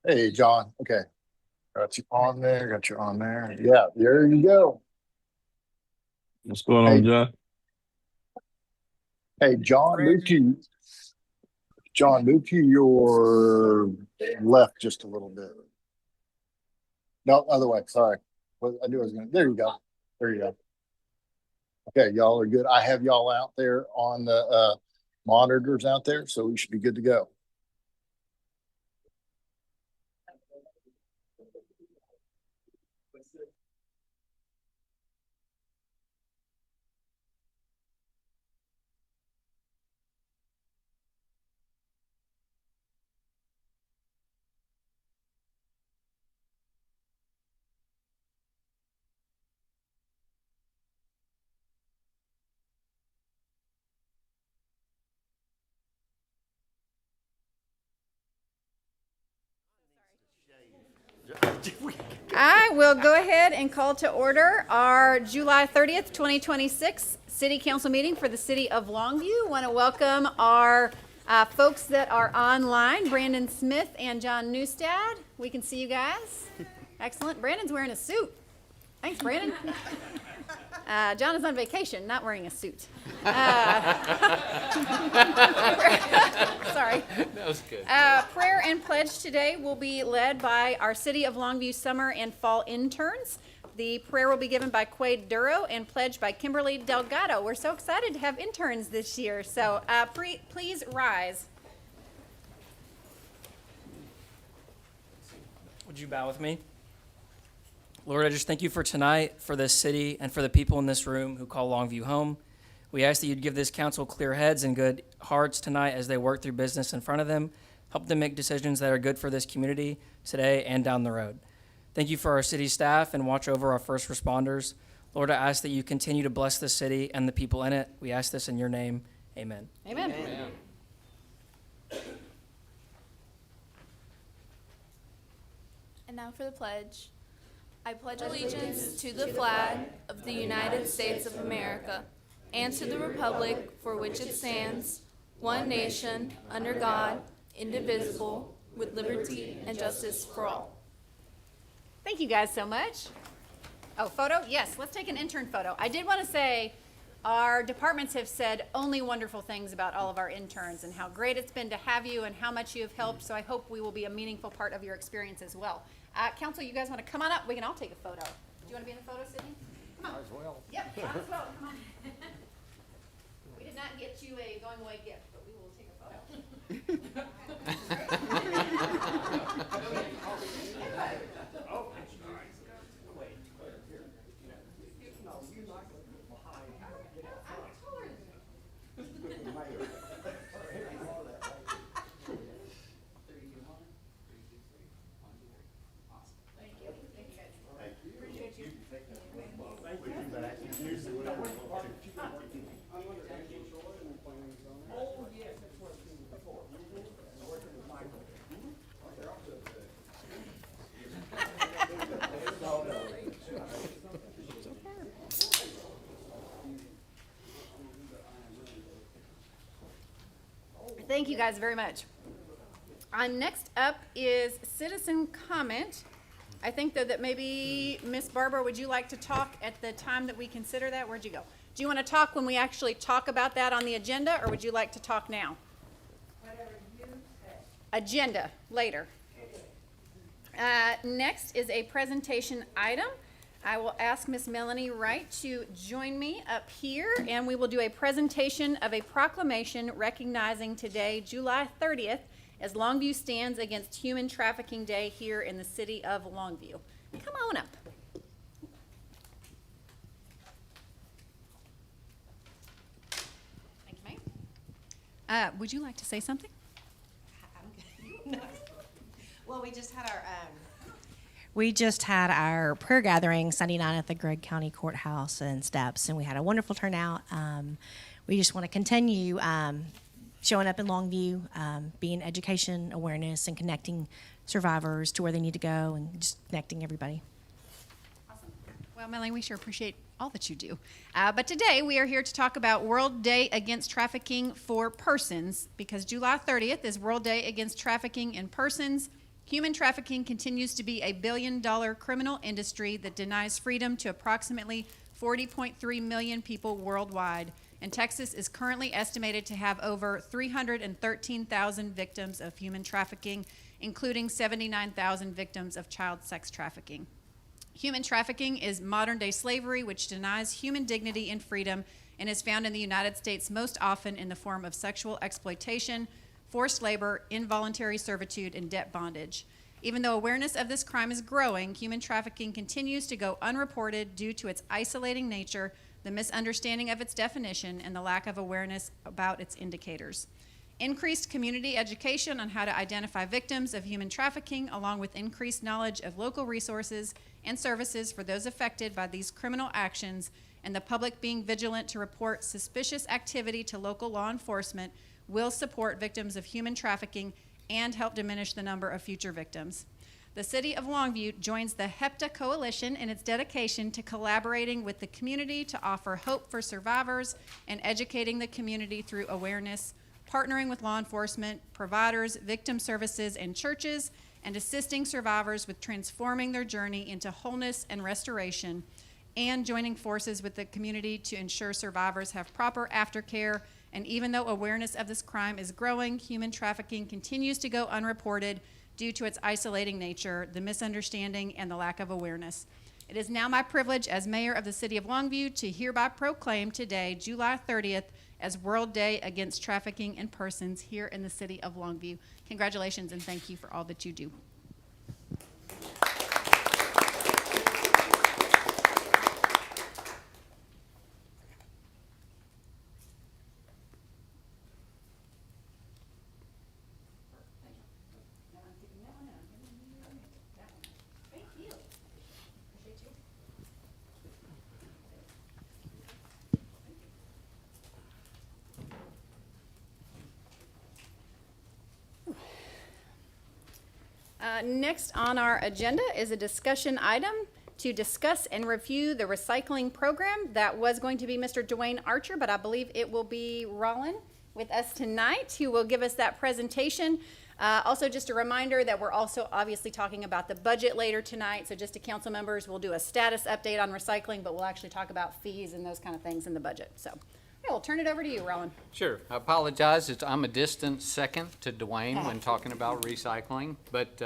Hey, John. Okay. Got you on there. Got you on there. Yeah, there you go. What's going Hey, on, John? hey, John, move to your left just a little bit. No, other way. Sorry. Well, I knew I was gonna. There you go. There you go. Okay, y'all are good. I have y'all out there on the monitors out there, so we should be good to go. I will go ahead and call to order our July 30th, 2026 City Council meeting for the City of Longview. Want to welcome our folks that are online, Brandon Smith and John Newstad. We can see you guys. Excellent. Brandon's wearing a suit. Thanks, Brandon. John is on vacation, not wearing a suit. Sorry. That was good. Prayer and pledge today will be led by our City of Longview summer and fall interns. The prayer will be given by Quade Duro and pledged by Kimberly Delgado. We're so excited to have interns this year, so please rise. Would you bow with me? Lord, I just thank you for tonight, for this city, and for the people in this room who call Longview home. We ask that you'd give this council clear heads and good hearts tonight as they work through business in front of them. Help them make decisions that are good for this community today and down the road. Thank you for our city staff and watch over our first responders. Lord, I ask that you continue to bless this city and the people in it. We ask this in your name. Amen. Amen. Amen. And now for the pledge. I pledge allegiance to the flag of the United States of America and to the republic for which it stands, one nation, under God, indivisible, with liberty and justice for all. Thank you guys so much. Oh, photo? Yes, let's take an intern photo. I did want to say our departments have said only wonderful things about all of our interns and how great it's been to have you and how much you have helped, so I hope we will be a meaningful part of your experience as well. Council, you guys want to come on up? We can all take a photo. Do you want to be in the photo, Sydney? Come on. Might as well. Yep, might as well. Come on. We did not get you a going away gift, but we will take a photo. Thank you guys very much. Next up is citizen comment. I think though that maybe Miss Barbara, would you like to talk at the time that we consider that? Where'd you go? Do you want to talk when we actually talk about that on the agenda, or would you like to talk now? Whatever you say. Agenda, later. Next is a presentation item. I will ask Miss Melanie Wright to join me up here, and we will do a presentation of a proclamation recognizing today, July 30th, as Longview stands against Human Trafficking Day here in the city of Longview. Come on up. Thank you, ma'am. Would you like to say something? No. Well, we just had our prayer gathering Sunday night at the Gregg County Courthouse and steps, and we had a wonderful turnout. We just want to continue showing up in Longview, being education, awareness, and connecting survivors to where they need to go, and just connecting everybody. Awesome. Well, Melanie, we sure appreciate all that you do. But today we are here to talk about World Day Against Trafficking for Persons, because July 30th is World Day Against Trafficking in Persons, Human trafficking continues to be a billion-dollar criminal industry that denies freedom to approximately 40.3 million people worldwide, and Texas is currently estimated to have over 313,000 victims of human trafficking, including 79,000 victims of child sex trafficking. Human trafficking is modern-day slavery, which denies human dignity and freedom and is found in the United States most often in the form of sexual exploitation, forced labor, involuntary servitude, and debt bondage. Even though awareness of this crime is growing, human trafficking continues to go unreported due to its isolating nature, the misunderstanding of its definition, and the lack of awareness about its indicators. Increased community education on how to identify victims of human trafficking, along with increased knowledge of local resources and services for those affected by these criminal actions, and the public being vigilant to report suspicious activity to local law enforcement, will support victims of human trafficking and help diminish the number of future victims. The City of Longview joins the HEPTA Coalition in its dedication to collaborating with the community to offer hope for survivors and educating the community through awareness, partnering with law enforcement, providers, victim services, and churches, and assisting survivors with transforming their journey into wholeness and restoration, and joining forces with the community to ensure survivors have proper aftercare. And even though awareness of this crime is growing, human trafficking continues to go unreported due to its isolating nature, the misunderstanding, and the lack of awareness. It is now my privilege as mayor of the City of Longview to hereby proclaim today, July 30th, as World Day Against Trafficking in Persons here in the City of Longview. Congratulations and thank you for all that you do. Next on our agenda is a discussion item to discuss and review the recycling program. That was going to be Mr. Dwayne Archer, but I believe it will be Rollin with us tonight who will give us that presentation. Also, just a reminder that we're also obviously talking about the budget later tonight. So just to council members, we'll do a status update on recycling, but we'll actually talk about fees and those kind of things in the budget. So yeah, we'll turn it over to you, Rollin. Sure. I apologize. I'm a distant second to Dwayne when talking about recycling. But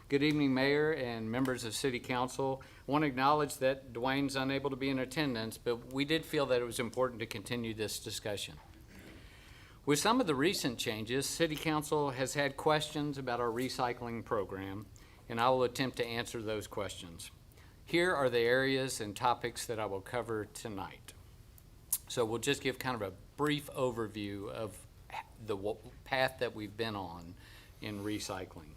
good evening, Mayor and members of City Council. I want to acknowledge that Dwayne's unable to be in attendance, but we did feel that it was important to continue this discussion. With some of the recent changes, City Council has had questions about our recycling program, and I will attempt to answer those questions. Here are the areas and topics that I will cover tonight. So we'll just give kind of a brief overview of the path that we've been on in recycling.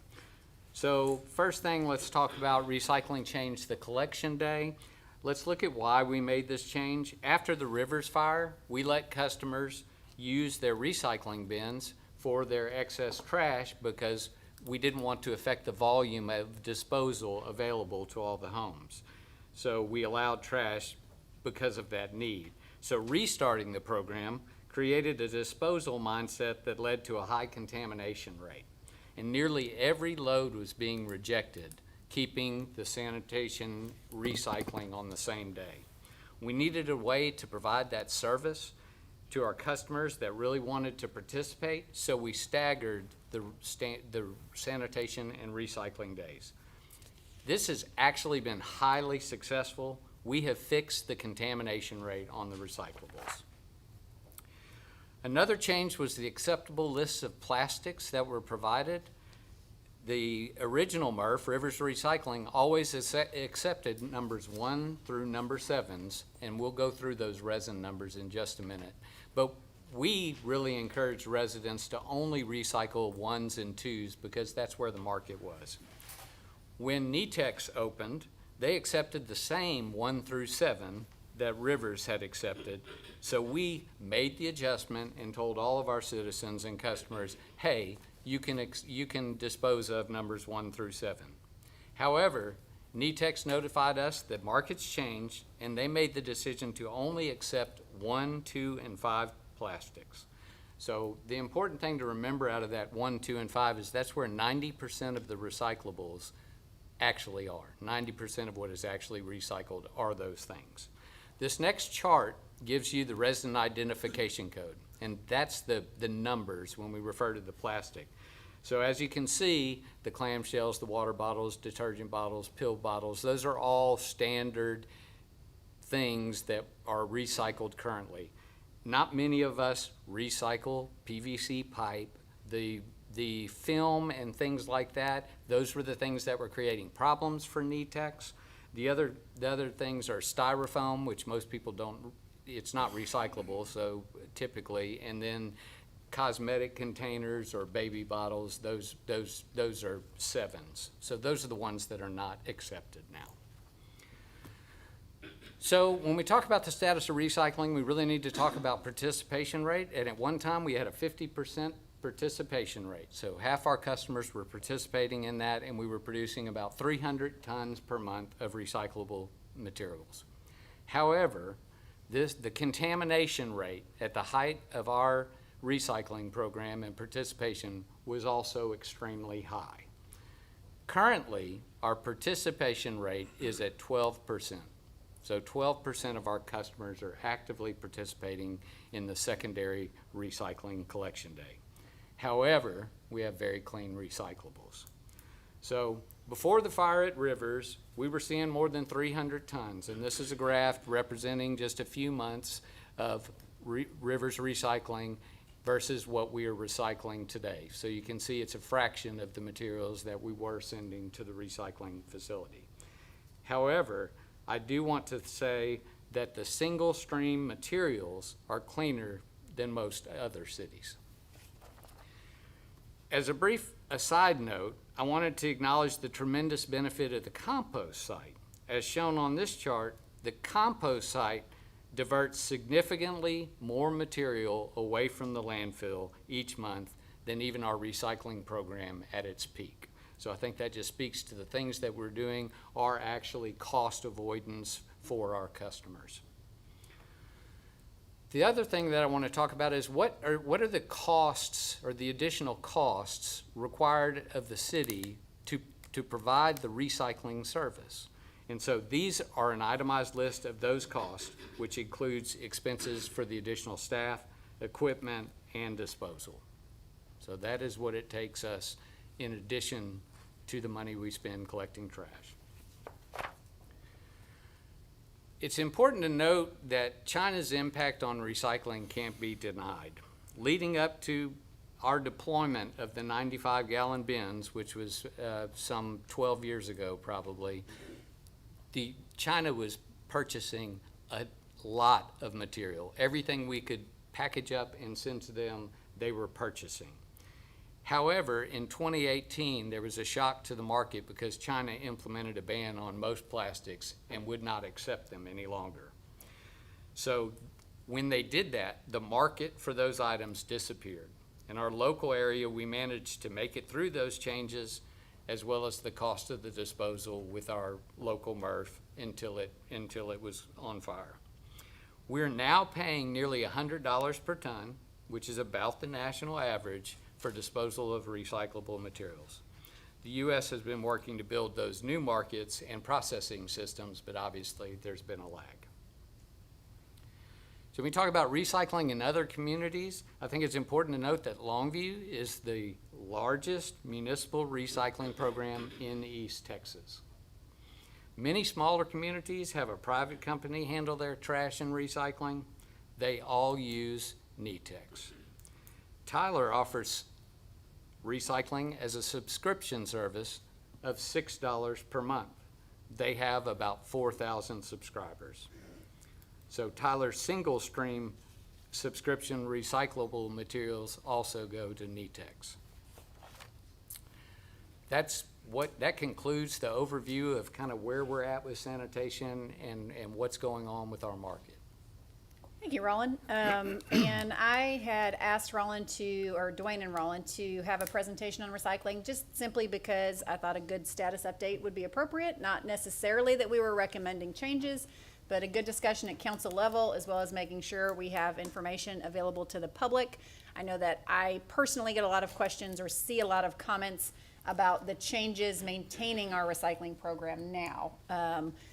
So first thing, let's talk about recycling change the collection day. Let's look at why we made this change. After the Rivers fire, we let customers use their recycling bins for their excess trash because we didn't want to affect the volume of disposal available to all the homes. So we allowed trash because of that need. So restarting the program created a disposal mindset that led to a high contamination rate. And nearly every load was being rejected, keeping the sanitation recycling on the same day. We needed a way to provide that service to our customers that really wanted to participate, so we staggered the sanitation and recycling days. This has actually been highly successful. We have fixed the contamination rate on the recyclables. Another change was the acceptable lists of plastics that were provided. The original MRF, Rivers Recycling, always accepted numbers 1 through number 7s, and we'll go through those resin numbers in just a minute. But we really encourage residents to only recycle 1s and 2s because that's where the market was. When NETEX opened, they accepted the same 1 through 7 that Rivers had accepted. So we made the adjustment and told all of our citizens and customers, hey, you can dispose of numbers 1 through 7. However, NETEX notified us that markets changed and they made the decision to only accept 1, 2, and 5 plastics. So the important thing to remember out of that 1, 2, and 5 is that's where 90% of the recyclables actually are. 90% of what is actually recycled are those things. This next chart gives you the resident identification code, and that's the numbers when we refer to the plastic. So as you can see, the clamshells, the water bottles, detergent bottles, pill bottles, those are all standard things that are recycled currently. Not many of us recycle PVC pipe, the film and things like that. Those were the things that were creating problems for NETEX. The other things are styrofoam, which most people don't, it's not recyclable, so typically, and then cosmetic containers or baby bottles, those are 7s. So those are the ones that are not accepted now. So when we talk about the status of recycling, we really need to talk about participation rate. And at one time, we had a 50% participation rate. So half our customers were participating in that, and we were producing about 300 tons per month of recyclable materials. However, the contamination rate at the height of our recycling program and participation was also extremely high. Currently, our participation rate is at 12%. So 12% of our customers are actively participating in the secondary recycling collection day. However, we have very clean recyclables. So before the fire at Rivers, we were seeing more than 300 tons, and this is a graph representing just a few months of Rivers recycling versus what we are recycling today. So you can see it's a fraction of the materials that we were sending to the recycling facility. However, I do want to say that the single stream materials are cleaner than most other cities. As a brief aside note, I wanted to acknowledge the tremendous benefit of the compost site. As shown on this chart, the compost site diverts significantly more material away from the landfill each month than even our recycling program at its peak. So I think that just speaks to the things that we're doing are actually cost avoidance for our customers. The other thing that I want to talk about is what are the costs or the additional costs required of the city to provide the recycling service. And so these are an itemized list of those costs, which includes expenses for the additional staff, equipment, and disposal. So that is what it takes us in addition to the money we spend collecting trash. It's important to note that China's impact on recycling can't be denied. Leading up to our deployment of the 95-gallon bins, which was some 12 years ago probably, China was purchasing a lot of material. Everything we could package up and send to them, they were purchasing. However, in 2018, there was a shock to the market because China implemented a ban on most plastics and would not accept them any longer. So when they did that, the market for those items disappeared. In our local area, we managed to make it through those changes, as well as the cost of the disposal with our local MRF until it was on fire. We're now paying nearly $100 per ton, which is about the national average, for disposal of recyclable materials. The U.S. has been working to build those new markets and processing systems, but obviously there's been a lag. So when we talk about recycling in other communities, I think it's important to note that Longview is the largest municipal recycling program in East Texas. Many smaller communities have a private company handle their trash and recycling. They all use NETEX. Tyler offers recycling as a subscription service of $6 per month. They have about 4,000 subscribers. So Tyler's single stream subscription recyclable materials also go to NETEX. That concludes the overview of kind of where we're at with sanitation and what's going on with our market. Thank you, Roland. And I had asked Dwayne and Roland to have a presentation on recycling, just simply because I thought a good status update would be appropriate, not necessarily that we were recommending changes, but a good discussion at council level, as well as making sure we have information available to the public. I know that I personally get a lot of questions or see a lot of comments about the changes maintaining our recycling program now,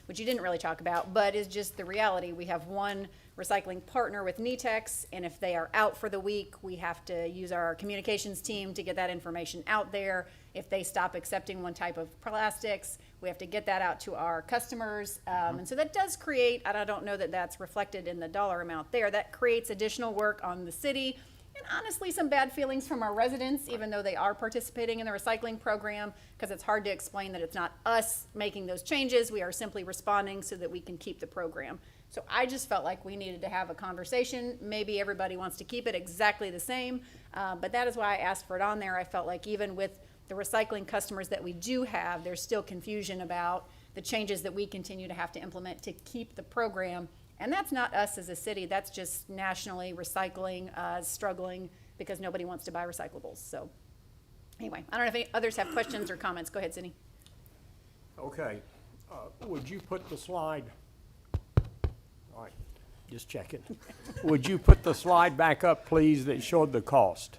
which you didn't really talk about, but is just the reality. We have one recycling partner with NETEX, and if they are out for the week, we have to use our communications team to get that information out there. If they stop accepting one type of plastics, we have to get that out to our customers. And so that does create, and I don't know that that's reflected in the dollar amount there, that creates additional work on the city. And honestly, some bad feelings from our residents, even though they are participating in the recycling program, because it's hard to explain that it's not us making those changes. We are simply responding so that we can keep the program. So I just felt like we needed to have a conversation. Maybe everybody wants to keep it exactly the same, but that is why I asked for it on there. I felt like even with the recycling customers that we do have, there's still confusion about the changes that we continue to have to implement to keep the program. And that's not us as a city, that's just nationally recycling, struggling because nobody wants to buy recyclables. So anyway, I don't know if any others have questions or comments. Go ahead, Sydney. Okay, would you put the slide, all right, just checking. Would you put the slide back up, please, that showed the cost?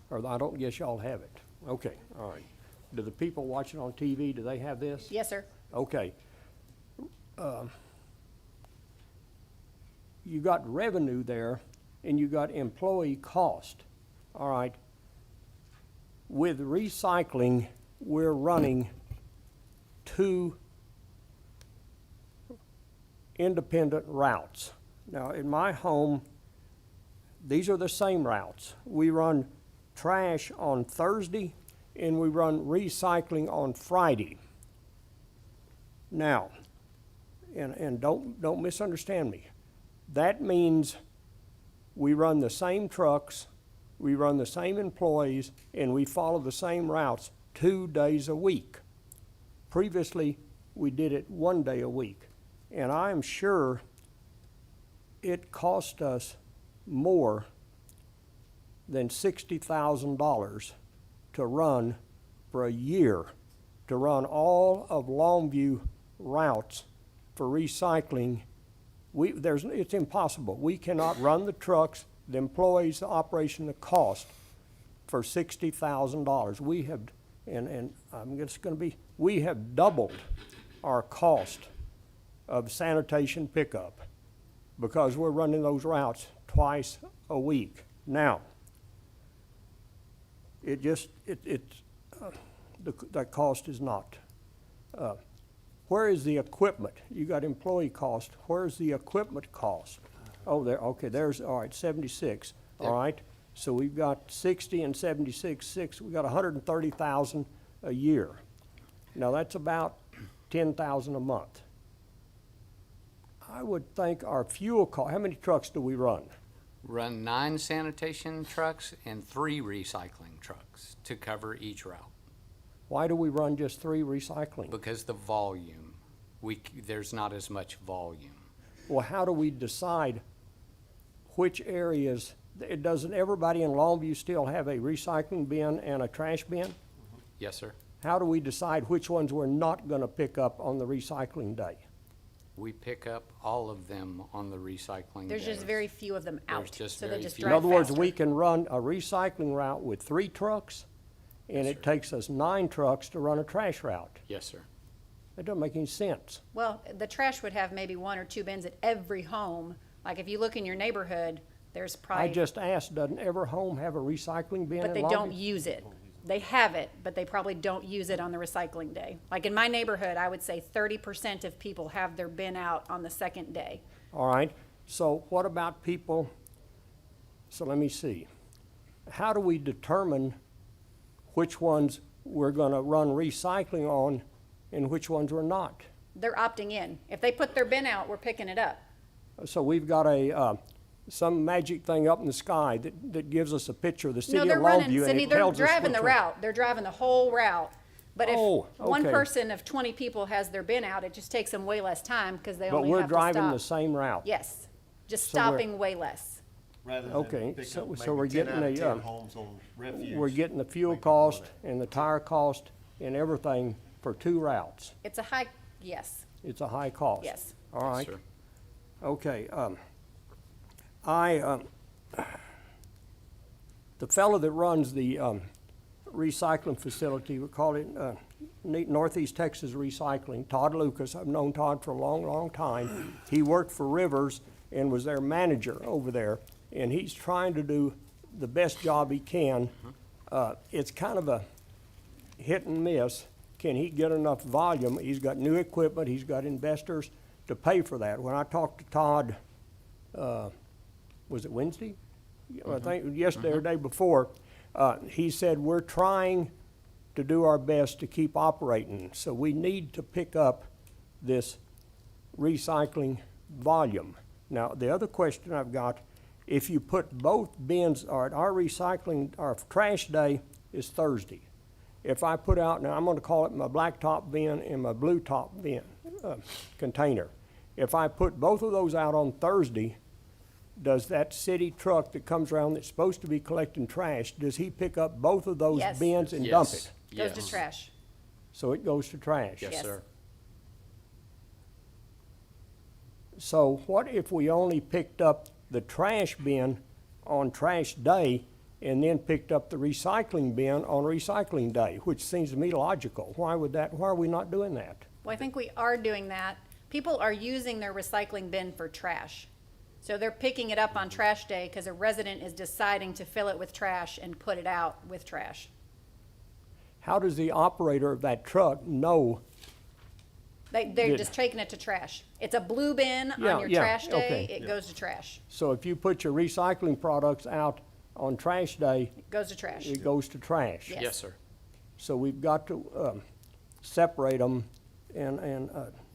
Or I don't guess y'all have it. Okay, all right. Do the people watching on TV, do they have this? Yes, sir. Okay. You got revenue there, and you got employee cost. All right. With recycling, we're running 2 independent routes. Now, in my home, these are the same routes. We run trash on Thursday, and we run recycling on Friday. Now, and don't misunderstand me. That means we run the same trucks, we run the same employees, and we follow the same routes 2 days a week. Previously, we did it 1 day a week. And I am sure it cost us more than $60,000 to run for a year, to run all of Longview routes for recycling. It's impossible. We cannot run the trucks, the employees, the operation, the cost for $60,000. We have, and I'm just going to be, we have doubled our cost of sanitation pickup because we're running those routes twice a week. Now, that cost is not. Where is the equipment? You got employee cost. Where's the equipment cost? Oh, there. Okay, there's, all right, 76. All right. So we've got 60 and 76. We got 130,000 a year. Now that's about 10,000 a month. I would think our fuel cost. How many trucks do we run? Run 9 sanitation trucks and 3 recycling trucks to cover each route. Why do we run just 3 recycling? Because the volume, there's not as much volume. Well, how do we decide which areas? Doesn't everybody in Longview still have a recycling bin and a trash bin? Yes, sir. How do we decide which ones we're not going to pick up on the recycling day? We pick up all of them on the recycling There's day. just very few of them out, There's just so they very just few. In drive other words, faster. we can run a recycling route with 3 trucks, and it takes us 9 trucks to run a trash route. Yes, sir. That doesn't make any sense. Well, the trash would have maybe 1 or 2 bins at every home. Like if you look in your neighborhood, there's I probably, just asked, doesn't every home have a recycling bin in but they don't Longview? use it. They have it, but they probably don't use it on the recycling day. Like in my neighborhood, I would say 30% of people have their bin out on the second day. All right, so what about people, so let me see. How do we determine which ones we're gonna run recycling on and which ones we're not? They're opting in. If they put their bin out, we're picking it up. So we've got some magic thing up in the sky that gives us a picture of the city No, of they're running, Longview, and Cindy, it they're tells us driving which the one. route. They're driving the whole route. But if Oh, one okay. person of 20 people has their bin out, it just takes them way less time because they But only we're have to driving stop. the same route. Yes, just So we're- stopping way less. Rather Okay, than pick so- up so we're maybe 10 getting out of a, 10 homes on refuse. We're getting the fuel maybe cost one. and the tire cost and everything for 2 routes. It's a high, yes, It's a high cost. yes. All right. sir. Okay, the fellow that runs the recycling facility, we call it Northeast Texas Recycling, Todd Lucas. I've known Todd for a long, long time. He worked for Rivers and was their manager over there, and he's trying to do the best job he can. It's kind of a hit and miss. Can he get enough volume? He's got new equipment, he's got investors to pay for that. When I talked to Todd, was it Wednesday? I think yesterday or day before, he said, we're trying to do our best to keep operating. So we need to pick up this recycling volume. Now, the other question I've got, if you put both bins, our recycling, our trash day is Thursday. If I put out, now I'm gonna call it my black top bin and my blue top bin, container. If I put both of those out on Thursday, does that city truck that comes around that's supposed to be collecting trash, does he pick up both of those Yes. bins and dump Yes. it? Goes Yes. to trash. So it goes to trash? Yes, Yes. sir. So what if we only picked up the trash bin on trash day and then picked up the recycling bin on recycling day, which seems to me logical? Why are we not doing that? Well, I think we are doing that. People are using their recycling bin for trash. So they're picking it up on trash day because a resident is deciding to fill it with trash and put it out with trash. How does the operator of that truck know? They're Did- just taking it to trash. It's a blue bin Yeah, on your yeah, trash day, okay. it goes to trash. So if you put your recycling products out on trash day, It goes to trash. it goes to trash? Yes. Yes, sir. So we've got to separate them and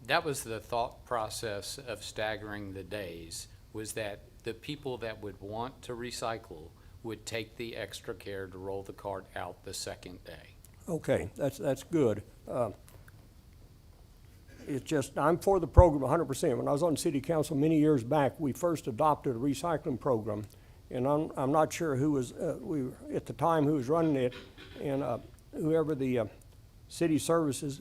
That was the thought process of staggering the days, was that the people that would want to recycle would take the extra care to roll the cart out the second day. okay, that's good. It's just, I'm for the program 100%. When I was on city council many years back, we first adopted a recycling program, and I'm not sure who was, at the time, who was running it, and whoever the city services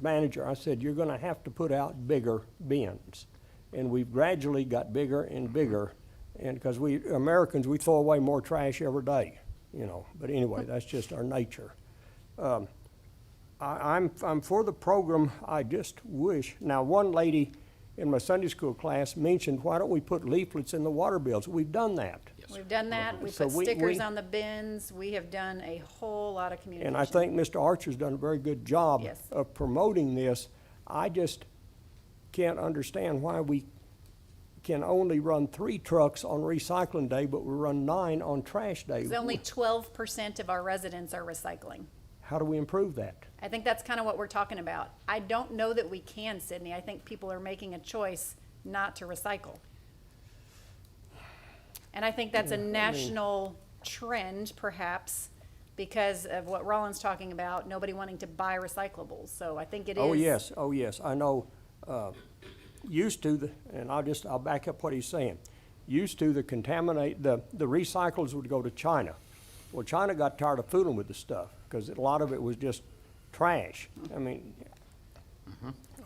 manager, I said, you're gonna have to put out bigger bins. And we've gradually got bigger and bigger, and because we, Americans, we throw away more trash every day, you know, but anyway, that's just our nature. I'm for the program. I just wish, now one lady in my Sunday school class mentioned, why don't we put leaflets in the water bills? We've done that. We've done that, we So put we- stickers we- on the bins, we have done a whole lot of communication. And I think Mr. Archer's done a very good job Yes. of promoting this. I just can't understand why we can only run 3 trucks on recycling day, but we run 9 on trash day. Because only 12% of our residents are recycling. How do we improve that? I think that's kind of what we're talking about. I don't know that we can, Sydney. I think people are making a choice not to recycle. And I think that's a national trend, perhaps, because of what Roland's talking about, nobody wanting to buy recyclables. So I think it is. Oh, yes, I know, used to, and I'll back up what he's saying. Used to, the recycles would go to China. Well, China got tired of fooling with the stuff, because a lot of it was just trash. I mean,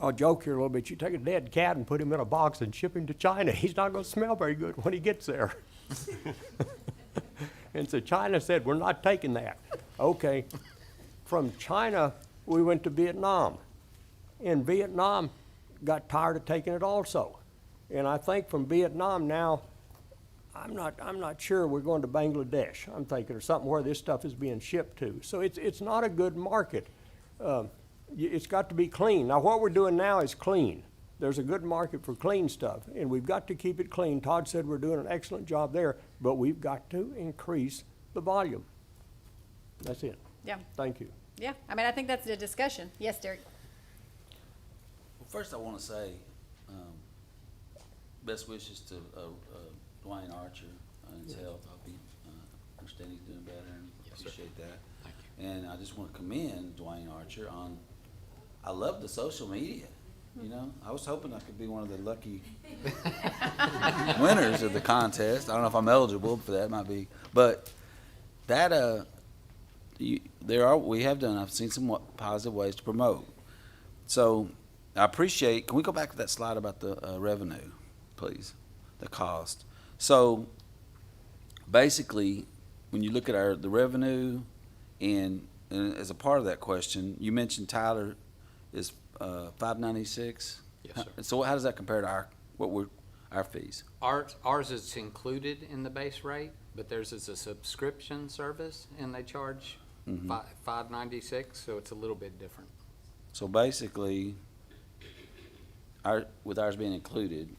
I'll joke here a little bit. You take a dead cat and put him in a box and ship him to China, he's not gonna smell very good when he gets there. And so China said, we're not taking that. Okay, from China, we went to Vietnam. And Vietnam got tired of taking it also. And I think from Vietnam now, I'm not sure we're going to Bangladesh, I'm thinking, or something where this stuff is being shipped to. So it's not a good market. It's got to be clean. Now, what we're doing now is clean. There's a good market for clean stuff, and we've got to keep it clean. Todd said we're doing an excellent job there, but we've got to increase the volume. That's it. Yeah, Thank you. yeah. I mean, I think that's the discussion. Yes, Derek? Well, first I want to say, best wishes to Dwayne Archer and his health. I hope he understand he's doing better, and appreciate that. Thank you. And I just want to commend Dwayne Archer on, I love the social media. You know, I was hoping I could be one of the lucky winners of the contest. I don't know if I'm eligible for that, might be, but that I've seen some positive ways to promote. So I appreciate, can we go back to that slide about the revenue, please? The cost. So basically, when you look at the revenue and as a part of that question, you mentioned Tyler is $596. Yes, sir. So how does that compare to our fees? Ours is included in the base rate, but theirs is a subscription service, and they charge $596, so it's a little bit different. So basically, with ours being included,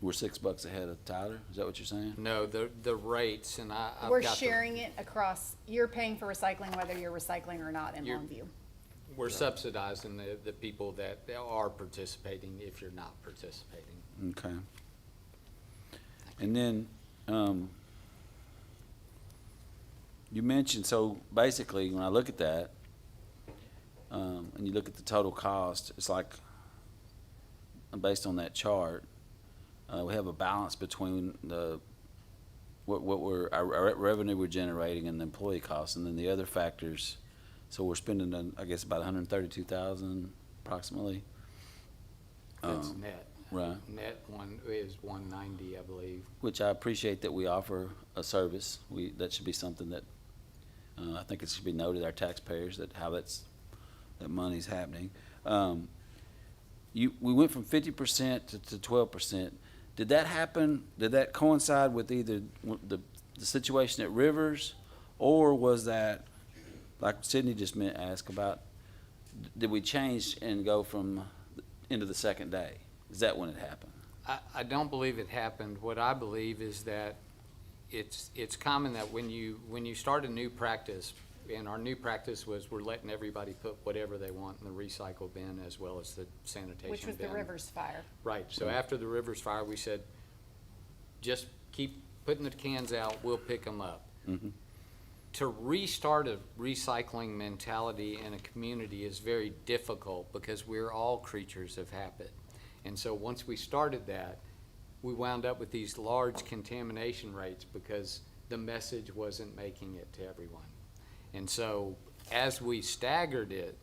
we're $6 ahead of Tyler. Is that what you're saying? No, the rates, and I've We're got sharing it across, you're paying for recycling whether you're recycling or not in Longview. We're subsidizing the people that are participating if you're not participating. Okay. And then, you mentioned, so basically, when I look at that, and you look at the total cost, it's like, based on that chart, we have a balance between our revenue we're generating and the employee costs, and then the other factors. So we're spending, I guess, about $132,000 approximately. That's net. Right. Net one is $190, I believe. Which I appreciate that we offer a service. That should be something that I think it should be noted, our taxpayers, that money's happening. We went from 50% to 12%. Did that happen? Did that coincide with either the situation at Rivers, or was that, like Sydney just asked about, did we change and go from into the second day? Is that when it happened? I don't believe it happened. What I believe is that it's common that when you start a new practice, and our new practice was we're letting everybody put whatever they want in the recycle bin as well as the sanitation bin. Which was the Rivers fire. Right. So after the Rivers fire, we said, just keep putting the cans out, we'll pick them up. Mm-hmm. To restart a recycling mentality in a community is very difficult because we're all creatures of habit. And so once we started that, we wound up with these large contamination rates because the message wasn't making it to everyone. And so as we staggered it,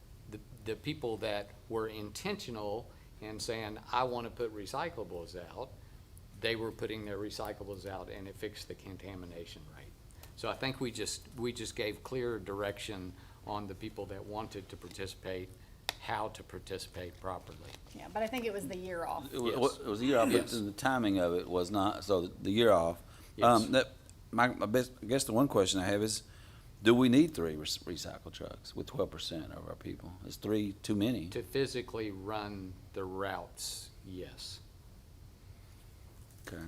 the people that were intentional and saying, I want to put recyclables out, they were putting their recyclables out, and it fixed the contamination rate. So I think we just gave clear direction on the people that wanted to participate, how to participate properly. Yeah, but I think it was the year off. It was a year off, but Yes. the timing of it was not, so the year off. Yes. I guess the one question I have is, do we need 3 recycle trucks with 12% of our people? Is 3 too many? To physically run the routes, yes. Okay.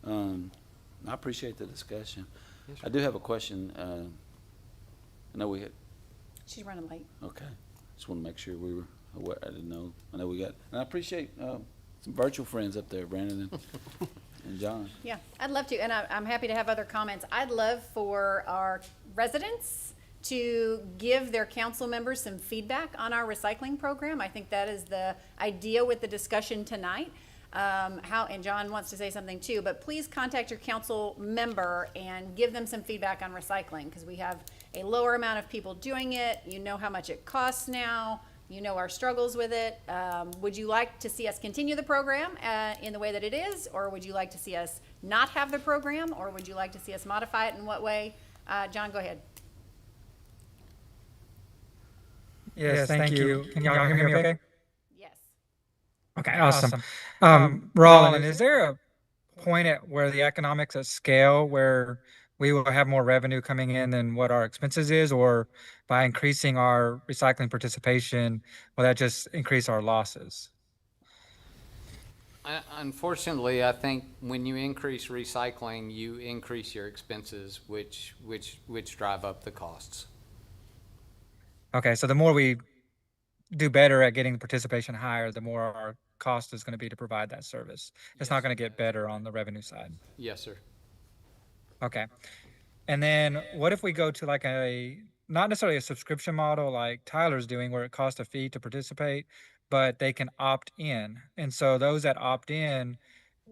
I appreciate the discussion. Yes, I do have a question. I know we had, She's running late. okay. Just want to make sure we were aware. I didn't know. I know we got, and I appreciate some virtual friends up there, Brandon and John. Yeah, I'd love to, and I'm happy to have other comments. I'd love for our residents to give their council members some feedback on our recycling program. I think that is the idea with the discussion tonight. And John wants to say something too, but please contact your council member and give them some feedback on recycling, because we have a lower amount of people doing it. You know how much it costs now. You know our struggles with it. Would you like to see us continue the program in the way that it is, or would you like to see us not have the program, or would you like to see us modify it in what way? John, go ahead. Yes, thank you. Can y'all hear me okay? Yes. Okay, awesome. Roland, is there a point at where the economics at scale where we will have more revenue coming in than what our expenses is, or by increasing our recycling participation, will that just increase our losses? Unfortunately, I think when you increase recycling, you increase your expenses, which drive up the costs. Okay, so the more we do better at getting the participation higher, the more our cost is going to be to provide that service. It's not going to get better on the revenue side. Yes, sir. Okay. And then what if we go to like not necessarily a subscription model like Tyler's doing, where it costs a fee to participate, but they can opt in. And so those that opt in,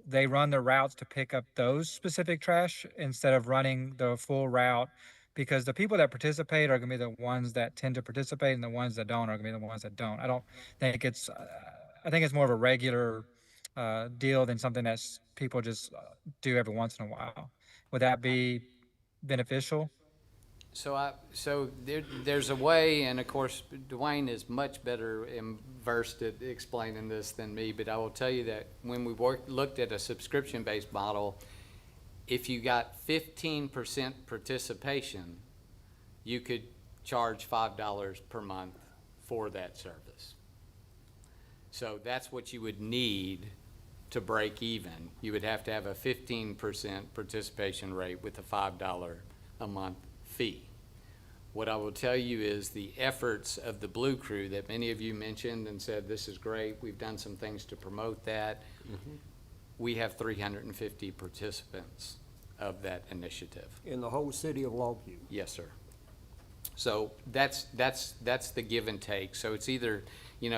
they run the routes to pick up those specific trash instead of running the full route, because the people that participate are going to be the ones that tend to participate, and the ones that don't are going to be the ones that don't. I don't think it's, I think it's more of a regular deal than something that's people just do every once in a while. Would that be beneficial? So there's a way, and of course, Dwayne is much better versed at explaining this than me, but I will tell you that when we looked at a subscription-based model, if you got 15% participation, you could charge $5 per month for that service. So that's what you would need to break even. You would have to have a 15% participation rate with a $5 a month fee. What I will tell you is the efforts of the Blue Crew that many of you mentioned and said, this is great, we've done some things to promote that. We have 350 participants of that initiative. In the whole city of Longview. Yes, sir. So that's the give and take. So it's either,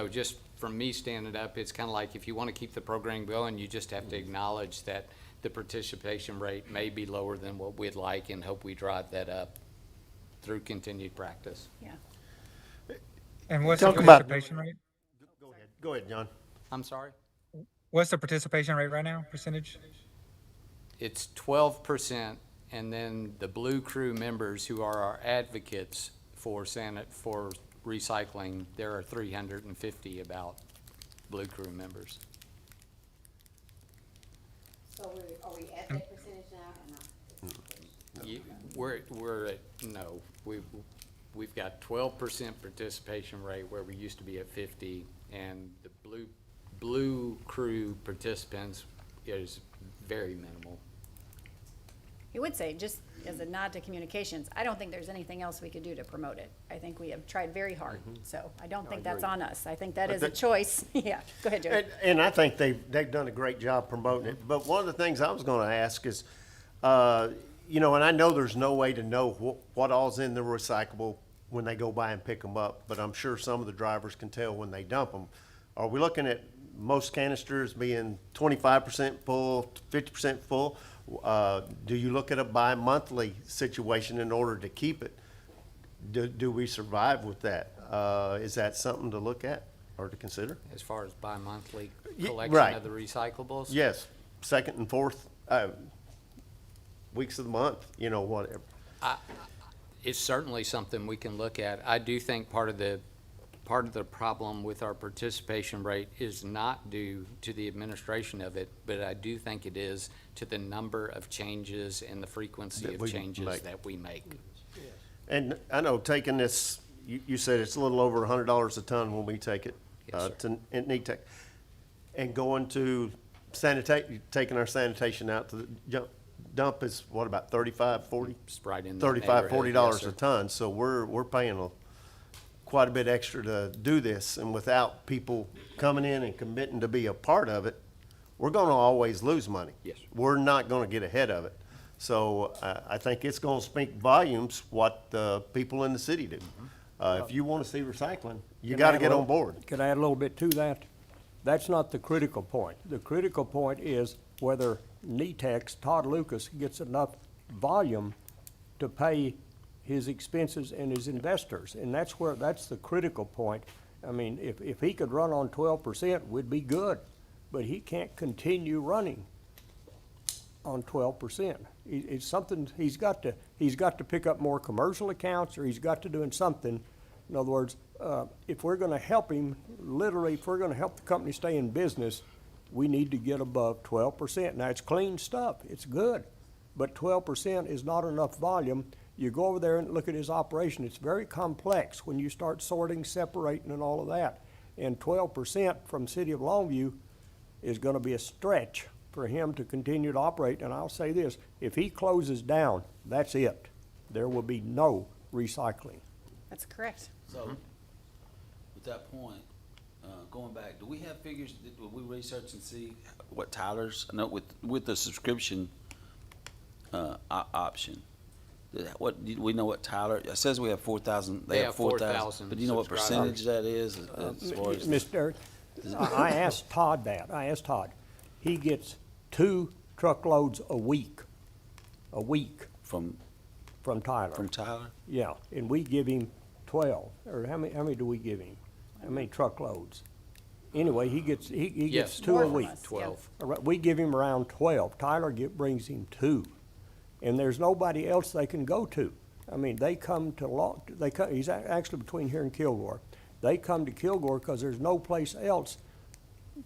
just from me standing up, it's kind of like if you want to keep the program going, you just have to acknowledge that the participation rate may be lower than what we'd like, and hope we drive that up through continued practice. Yeah. And what's the Talk about- participation rate? Go ahead, John. I'm sorry? What's the participation rate right now, percentage? It's 12%, and then the Blue Crew members who are our advocates for recycling, there are 350 about Blue Crew members. So are we at that percentage now or not? We're at, no, we've got 12% participation rate where we used to be at 50, and the Blue Crew participants is very minimal. You would say, just as a nod to communications, I don't think there's anything else we could do to promote it. I think we have tried very hard, so I don't think that's on us. I think that is a choice. Yeah, go ahead, Joe. And I think they've done a great job promoting it. But one of the things I was gonna ask is, and I know there's no way to know what all's in the recyclable when they go by and pick them up, but I'm sure some of the drivers can tell when they dump them. Are we looking at most canisters being 25% full, 50% full? Do you look at a bi-monthly situation in order to keep it? Do we survive with that? Is that something to look at or to consider? As far as bi-monthly Right. collection of the recyclables? Yes, second and fourth weeks of the month, whatever. It's certainly something we can look at. I do think part of the problem with our participation rate is not due to the administration of it, but I do think it is to the number of changes and the frequency That of we changes make. that we make. And I know taking this, you said it's a little over $100 a ton when we take it Yes, sir. to NETEC. And going to taking our sanitation out to the dump is what, about 35, 40? It's right in that $35, neighborhood, $40 yes, sir. a ton. So we're paying quite a bit extra to do this. And without people coming in and committing to be a part of it, we're gonna always lose money. Yes, sir. We're not gonna get ahead of it. So I think it's gonna speak volumes what the people in the city do. If you wanna see recycling, you Can I gotta add get a on little- board. Could I add a little bit to that? That's not the critical point. The critical point is whether NETEC's Todd Lucas gets enough volume to pay his expenses and his investors. And that's the critical point. I mean, if he could run on 12%, we'd be good. But he can't continue running on 12%. It's something, he's got to pick up more commercial accounts, or he's got to doing something. In other words, if we're gonna help him, literally, if we're gonna help the company stay in business, we need to get above 12%. Now, it's clean stuff, it's good, but 12% is not enough volume. You go over there and look at his operation, it's very complex when you start sorting, separating, and all of that. And 12% from City of Longview is gonna be a stretch for him to continue to operate. And I'll say this, if he closes down, that's it. There will be no recycling. That's correct. So, with that point, going back, do we have figures, will we research and see what Tyler's, no, with the subscription, option? What, do we know what Tyler, it says we have 4,000, they have 4,000. But do you know what subscribers. percentage that is as far as? Mr. Derrick, I asked Todd that. I asked Todd. He gets 2 truckloads a week From Tyler. Tyler? Yeah, and we give him 12, or how many do we give him? How many truckloads? Anyway, he gets Yes. 2 More a from week. us, yeah. 12. We give him around 12. Tyler brings him 2. And there's nobody else they can go to. I mean, they come to he's actually between here and Kilgore. They come to Kilgore because there's no place else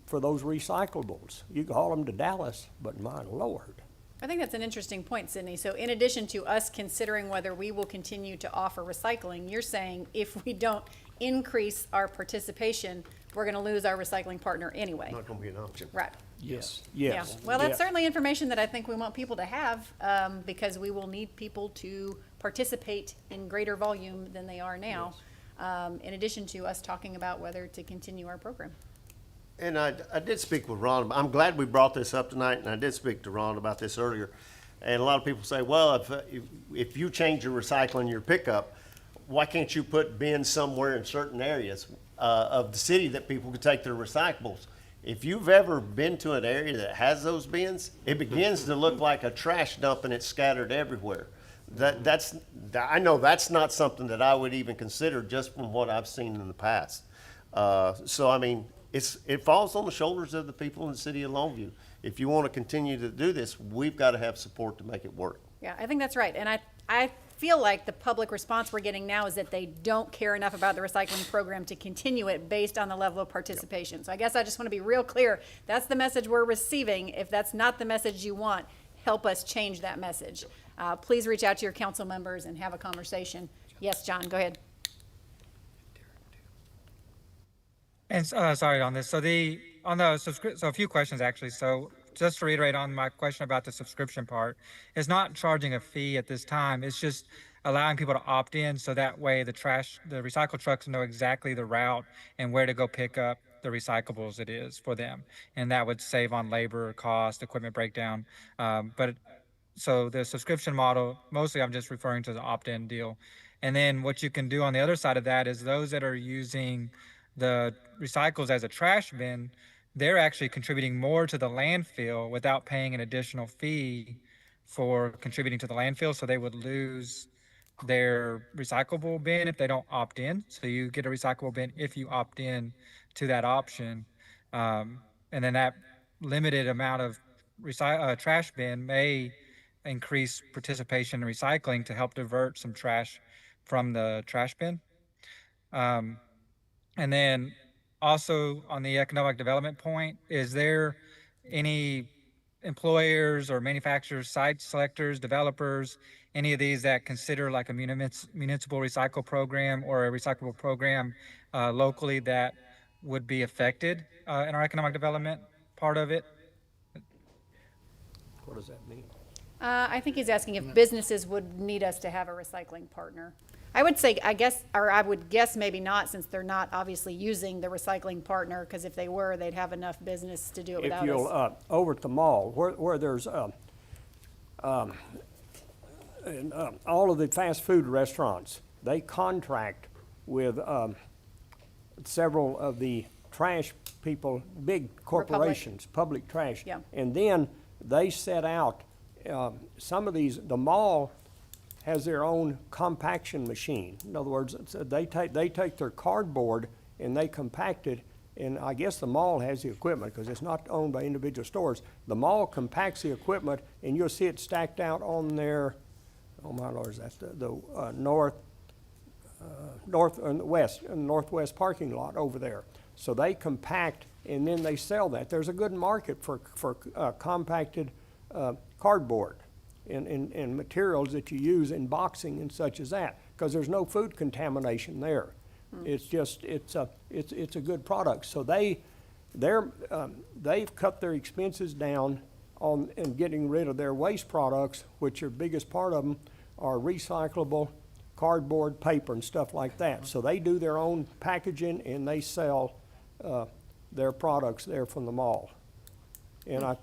for those recyclables. You can haul them to Dallas, but my Lord. I think that's an interesting point, Sydney. So in addition to us considering whether we will continue to offer recycling, you're saying if we don't increase our participation, we're gonna lose our recycling partner anyway. Not gonna be an option. Right. Yes, Yeah. yes. Well, that's yes. certainly information that I think we want people to have, because we will need people to participate in greater volume than they are now, in addition to us talking about whether to continue our program. And I did speak with Ron. I'm glad we brought this up tonight, and I did speak to Ron about this earlier. And a lot of people say, well, if you change your recycling, your pickup, why can't you put bins somewhere in certain areas of the city that people could take their recyclables? If you've ever been to an area that has those bins, it begins to look like a trash dump and it's scattered everywhere. I know that's not something that I would even consider just from what I've seen in the past. So, I mean, it falls on the shoulders of the people in the city of Longview. If you want to continue to do this, we've got to have support to make it work. Yeah, I think that's right. And I feel like the public response we're getting now is that they don't care enough about the recycling program to continue it based on the level of participation. So I guess I just want to be real clear. That's the message we're receiving. If that's not the message you want, help us change that message. Please reach out to your council members and have a conversation. Yes, John, go ahead. And sorry on this. So so a few questions actually. So just to reiterate on my question about the subscription part, it's not charging a fee at this time. It's just allowing people to opt in so that way the recycle trucks know exactly the route and where to go pick up the recyclables it is for them. And that would save on labor cost, equipment breakdown. So the subscription model, mostly I'm just referring to the opt-in deal. And then what you can do on the other side of that is those that are using the recycles as a trash bin, they're actually contributing more to the landfill without paying an additional fee for contributing to the landfill. So they would lose their recyclable bin if they don't opt in. So you get a recyclable bin if you opt in to that option. And then that limited amount of trash bin may increase participation in recycling to help divert some trash from the trash bin. And then also on the economic development point, is there any employers or manufacturers, site selectors, developers, any of these that consider like a municipal recycle program or a recyclable program locally that would be affected in our economic development part of it? What does that mean? I think he's asking if businesses would need us to have a recycling partner. I would say, I would guess maybe not, since they're not obviously using the recycling partner, because if they were, they'd have enough business to do it without If you'll, us. over at the mall, where there's, all of the fast food restaurants, they contract with, several of the trash people, big corporations, public trash. Yeah. And then they set out, some of these, the mall has their own compaction machine. In other words, they take their cardboard and they compact it, and I guess the mall has the equipment because it's not owned by individual stores. The mall compacts the equipment and you'll see it stacked out on their, oh my Lord, is that the northwest parking lot over there. So they compact and then they sell that. There's a good market for compacted cardboard and materials that you use in boxing and such as that, because there's no food contamination there. It's just, it's a good product. So they've cut their expenses down on and getting rid of their waste products, which are biggest part of them are recyclable cardboard, paper, and stuff like that. So they do their own packaging and they sell their products there from the mall. And I've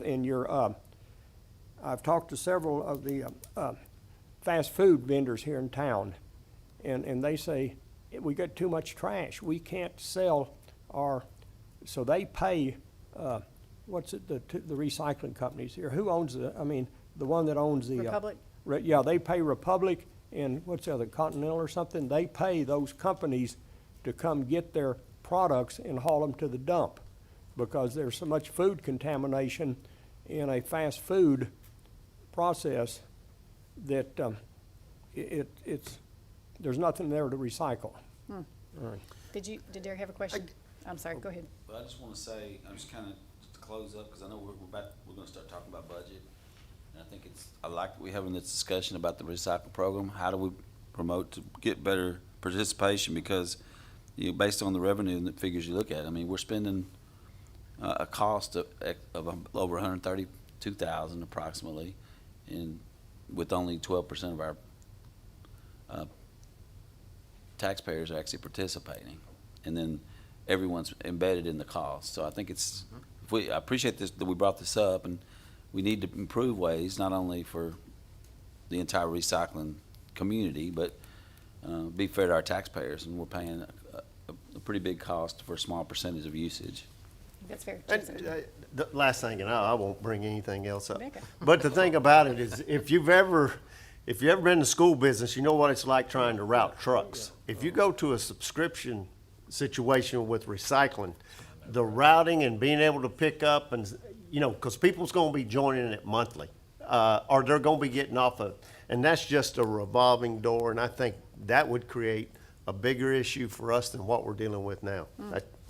talked to several of the fast food vendors here in town, and they say, we got too much trash. We can't sell so they pay what's it, the recycling companies here, who owns the one that owns the. Republic? Yeah, they pay Republic and what's the other, Continental or something, they pay those companies to come get their products and haul them to the dump, because there's so much food contamination in a fast food process that there's nothing there to recycle. All right. Did Derek have a question? I'm sorry, go ahead. But I just want to say, I'm just kind of to close up, because I know we're going to start talking about budget. And I think I like that we're having this discussion about the recycle program. How do we promote to get better participation? Because, based on the revenue and the figures you look at, I mean, we're spending a cost of over 132,000 approximately, and with only 12% of our taxpayers are actually participating, and then everyone's embedded in the cost. So I think I appreciate this, that we brought this up, and we need to improve ways, not only for the entire recycling community, but be fair to our taxpayers, and we're paying a pretty big cost for a small percentage of usage. That's fair. The last thing, and I won't bring anything else up. Okay. But the thing about it is, if you've ever been in the school business, you know what it's like trying to route trucks. If you go to a subscription situation with recycling, the routing and being able to pick up and, because people's gonna be joining it monthly, or they're gonna be getting off of, and that's just a revolving door, and I think that would create a bigger issue for us than what we're dealing with now.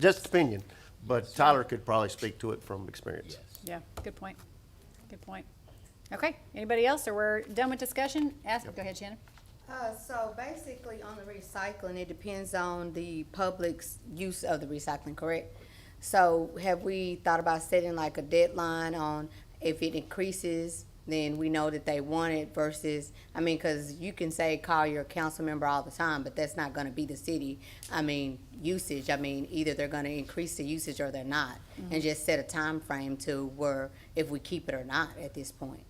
Just opinion, but Tyler could probably speak to it from experience. Yeah, good point. Good point. Okay, anybody else, or we're done with discussion? Go ahead, Shannon. So basically on the recycling, it depends on the public's use of the recycling, correct? So have we thought about setting like a deadline on if it increases, then we know that they want it versus, because you can say call your council member all the time, but that's not gonna be the city, usage. Either they're gonna increase the usage or they're not. And just set a time frame to where if we keep it or not at this point.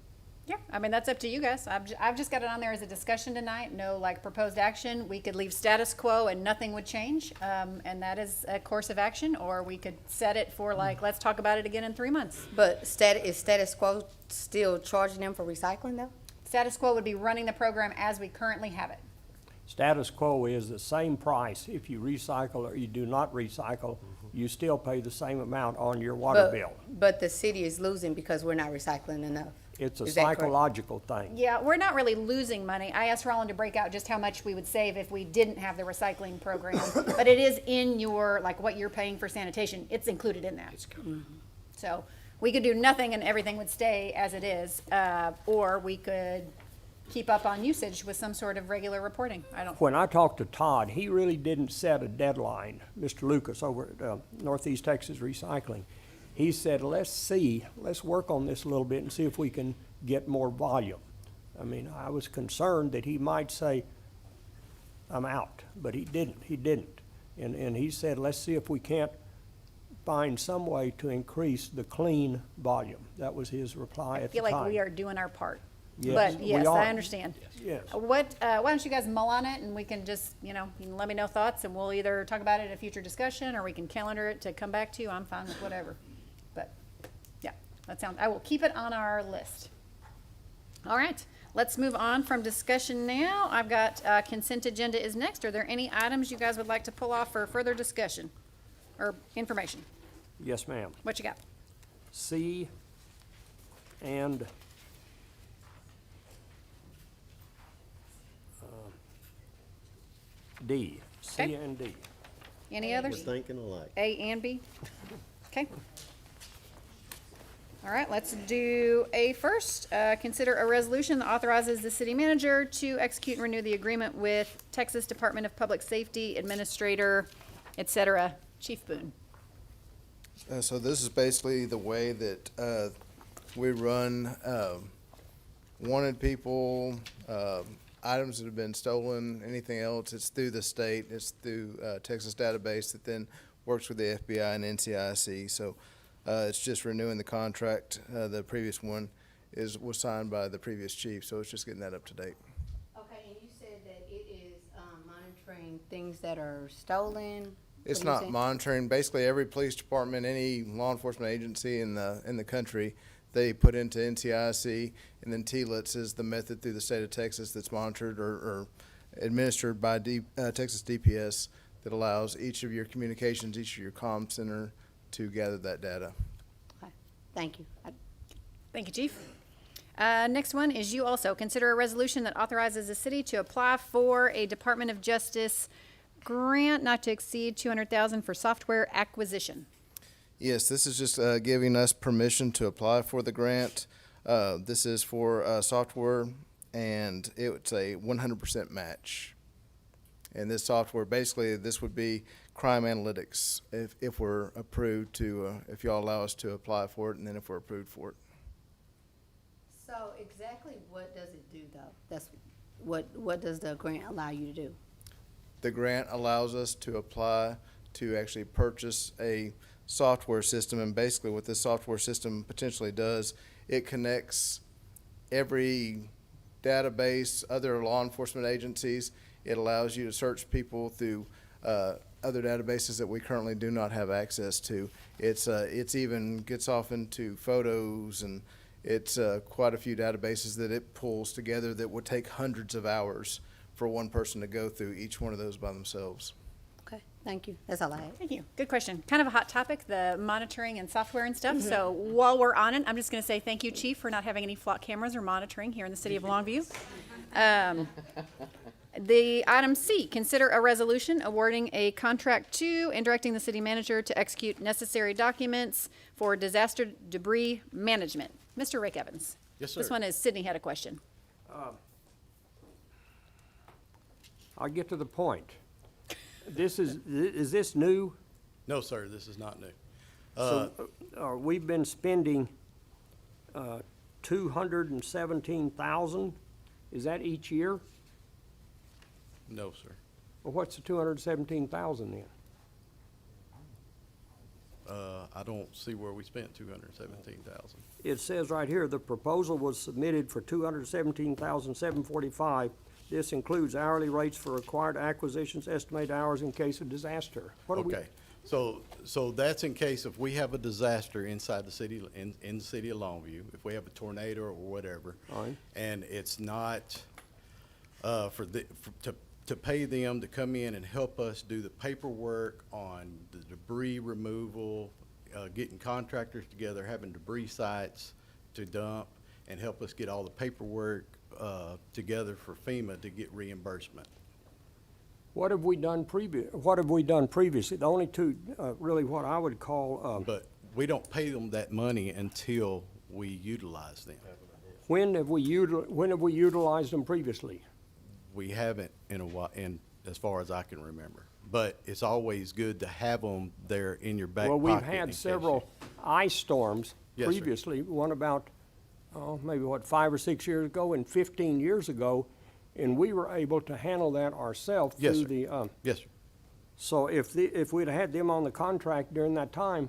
Yeah, that's up to you guys. I've just got it on there as a discussion tonight, no proposed action. We could leave status quo and nothing would change, and that is a course of action, or we could set it for let's talk about it again in 3 months. But is status quo still charging them for recycling though? Status quo would be running the program as we currently have it. Status quo is the same price if you recycle or you do not recycle. You still pay the same amount on your water bill. But the city is losing because we're not recycling enough. It's a Is that correct? psychological thing. Yeah, we're not really losing money. I asked Roland to break out just how much we would save if we didn't have the recycling program. But it is in your, what you're paying for sanitation, it's included in that. So we could do nothing and everything would stay as it is, or we could keep up on usage with some sort of regular reporting. When I talked to Todd, he really didn't set a deadline, Mr. Lucas over at Northeast Texas Recycling. He said, let's work on this a little bit and see if we can get more volume. I was concerned that he might say, I'm out, but he didn't. And he said, let's see if we can't find some way to increase the clean volume. That was his reply at the time. I feel like we are doing our part. Yes, But we yes, are. I understand. Yes. Why don't you guys mull on it and we can just, you can let me know thoughts and we'll either talk about it at a future discussion or we can calendar it to come back to you. I'm fine with whatever. But yeah, I will keep it on our list. All right, let's move on from discussion now. I've got consent agenda is next. Are there any items you guys would like to pull off for further discussion or information? Yes, ma'am. What you got? C and D. C Okay. and D. Any We're others? thinking alike. A and B? Okay. All right, let's do A first. Consider a resolution that authorizes the city manager to execute and renew the agreement with Texas Department of Public Safety Administrator, et cetera. Chief Boone. So this is basically the way that we run wanted people, items that have been stolen, anything else. It's through the state. It's through Texas database that then works with the FBI and NCIC. So it's just renewing the contract. The previous one was signed by the previous chief, so it's just getting that up to date. Okay, and you said that it is monitoring things that are stolen It's What do you not think? monitoring. Basically, every police department, any law enforcement agency in the country, they put into NCIC, and then TLITS is the method through the state of Texas that's monitored or administered by Texas DPS that allows each of your communications, each of your comm center to gather that data. Okay, thank you. Thank you, Chief. Next one is you also consider a resolution that authorizes the city to apply for a Department of Justice grant not to exceed $200,000 for software acquisition. Yes, this is just giving us permission to apply for the grant. This is for software, and it's a 100% match. And this software, basically, this would be crime analytics if we're approved to, if y'all allow us to apply for it, and then if we're approved for it. So exactly what does it do, though? That's, what does the grant allow you to do? The grant allows us to apply to actually purchase a software system, and basically what this software system potentially does, it connects every database, other law enforcement agencies. It allows you to search people through other databases that we currently do not have access to. It's even gets off into photos, and it's quite a few databases that it pulls together that would take hundreds of hours for one person to go through each one of those by themselves. Okay, thank you. That's all I had. Thank you. Good question. Kind of a hot topic, the monitoring and software and stuff. So while we're on it, I'm just going to say thank you, Chief, for not having any flock cameras or monitoring here in the city of Longview. The item C, consider a resolution awarding a contract to and directing the city manager to execute necessary documents for disaster debris management. Mr. Rick Evans. Yes, sir. This one is Sydney had a question. I'll get to the point. Is this new? No, sir, this is not new. So, we've been spending, 217,000, is that each year? No, sir. Well, what's the 217,000 then? I don't see where we spent 217,000. It says right here, the proposal was submitted for 217,745. This includes hourly rates for required acquisitions, estimated hours in case of disaster. What are we? Okay, so that's in case if we have a disaster inside the city, in the city of Longview, if we have a tornado or whatever. All right. And it's not, to pay them to come in and help us do the paperwork on the debris removal, getting contractors together, having debris sites to dump, and help us get all the paperwork together for FEMA to get reimbursement. What have we done previously? The only two, really what I would call, But we don't pay them that money until we utilize them. when have we utilized them previously? We haven't in a while, as far as I can remember. But it's always good to have them there in your back pocket. Well, we've in had case several ice storms Yes, sir. previously, one about, maybe 5 or 6 years ago and 15 years ago, and we were able to handle that ourselves Yes, through sir. the, Yes, sir. so if we'd had them on the contract during that time,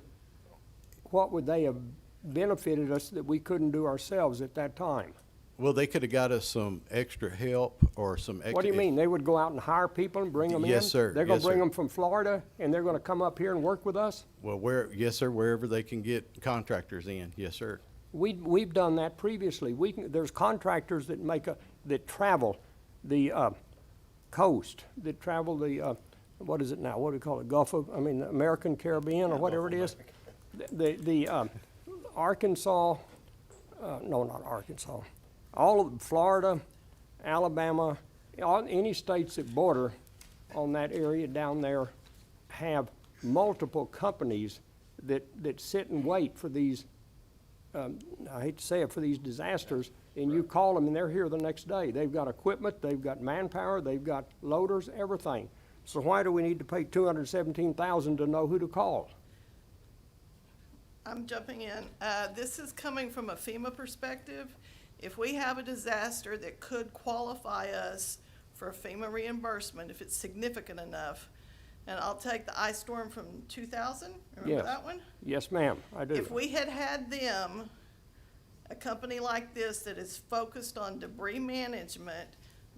what would they have benefited us that we couldn't do ourselves at that time? Well, they could have got us some extra help or some extra. What do you mean? They would go out and hire people and bring them in? Yes, sir. They're gonna Yes, bring sir. them from Florida, and they're gonna come up here and work with us? Well, yes, sir, wherever they can get contractors in, yes, sir. We've done that previously. There's contractors that that travel the coast, that travel the, what is it now? What do we call it? American Caribbean or whatever it is. The Arkansas, no, not Arkansas. All of Florida, Alabama, any states that border on that area down there have multiple companies that sit and wait for these, I hate to say it, for these disasters, and you call them and they're here the next day. They've got equipment, they've got manpower, they've got loaders, everything. So why do we need to pay $217,000 to know who to call? I'm jumping in. This is coming from a FEMA perspective. If we have a disaster that could qualify us for a FEMA reimbursement, if it's significant enough, and I'll take the ice storm from 2000, remember Yes. that one? Yes, ma'am, I do. If we had them, a company like this that is focused on debris management,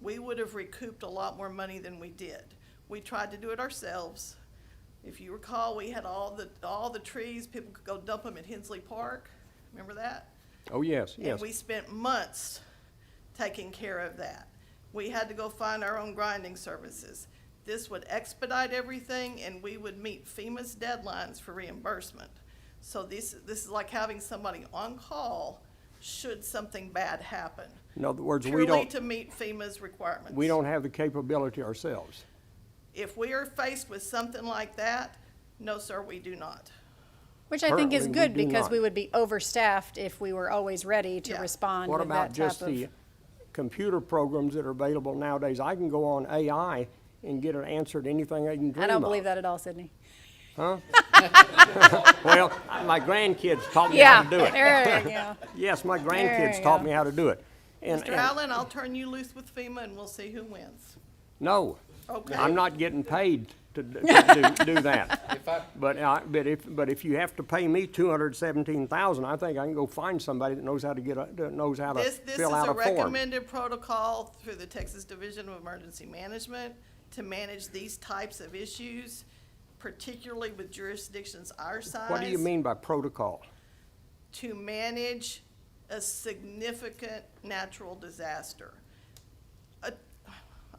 we would have recouped a lot more money than we did. We tried to do it ourselves. If you recall, we had all the trees, people could go dump them at Hensley Park. Remember that? Oh, yes, And yes. we spent months taking care of that. We had to go find our own grinding services. This would expedite everything, and we would meet FEMA's deadlines for reimbursement. So this is like having somebody on call should something bad happen. In other words, we Purely don't, to meet FEMA's requirements. we don't have the capability ourselves. If we are faced with something like that, no, sir, we do not. Which I think is Currently, we good do because not. we would be overstaffed if we were always ready to Yeah. respond What with about that just type of. the computer programs that are available nowadays? I can go on AI and get an answer to anything I can dream of. I don't believe that at all, Sydney. Huh? Well, my grandkids taught me how Yeah, to do it. there you go. Yes, my There grandkids you taught go. me how to do it. And, Mr. Allen, I'll turn you loose with FEMA and we'll see who wins. no, Okay. I'm not getting paid to do that. But if you have to pay me $217,000, I think I can go find somebody that knows how to This is fill out a a form. recommended protocol through the Texas Division of Emergency Management to manage these types of issues, particularly with jurisdictions our size. What do you mean by protocol? To manage a significant natural disaster.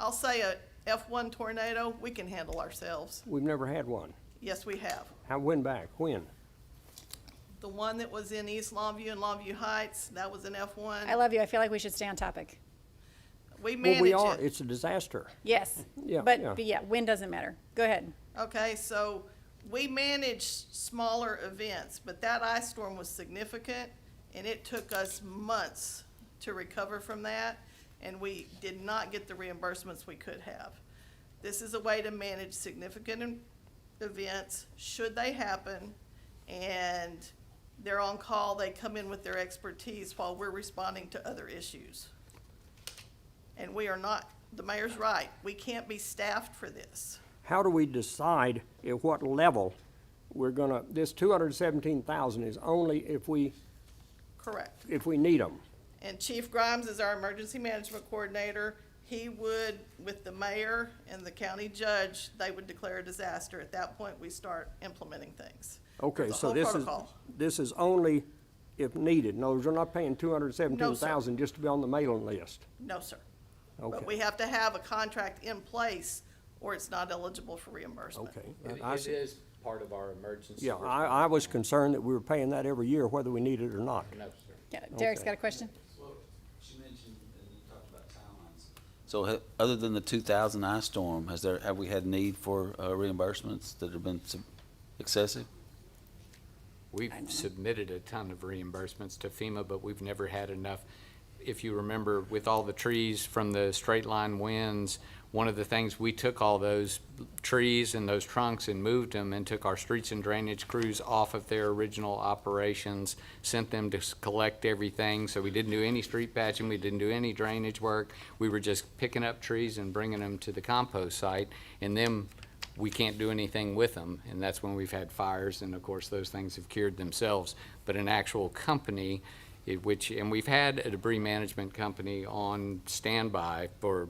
I'll say a F1 tornado, we can handle ourselves. We've never had one. Yes, we have. When back? When? The one that was in East Longview and Longview Heights, that was an F1. I love you. I feel like we should stay on topic. We Well, manage we are. it. It's a disaster. Yes. Yeah, But yeah. yeah, wind doesn't matter. Go ahead. Okay, so we manage smaller events, but that ice storm was significant, and it took us months to recover from that, and we did not get the reimbursements we could have. This is a way to manage significant events, should they happen, and they're on call, they come in with their expertise while we're responding to other issues. And we are not, the mayor's right, we can't be staffed for this. How do we decide at what level we're gonna, this 217,000 is only if we Correct. need them? And Chief Grimes is our emergency management coordinator. He would, with the mayor and the county judge, they would declare a disaster. At that point, we start implementing things. Okay, There's a so whole protocol. this is only if needed. No, we're not paying 217,000 just to be on the mailing list. No, sir. Okay. But we have to have a contract in place or it's not eligible for reimbursement. Okay. It is part of our emergency. Yeah, I was concerned that we were paying that every year, whether we need it or not. No, sir. Yeah, Derek's Okay. got a question. Well, she mentioned, and you talked about timelines. So other than the 2000 ice storm, have we had need for reimbursements that have been excessive? We've submitted a ton of reimbursements to FEMA, but we've never had enough. If you remember, with all the trees from the straight line winds, one of the things, we took all those trees and those trunks and moved them and took our streets and drainage crews off of their original operations, sent them to collect everything. So we didn't do any street patching, we didn't do any drainage work. We were just picking up trees and bringing them to the compost site, and then we can't do anything with them, and that's when we've had fires, and of course, those things have cured themselves. But an actual company, and we've had a debris management company on standby for,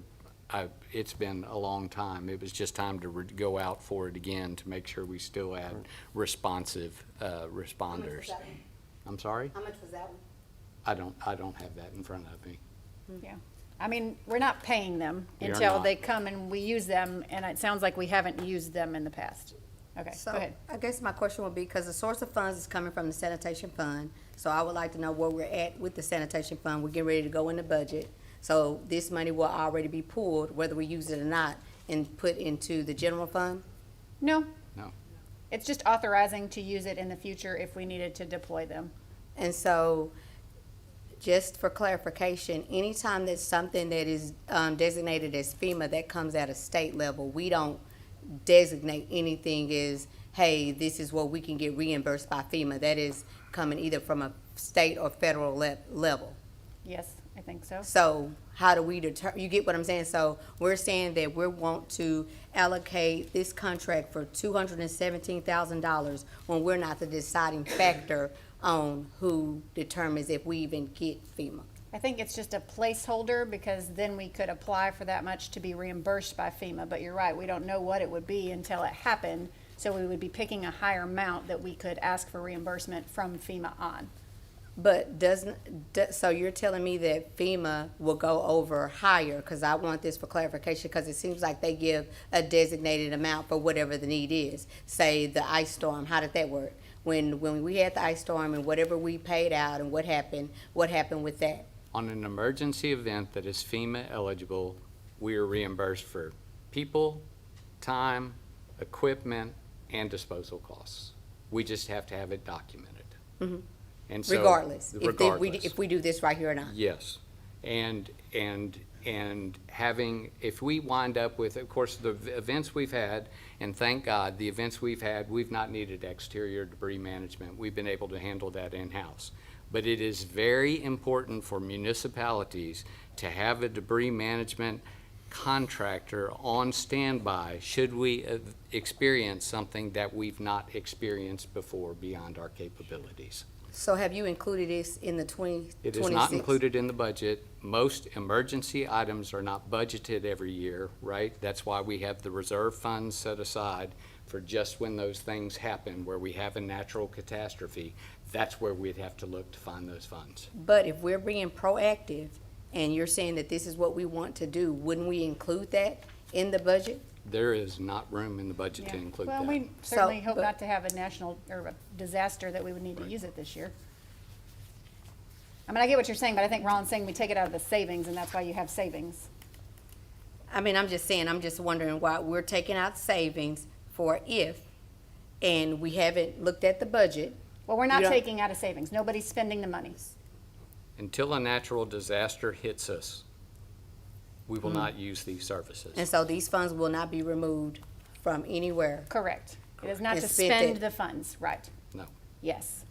it's been a long time. It was just time to go out for it again to make sure we still had responsive responders. I'm sorry? How much was that one? I don't have that in front of me. Yeah. I mean, we're not paying them We are until not. they come and we use them, and it sounds like we haven't used them in the past. Okay, go So, ahead. I guess my question would be, because the source of funds is coming from the sanitation fund, so I would like to know where we're at with the sanitation fund. We're getting ready to go in the budget. So this money will already be pulled, whether we use it or not, and put into the general fund? No. No. It's just authorizing to use it in the future if we needed to deploy them. And so, just for clarification, anytime there's something that is designated as FEMA that comes at a state level, we don't designate anything as, hey, this is what we can get reimbursed by FEMA. That is coming either from a state or federal level. Yes, I think so. So how do we you get what I'm saying? So we're saying that we want to allocate this contract for $217,000 when we're not the deciding factor on who determines if we even get FEMA. I think it's just a placeholder because then we could apply for that much to be reimbursed by FEMA. But you're right, we don't know what it would be until it happened. So we would be picking a higher amount that we could ask for reimbursement from FEMA on. But so you're telling me that FEMA will go over higher, because I want this for clarification, because it seems like they give a designated amount for whatever the need is. Say the ice storm, how did that work? When we had the ice storm and whatever we paid out and what happened with that? On an emergency event that is FEMA eligible, we are reimbursed for people, time, equipment, and disposal costs. We just have to have it documented. Mhm. And so, Regardless, regardless. if we do this right here or not? Yes, and having, if we wind up with, of course, the events we've had, and thank God, the events we've had, we've not needed exterior debris management. We've been able to handle that in-house. But it is very important for municipalities to have a debris management contractor on standby should we experience something that we've not experienced before beyond our capabilities. So have you included this in the 2026? It is not included in the budget. Most emergency items are not budgeted every year, right? That's why we have the reserve funds set aside for just when those things happen, where we have a natural catastrophe. That's where we'd have to look to find those funds. But if we're being proactive and you're saying that this is what we want to do, wouldn't we include that in the budget? There is not room in the budget to Yeah. include Well, that. we certainly So, hope but- not to have a national, or a disaster that we would need to use it this year. I mean, I get what you're saying, but I think Ron's saying we take it out of the savings, and that's why you have savings. I mean, I'm just saying, I'm just wondering why we're taking out savings for if, and we haven't looked at the budget. Well, we're not You don't- taking out of savings. Nobody's spending the money. Until a natural disaster hits us, we will not use these services. And so these funds will not be removed from anywhere. Correct. It is not And to spent spend it. the funds, right? No. Yes.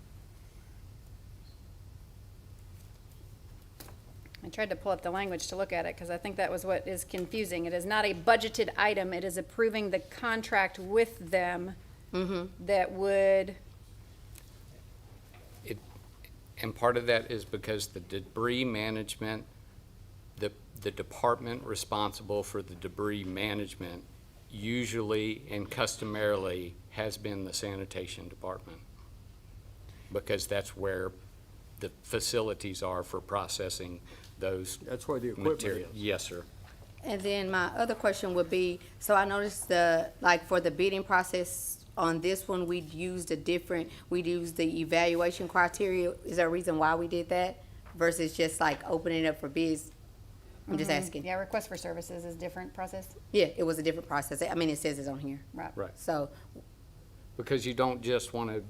I tried to pull up the language to look at it, because I think that was what is confusing. It is not a budgeted item, it is approving the contract with them that would, And part of that is because the debris management, the department responsible for the debris management usually and customarily has been the sanitation department. Because that's where the facilities are for processing those That's where the equipment materials. is. Yes, sir. And then my other question would be, so I noticed like for the bidding process on this one, we'd used the evaluation criteria. Is there a reason why we did that versus just like opening it up for bids? I'm just asking. yeah, request for services is different process. Yeah, it was a different process. I mean, it says it's on here. Right. Right. So, Because you don't just want to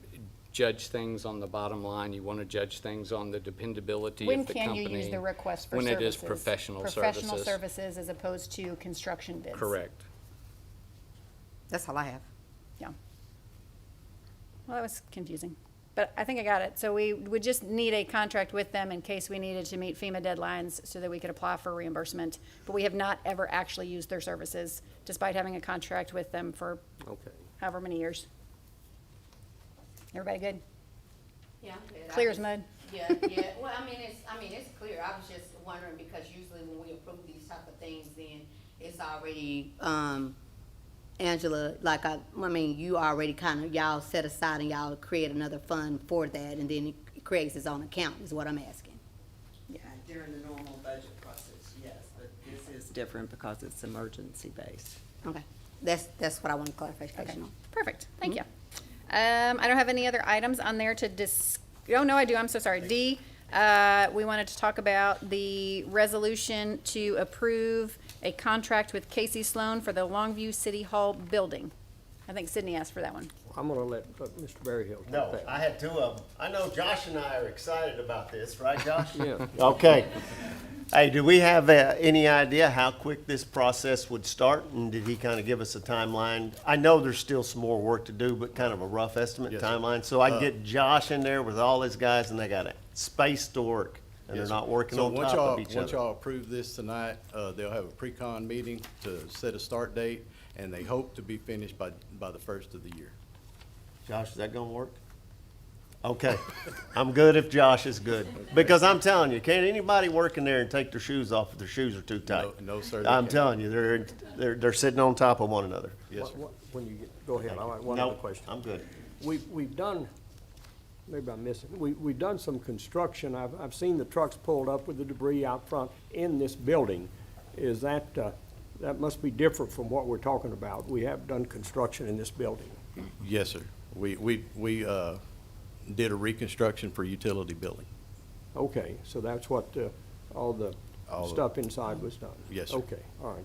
judge things on the bottom line, you want to judge things on the dependability When of the can company. you use the request for When services? it is professional Professional services. services as opposed to construction bids. Correct. that's all I have. Yeah. Well, that was confusing, but I think I got it. So we would just need a contract with them in case we needed to meet FEMA deadlines so that we could apply for reimbursement. But we have not ever actually used their services despite having a contract with them for Okay. however many years. Everybody good? Yeah, I'm good. Clear as mud? Yeah, yeah. Well, I mean, it's clear. I was just wondering because usually when we approve these type of things, then it's already, Angela, like I mean, you already kind of, y'all set aside and y'all create another fund for that, and then it creates its own account, is what I'm asking. During the normal budget process, yes, but this is different because it's emergency based. Okay, that's what I want clarification on. Perfect, thank you. I don't have any other items on there to oh, no, I do, I'm so sorry. D, we wanted to talk about the resolution to approve a contract with Casey Sloan for the Longview City Hall building. I think Sydney asked for that one. I'm gonna let Mr. Berryhill take No, that. I had two of them. I know Josh and I are excited about this, right, Josh? Yeah. Okay. Hey, do we have any idea how quick this process would start? And did he kind of give us a timeline? I know there's still some more work to do, but kind of a rough estimate Yes, sir. timeline. So I can get Josh in there with all his guys and they got a space to work and they're Yes, not sir. working So on once top y'all- of each Once other. y'all approve this tonight, they'll have a pre-con meeting to set a start date, and they hope to be finished by the first of the year. Josh, is that gonna work? Okay, I'm good if Josh is good, because I'm telling you, can't anybody work in there and take their shoes off if their shoes are too tight? No, sir. I'm telling you, they're sitting on top of one another. Yes, sir. When you get, go ahead, I have one No, other question. I'm good. We've done, maybe I'm missing, we've done some construction. I've seen the trucks pulled up with the debris out front in this building. Is that, that must be different from what we're talking about. We have done construction in this building. Yes, sir. We did a reconstruction for utility building. Okay, so that's what, all the All of- stuff inside was done? Yes, sir. Okay, all right.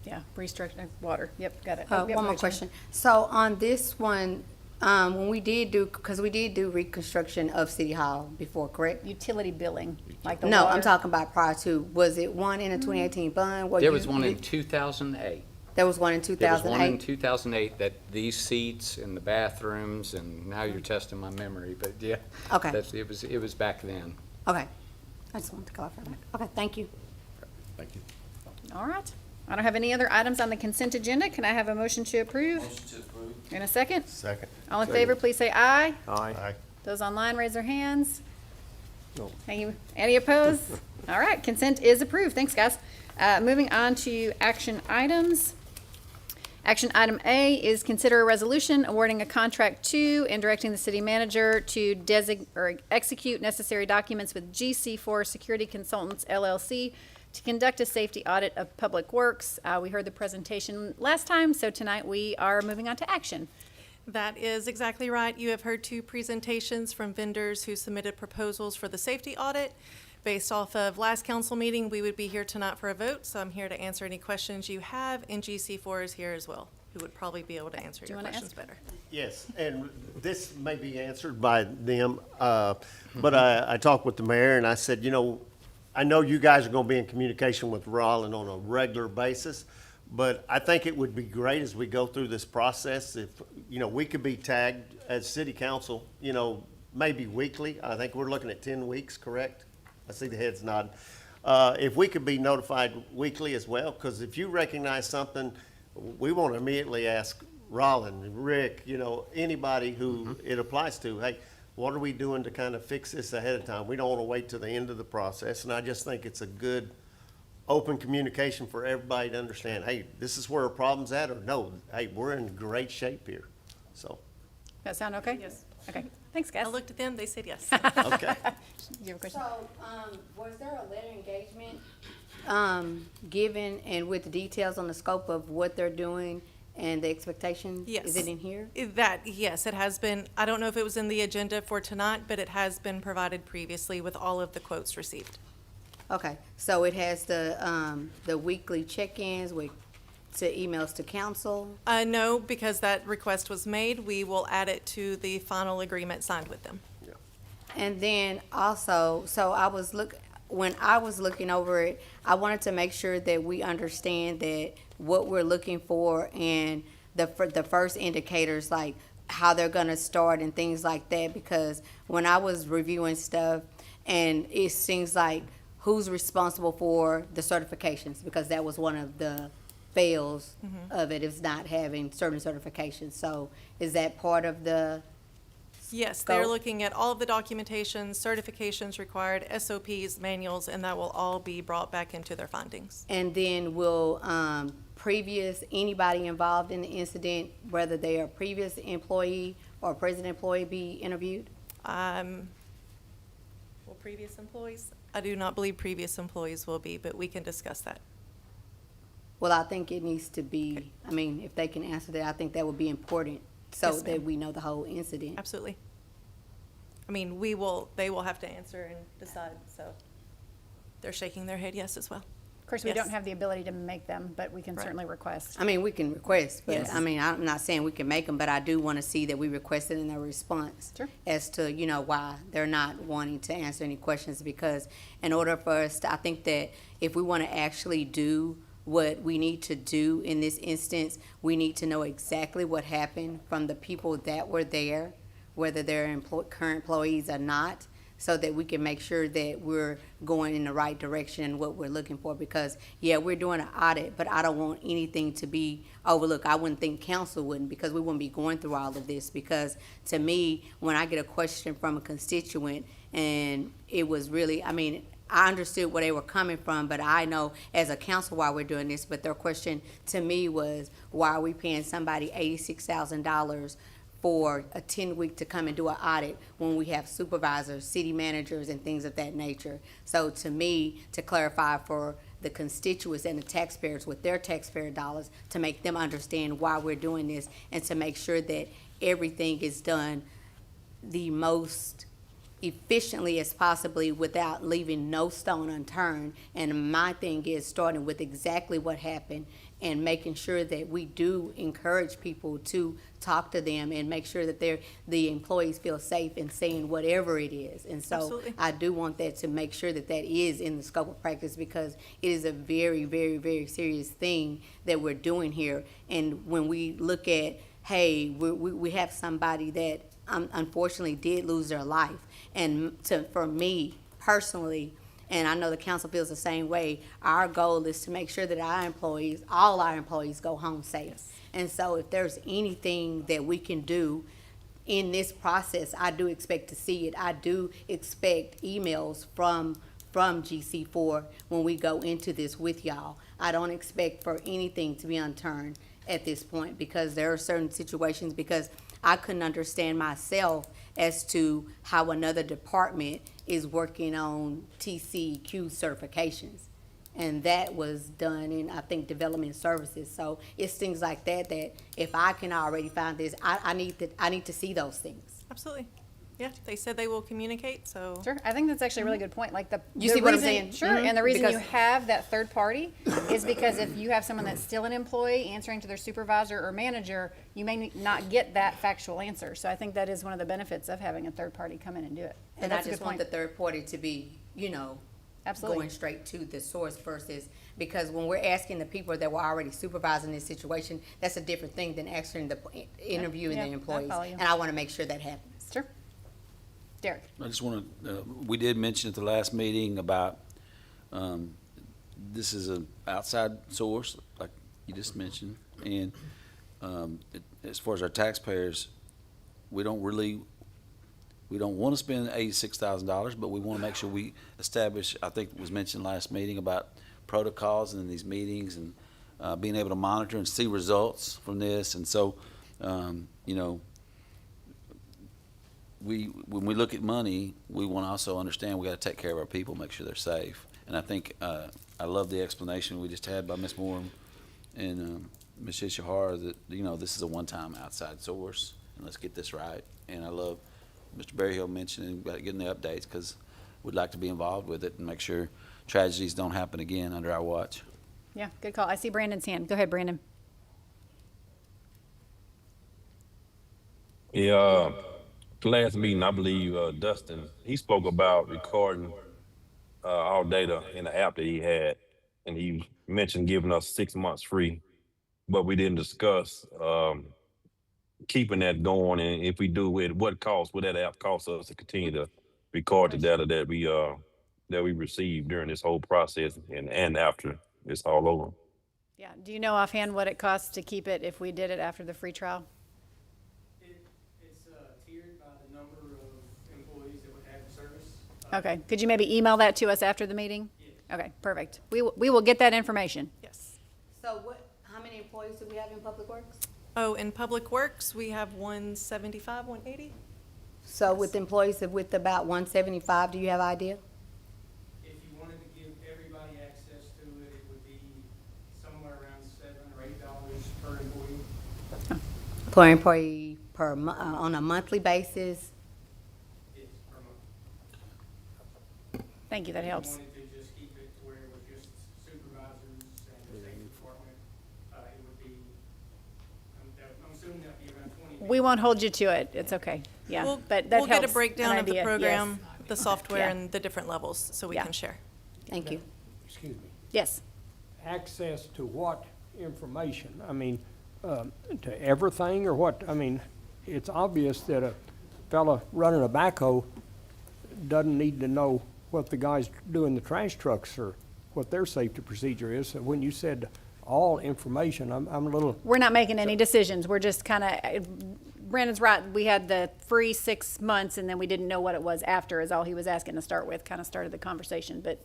Yeah, restructuring, water, yep, got it. Oh, yep, One more Rachel. question. So on this one, when we did do, because we did do reconstruction of City Hall before, correct? Utility billing, like the No, water. I'm talking about prior to, was it one in a 2018 bond? where There you- was one in 2008. There was one in There was one in 2008? 2008 that these seats and the bathrooms, and now you're testing my memory, but yeah. Okay. It was back then. Okay. I just wanted to clarify that. Okay, thank you. Thank you. All right. I don't have any other items on the consent agenda. Can I have a motion to approve? Motion to approve. In a second? Second. All in favor, please say aye. Aye. Those online, raise their hands. No. Any opposed? All right, consent is approved. Thanks, guys. Moving on to action items. Action item A is consider a resolution awarding a contract to and directing the city manager to execute necessary documents with GC4 Security Consultants LLC to conduct a safety audit of public works. We heard the presentation last time, so tonight we are moving on to action. That is exactly right. You have heard two presentations from vendors who submitted proposals for the safety audit. Based off of last council meeting, we would be here tonight for a vote, so I'm here to answer any questions you have, and GC4 is here as well, who would probably be able to answer your questions better. Yes, and this may be answered by them, but I talked with the mayor and I said, you know, I know you guys are gonna be in communication with Rollin on a regular basis, but I think it would be great as we go through this process if, you know, we could be tagged as city council, you know, maybe weekly. I think we're looking at 10 weeks, correct? I see the heads nodding. If we could be notified weekly as well, because if you recognize something, we want to immediately ask Rollin, Rick, you know, anybody who it applies to, hey, what are we doing to kind of fix this ahead of time? We don't want to wait till the end of the process, and I just think it's a good open communication for everybody to understand, hey, this is where a problem's at, or no, hey, we're in great shape here, so. That sound okay? Yes. Okay, thanks, guys. I looked at them, they said yes. Okay. You have a question? So, was there a letter engagement, given and with the details on the scope of what they're doing and the expectations? Yes. Is it in here? Yes, it has been. I don't know if it was in the agenda for tonight, but it has been provided previously with all of the quotes received. Okay, so it has the weekly check-ins to emails to council? No, because that request was made. We will add it to the final agreement signed with them. And then also, so when I was looking over it, I wanted to make sure that we understand that what we're looking for and the first indicators, like how they're gonna start and things like that, because when I was reviewing stuff, and it seems like who's responsible for the certifications, because that was one of the fails of it, is not having certain certifications. So is that part of the Yes, they're scope? looking at all of the documentation, certifications required, SOPs, manuals, and that will all be brought back into their findings. And then will anybody involved in the incident, whether they are previous employee or present employee, be interviewed? Will previous employees? I do not believe previous employees will be, but we can discuss that. Well, I think it needs to be, I mean, if they can answer that, I think that would be important, so Yes, ma'am. that we know the whole incident. Absolutely. I mean, they will have to answer and decide, so they're shaking their head yes as well. Of course, we Yes. don't have the ability to make them, but we can Right. certainly request. I mean, we can request, but, Yes. I mean, I'm not saying we can make them, but I do want to see that we requested in their response. Sure. As to, you know, why they're not wanting to answer any questions, because in order for us to, I think that if we want to actually do what we need to do in this instance, we need to know exactly what happened from the people that were there, whether they're current employees or not, so that we can make sure that we're going in the right direction and what we're looking for. Because, yeah, we're doing an audit, but I don't want anything to be overlooked. I wouldn't think council wouldn't, because we wouldn't be going through all of this. Because to me, when I get a question from a constituent, and it was really, I mean, I understood where they were coming from, but I know as a council why we're doing this. But their question to me was, why are we paying somebody $86,000 for a 10-week to come and do an audit when we have supervisors, city managers, and things of that nature? So to me, to clarify for the constituents and the taxpayers with their taxpayer dollars, to make them understand why we're doing this, and to make sure that everything is done the most efficiently as possibly without leaving no stone unturned. And my thing is starting with exactly what happened and making sure that we do encourage people to talk to them and make sure that the employees feel safe in saying whatever it is. And so Absolutely. I do want that to make sure that that is in the scope of practice, because it is a very, very, very serious thing that we're doing here. And when we look at, hey, we have somebody that unfortunately did lose their life. And for me personally, and I know the council feels the same way, our goal is to make sure that our employees, all our employees, go home safe. And so if there's anything that we can do in this process, I do expect to see it. I do expect emails from GC4 when we go into this with y'all. I don't expect for anything to be unturned at this point, because there are certain situations, because I couldn't understand myself as to how another department is working on TCQ certifications. And that was done in, I think, development services. So it's things like that that if I can already find this, I need to see those things. Absolutely. Yeah, they said they will communicate, so. Sure, I think that's actually a really good point, like You see what I'm reason- saying? Sure, Mhm. and the reason you Because- have that third party is because if you have someone that's still an employee answering to their supervisor or manager, you may not get that factual answer. So I think that is one of the benefits of having a third party come in and do it. But And I that's a just good want point. the third party to be, Absolutely. going straight to the source versus, because when we're asking the people that were already supervising this situation, that's a different thing than actually interviewing Yeah, the I employees. follow you. And I want to make sure that happens. Sure. Derek. I just want to, we did mention at the last meeting about, this is an outside source, like you just mentioned. And as far as our taxpayers, we don't want to spend $86,000, but we want to make sure we establish, I think it was mentioned last meeting about protocols in these meetings and being able to monitor and see results from this. And so, when we look at money, we want to also understand we got to take care of our people, make sure they're safe. And I think I love the explanation we just had by Ms. Moore and Ms. Ishihara that this is a one-time outside source, and let's get this right. And I love Mr. Berryhill mentioning about getting the updates, because we'd like to be involved with it and make sure tragedies don't happen again under our watch. Yeah, good call. I see Brandon's hand. Go ahead, Brandon. Yeah, last meeting, I believe Dustin, he spoke about recording our data in the app that he had, and he mentioned giving us 6 months free, but we didn't discuss keeping that going, and if we do it, what cost would that app cost us to continue to record the data that we receive during this whole process and after it's all over? Yeah, do you know offhand what it costs to keep it if we did it after the free trial? It's tiered by the number of employees that would have the service. Okay, could you maybe email that to us after the meeting? Yeah. Okay, perfect. We will get that information. Yes. So how many employees do we have in Public Works? Oh, in Public Works, we have 175, 180? So with employees with about 175, do you have an idea? If you wanted to give everybody access to it, it would be somewhere around $7 or $8 per employee. Per employee on a monthly basis? It's per month. Thank you, that helps. If you wanted to just keep it to where it was just supervisors and the safety department, it would be, I'm assuming that'd be around 20. We won't hold you to it. It's okay. Yeah, We'll- but that We'll helps. get a breakdown an of the idea. program, Yes. the software, Yeah. and the different levels, so we Yeah. can share. Thank you. Excuse me. Yes. Access to what information? I mean, to everything or what? I mean, it's obvious that a fella running a backhoe doesn't need to know what the guys doing the trash trucks or what their safety procedure is. So when you said all information, I'm a little, We're not making any decisions. We're just kind of, Brandon's right. We had the free 6 months and then we didn't know what it was after is all he was asking to start with, kind of started the conversation. But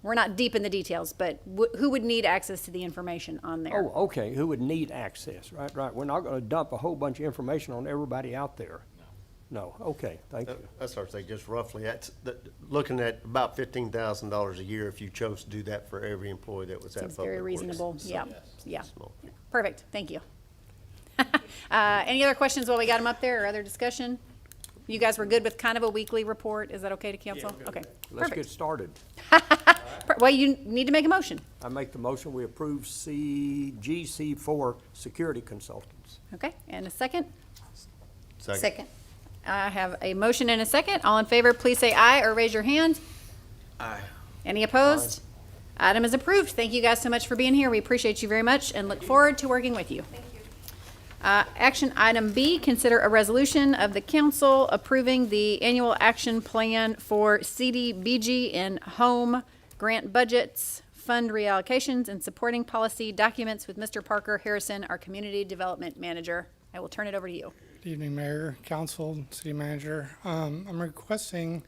we're not deep in the details, but who would need access to the information on there? oh, okay, who would need access, right, right. We're not gonna dump a whole bunch of information on everybody out there. No, okay, thank you. That's what I say, just roughly, looking at about $15,000 a year if you chose to do that for every employee that was at Seems Public very Works. reasonable. Yeah, yeah. Small. Perfect. Thank you. Any other questions while we got them up there or other discussion? You guys were good with kind of a weekly report. Is that okay to council? Okay. Let's get Perfect. started. Well, you need to make a motion. I make the motion, we approve GC4 security consultants. Okay, and a second? Second. I have a motion and a second. All in favor, please say aye or raise your hand. Aye. Any opposed? Item is approved. Thank you guys so much for being here. We appreciate you very much and look forward to working with you. Thank you. Action item B, consider a resolution of the council approving the annual action plan for CDBG and home grant budgets, fund reallocations, and supporting policy documents with Mr. Parker Harrison, our community development manager. I will turn it over to you. Good evening, Mayor, Council, City Manager. I'm requesting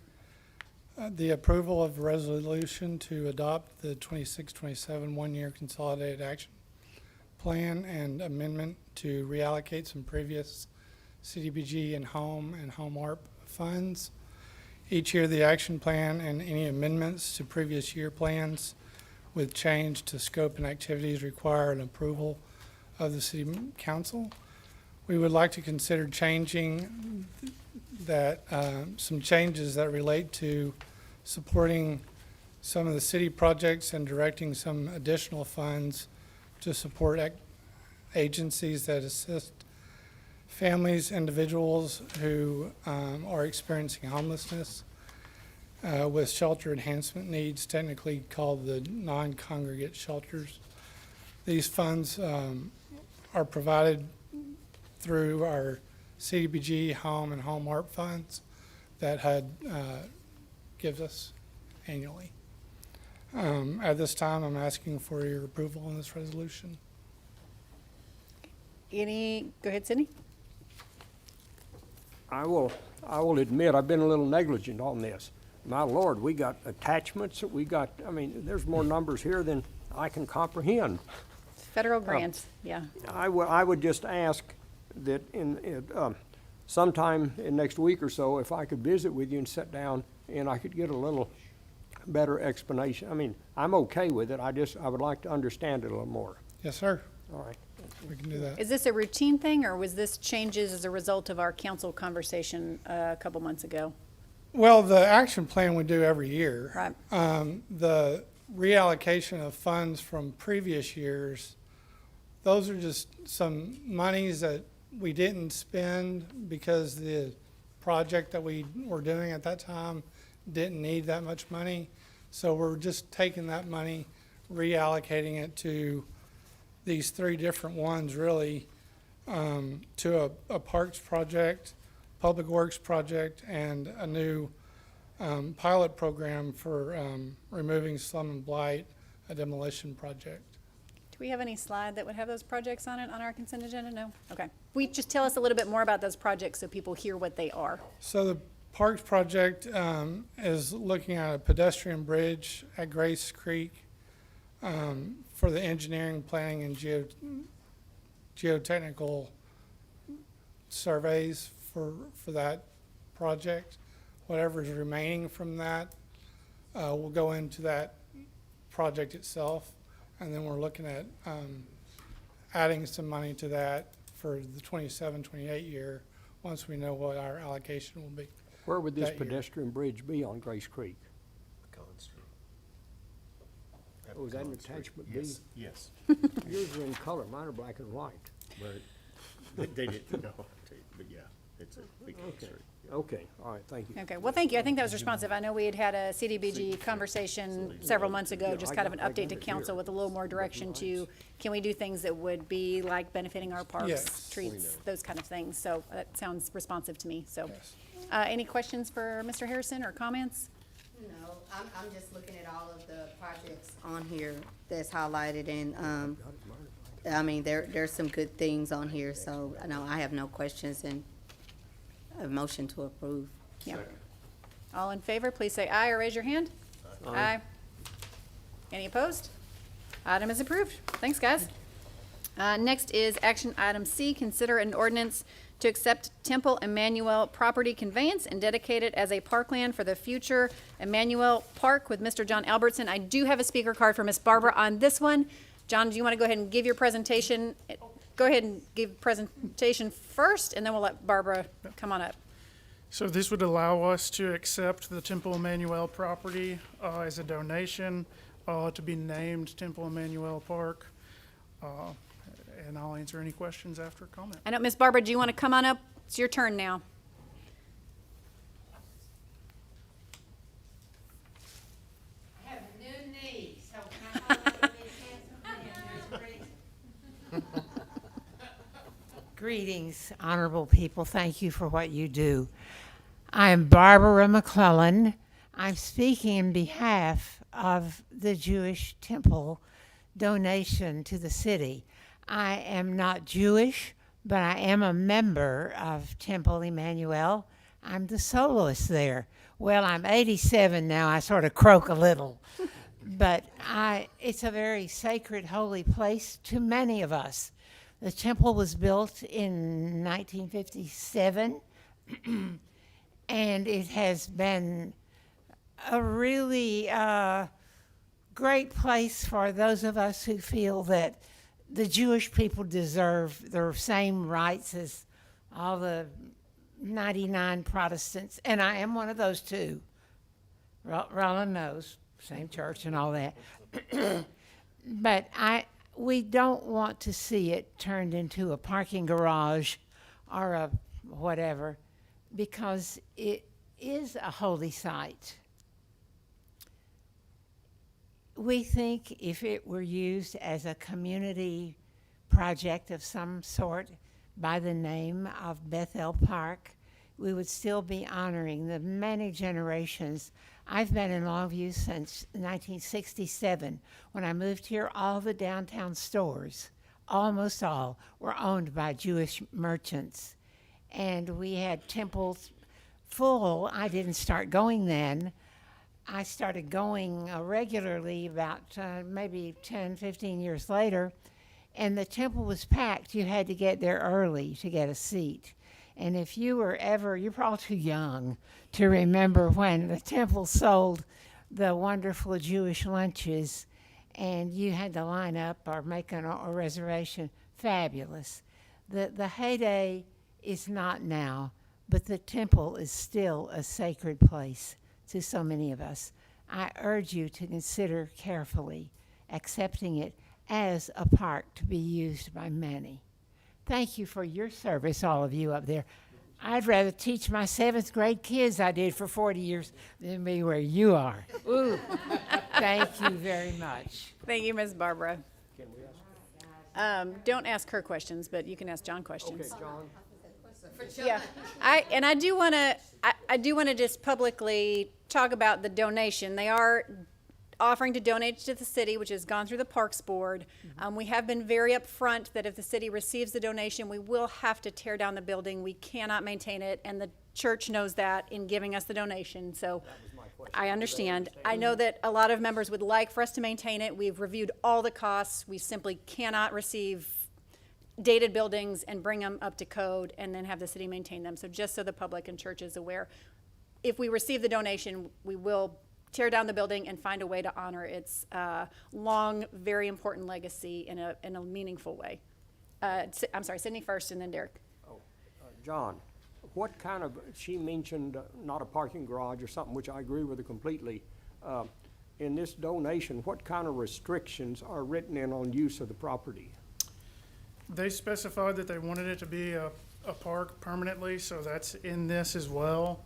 the approval of a resolution to adopt the 26-27 one-year consolidated action plan and amendment to reallocate some previous CDBG and home ARP funds. Each year, the action plan and any amendments to previous year plans with change to scope and activities require an approval of the City Council. We would like to consider changing that, some changes that relate to supporting some of the city projects and directing some additional funds to support agencies that assist families, individuals who are experiencing homelessness with shelter enhancement needs, technically called the non-congregate shelters. These funds are provided through our CDBG, home, and home ARP funds that HUD gives us annually. At this time, I'm asking for your approval on this resolution. Go ahead, Sydney. I will admit, I've been a little negligent on this. My Lord, we got attachments, there's more numbers here than I can comprehend. Federal grants, yeah. I would just ask that sometime in next week or so, if I could visit with you and sit down and I could get a little better explanation. I'm okay with it. I would like to understand it a little more. Yes, sir. All right. We can do that. Is this a routine thing or was this changes as a result of our council conversation a couple months ago? Well, the action plan we do every year. Right. The reallocation of funds from previous years, those are just some monies that we didn't spend because the project that we were doing at that time didn't need that much money. So we're just taking that money, reallocating it to these three different ones really, to a parks project, public works project, and a new pilot program for removing slum and blight, a demolition project. Do we have any slide that would have those projects on it on our consent agenda? No? Okay. We just tell us a little bit more about those projects so people hear what they are. So the parks project is looking at a pedestrian bridge at Grace Creek for the engineering, planning, and geotechnical surveys for that project. Whatever is remaining from that will go into that project itself. And then we're looking at adding some money to that for the 27-28 year once we know what our allocation will be. Where would this pedestrian bridge be on Grace Creek? Oh, is that an attachment B? Yes. Yours are in color, mine are black and white. But they didn't know, but yeah, it's a big street. Okay, all right, thank you. Okay, well, thank you. I think that was responsive. I know we had a CDBG conversation several months ago, just kind of an update to council with a little more direction to, can we do things that would be like benefiting our parks, Yes. treats, those kind of things. So that sounds responsive to me, so. Any questions for Mr. Harrison or comments? No, I'm just looking at all of the projects on here that's highlighted and, I mean, there's some good things on here, so I have no questions and a motion to approve. Yeah. All in favor, please say aye or raise your hand. Aye. Any opposed? Item is approved. Thanks, guys. Next is action item C, consider an ordinance to accept Temple Emanu-El property conveyance and dedicate it as a parkland for the future Emanu-El Park with Mr. John Albertson. I do have a speaker card for Miss Barbara on this one. John, do you want to go ahead and give your presentation? Go ahead and give presentation first, and then we'll let Barbara come on up. So this would allow us to accept the Temple Emanu-El property as a donation to be named Temple Emanu-El Park. And I'll answer any questions after comment. I know, Miss Barbara, do you want to come on up? It's your turn now. I have new knees, so can I hold these hands? Greetings, honorable people. Thank you for what you do. I am Barbara McClellan. I'm speaking in behalf of the Jewish Temple donation to the city. I am not Jewish, but I am a member of Temple Emanu-El. I'm the soloist there. Well, I'm 87 now. I sort of croak a little. But it's a very sacred, holy place to many of us. The temple was built in 1957, and it has been a really great place for those of us who feel that the Jewish people deserve the same rights as all the 99 Protestants, and I am one of those too. Roland knows, same church and all that. But we don't want to see it turned into a parking garage or a whatever, because it is a holy site. We think if it were used as a community project of some sort by the name of Bethel Park, we would still be honoring the many generations. I've been in Longview since 1967. When I moved here, all the downtown stores, almost all, were owned by Jewish merchants. And we had temples full. I didn't start going then. I started going regularly about maybe 10, 15 years later, and the temple was packed. You had to get there early to get a seat. And if you were ever, you're probably too young to remember when the temple sold the wonderful Jewish lunches, and you had to line up or make a reservation. Fabulous. The heyday is not now, but the temple is still a sacred place to so many of us. I urge you to consider carefully accepting it as a park to be used by many. Thank you for your service, all of you up there. I'd rather teach my 7th grade kids I did for 40 years than be where you are. Ooh, thank you very much. Thank you, Ms. Barbara. Don't ask her questions, but you can ask John questions. Okay, John. Yeah, I do want to just publicly talk about the donation. They are offering to donate to the city, which has gone through the Parks Board. We have been very upfront that if the city receives the donation, we will have to tear down the building. We cannot maintain it, and the church knows that in giving us the donation. So I understand. I know that a lot of members would like for us to maintain it. We've reviewed all the costs. We simply cannot receive dated buildings and bring them up to code and then have the city maintain them. So just so the public and church is aware, if we receive the donation, we will tear down the building and find a way to honor its long, very important legacy in a meaningful way. I'm sorry, Sydney first and then Derek. John, what kind of, she mentioned not a parking garage or something, which I agree with her completely. In this donation, what kind of restrictions are written in on use of the property? They specified that they wanted it to be a a park permanently, so that's in this as well.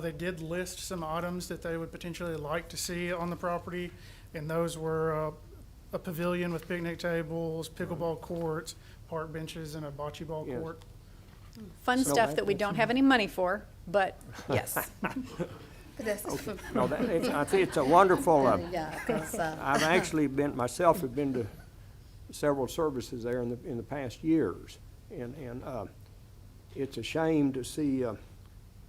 They did list some items that they would potentially like to see on the property, and those were a pavilion with picnic tables, pickleball courts, park benches, and a bocce ball Yes. court. Fun So stuff that we don't have any money for, but yes. No, I think it's a wonderful, Yeah, 'cause, I've actually been, myself have been to several services there in the past years. And it's a shame to see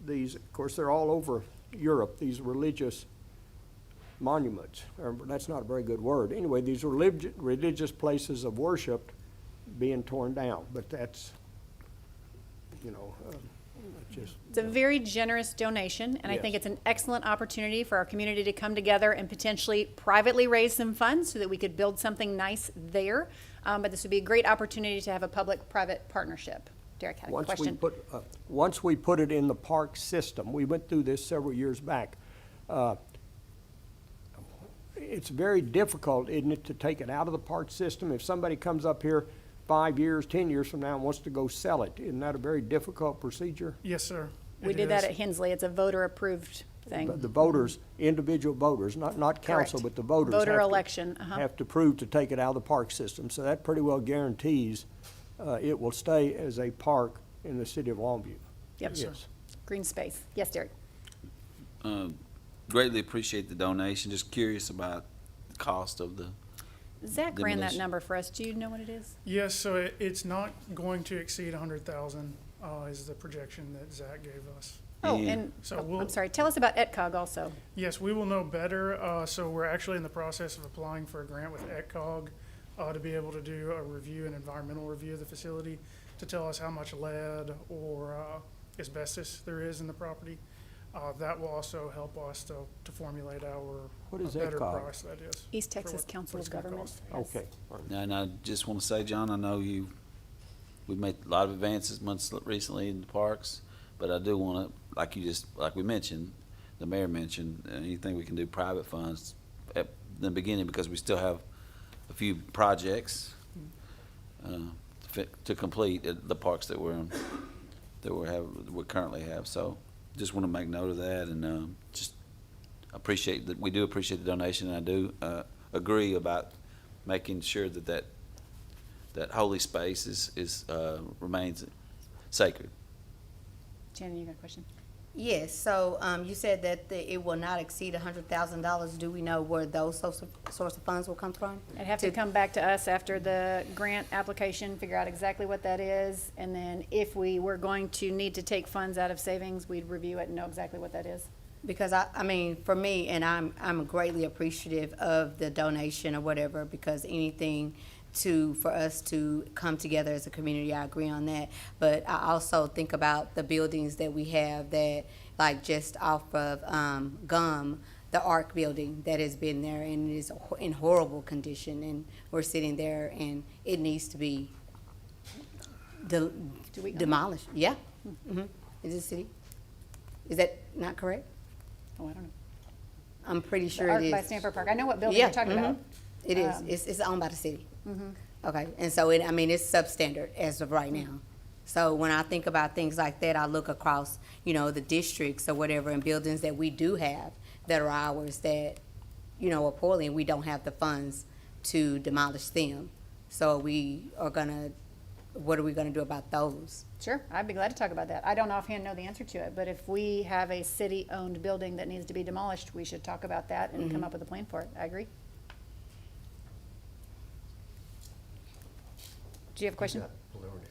these, of course, they're all over Europe, these religious monuments. Or, that's not a very good word. Anyway, these religious places of worship being torn down. But that's, just. It's a very generous donation, and I think it's an excellent opportunity for our community to come together and potentially privately raise some funds so that we could build something nice there. But this would be a great opportunity to have a public-private partnership. Derek had a question. Once we put it in the park system, we went through this several years back. It's very difficult, isn't it, to take it out of the park system? If somebody comes up here 5 years, 10 years from now and wants to go sell it, isn't that a very difficult procedure? Yes, sir. We did that at Hensley. It's a voter-approved thing. The voters, individual voters, not council, Correct. but the voters. Voter have to- election, have to prove to take it out of the park system. So that pretty well guarantees it will stay as a park in the city of Longview. Yep. Yes. Green space. Yes, Derek? Greatly appreciate the donation. Just curious about the cost of the Zach ran that demolition. number for us. Do you know what it is? Yes, so it's not going to exceed 100,000 is the projection that Zach gave us. Oh, and, I'm sorry, tell us about ETCOG also. Yes, we will know better. So we're actually in the process of applying for a grant with ETCOG to be able to do a review, an environmental review of the facility, to tell us how much lead or asbestos there is in the property. That will also help us to formulate our What is better ETCOG? price, that is. East for Texas what Council it's of gonna Government. cost. Okay. And I just want to say, John, I know we've made a lot of advances recently in the parks, but I do want to, like we mentioned, the mayor mentioned, anything we can do private funds at the beginning, because we still have a few projects to complete at the parks that we currently have. So just want to make note of that, and just appreciate that. We do appreciate the donation, and I do agree about making sure that holy space is remains sacred. Shannon, you got a question? Yes, so, you said that it will not exceed $100,000. Do we know where those source of funds will come from? It'd have to come back to us after the grant application, figure out exactly what that is, and then if we were going to need to take funds out of savings, we'd review it and know exactly what that is. Because I mean, for me, and I'm greatly appreciative of the donation or whatever, because anything for us to come together as a community, I agree on that. But I also think about the buildings that we have that, like just off of Gum, the ARC building that has been there and is in horrible condition, and we're sitting there and it needs to be demolished. Yeah. Mm-hmm. Is it city? Is that not correct? Oh, I don't know. I'm pretty sure The ARC it is. by Stanford Park. I know what building Yeah, you're talking about. It is. It's owned by the city. Mm-hmm. Okay, and so it's substandard as of right now. So when I think about things like that, I look across, the districts or whatever, and buildings that we do have that are ours that, are poorly, and we don't have the funds to demolish them. So what are we gonna do about those? Sure, I'd be glad to talk about that. I don't offhand know the answer to it, but if we have a city-owned building that needs to be demolished, we should talk about that and come up with a plan for it. I agree. Do you have a question? You got preliminary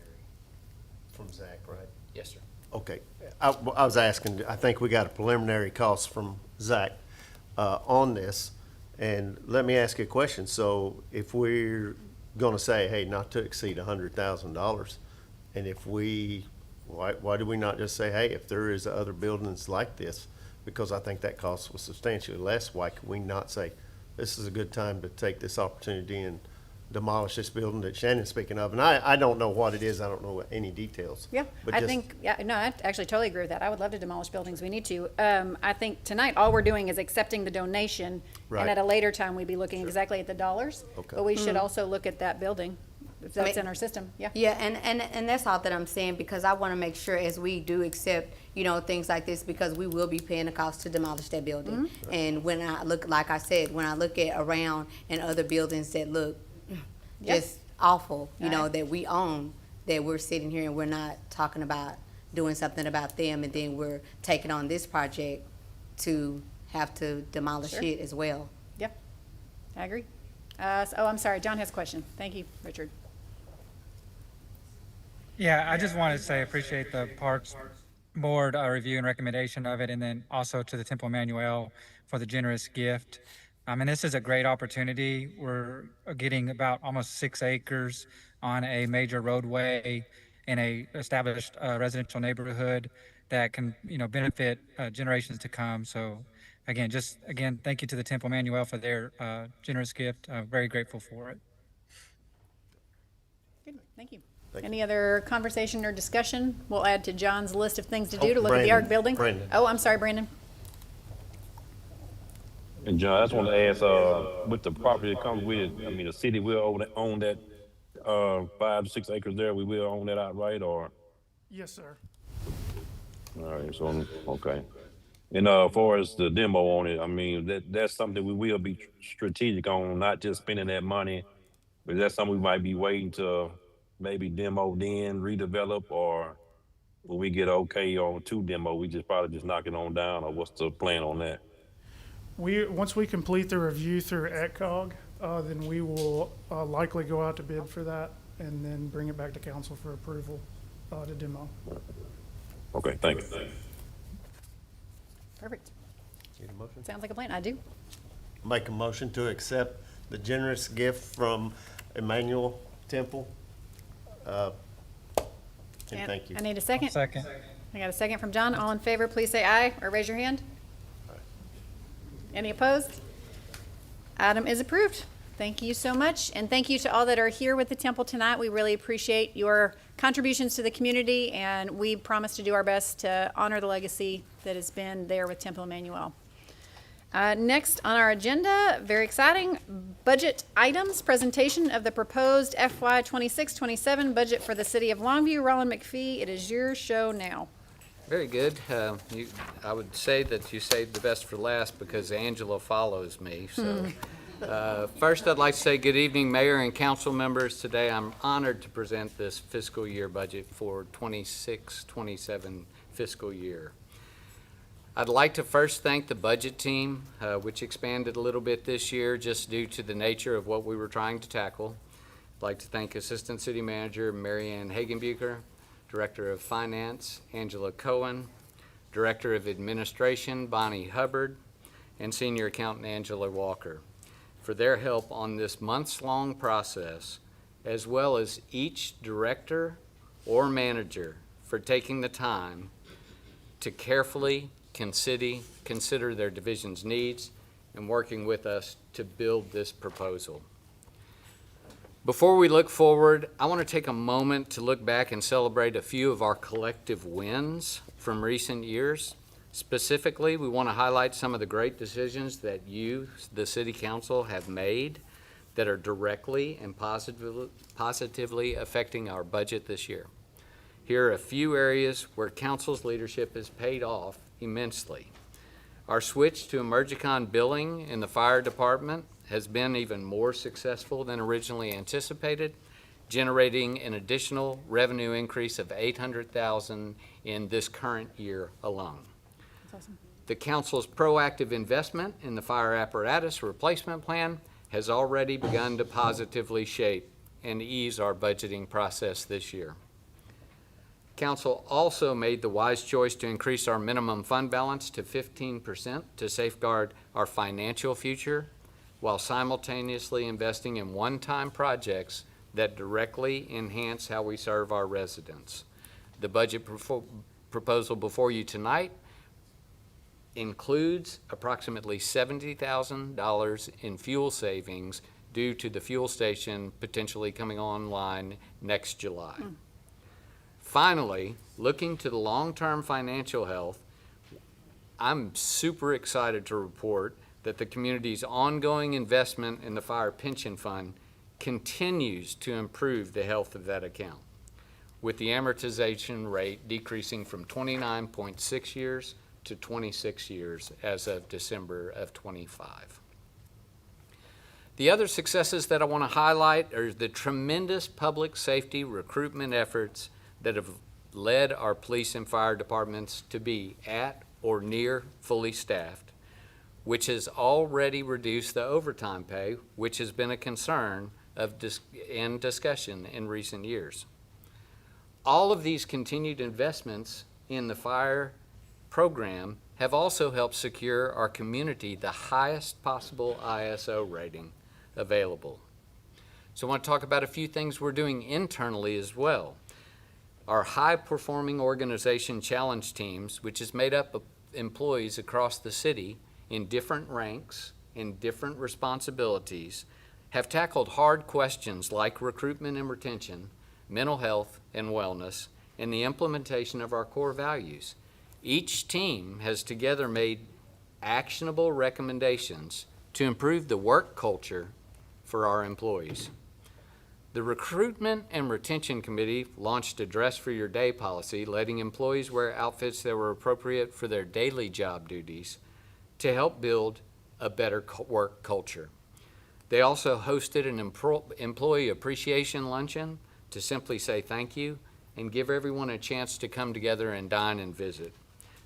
from Zach, right? Yes, sir. Okay. I was asking, I think we got a preliminary cost from Zach on this. And let me ask you a question. So if we're going to say, hey, not to exceed $100,000, and if why do we not just say, hey, if there is other buildings like this, because I think that cost was substantially less, why could we not say, this is a good time to take this opportunity and demolish this building that Shannon's speaking of? And I don't know what it is. I don't know any details. Yeah, But I just- think, no, I actually totally agree with that. I would love to demolish buildings. We need to. I think tonight, all we're doing is accepting the donation. Right. And at a later time, we'd be looking exactly at the dollars. Okay. But we should also look at that building if that's in our system, yeah. Yeah, and that's all that I'm saying, because I want to make sure as we do accept, you know, things like this, because we will be paying the cost to demolish that building. And when I look, like I said, when I look at around and other buildings that look just awful, you know, that we own, that we're sitting here and we're not talking about doing something about them, and then we're taking on this project to have to demolish it as well. Yep, I agree. I'm sorry, John has a question. Thank you, Richard. Yeah, I just wanted to say appreciate the Parks Board review and recommendation of it, and then also to the Temple Emanu-El for the generous gift. And this is a great opportunity. We're getting about almost 6 acres on a major roadway in a established residential neighborhood that can, you know, benefit generations to come. So again, thank you to the Temple Emanu-El for their generous gift. Very grateful for it. Good, thank you. Any other conversation or discussion? We'll add to John's list of things to do to look at the ARC building. Brandon. Oh, I'm sorry, Brandon. And John, I just want to ask, with the property that comes with it, I mean, the city will own that 5 to 6 acres there. We will own that outright, or? Yes, sir. All right, so, okay. And as far as the demo on it, I mean, that's something we will be strategic on, not just spending that money, but that's something we might be waiting to maybe demo then redevelop, or when we get okay on to demo, we just probably just knock it on down, or what's the plan on that? Once we complete the review through ETCOG, then we will likely go out to bid for that and then bring it back to council for approval to demo. Okay, thank you. Perfect. Need a motion? Sounds like a plan. I do. Make a motion to accept the generous gift from Emanu-El Temple. And thank you. I need a second. Second. I got a second from John. All in favor, please say aye or raise your hand. Any opposed? Item is approved. Thank you so much. And thank you to all that are here with the temple tonight. We really appreciate your contributions to the community, and we promise to do our best to honor the legacy that has been there with Temple Emanu-El. Next on our agenda, very exciting, budget items, presentation of the proposed FY 26-27 budget for the city of Longview. Roland McPhee, it is your show now. Very good. I would say that you saved the best for last because Angela follows me. So, first, I'd like to say good evening, Mayor and council members. Today, I'm honored to present this fiscal year budget for 26-27 fiscal year. I'd like to first thank the budget team, which expanded a little bit this year just due to the nature of what we were trying to tackle. I'd like to thank Assistant City Manager Mary Ann Hagenbucher, Director of Finance, Angela Cohen, Director of Administration, Bonnie Hubbard, and Senior Accountant, Angela Walker, for their help on this months-long process, as well as each director or manager for taking the time to carefully consider their division's needs and working with us to build this proposal. Before we look forward, I want to take a moment to look back and celebrate a few of our collective wins from recent years. Specifically, we want to highlight some of the great decisions that you, the City Council, have made that are directly and positively affecting our budget this year. Here are a few areas where Council's leadership has paid off immensely. Our switch to Emergicon billing in the fire department has been even more successful than originally anticipated, generating an additional revenue increase of $800,000 in this current year alone. That's awesome. The council's proactive investment in the fire apparatus replacement plan has already begun to positively shape and ease our budgeting process this year. Council also made the wise choice to increase our minimum fund balance to 15% to safeguard our financial future, while simultaneously investing in one-time projects that directly enhance how we serve our residents. The budget proposal before you tonight includes approximately $70,000 in fuel savings due to the fuel station potentially coming online next July. Finally, looking to the long-term financial health, I'm super excited to report that the community's ongoing investment in the fire pension fund continues to improve the health of that account, with the amortization rate decreasing from 29.6 years to 26 years as of December of '25. The other successes that I want to highlight are the tremendous public safety recruitment efforts that have led our police and fire departments to be at or near fully staffed, which has already reduced the overtime pay, which has been a concern in discussion in recent years. All of these continued investments in the fire program have also helped secure our community the highest possible ISO rating available. So I want to talk about a few things we're doing internally as well. Our high-performing organization challenge teams, which is made up of employees across the city in different ranks, in different responsibilities, have tackled hard questions like recruitment and retention, mental health and wellness, and the implementation of our core values. Each team has together made actionable recommendations to improve the work culture for our employees. The Recruitment and Retention Committee launched a Dress for Your Day policy, letting employees wear outfits that were appropriate for their daily job duties to help build a better work culture. They also hosted an employee appreciation luncheon to simply say thank you and give everyone a chance to come together and dine and visit.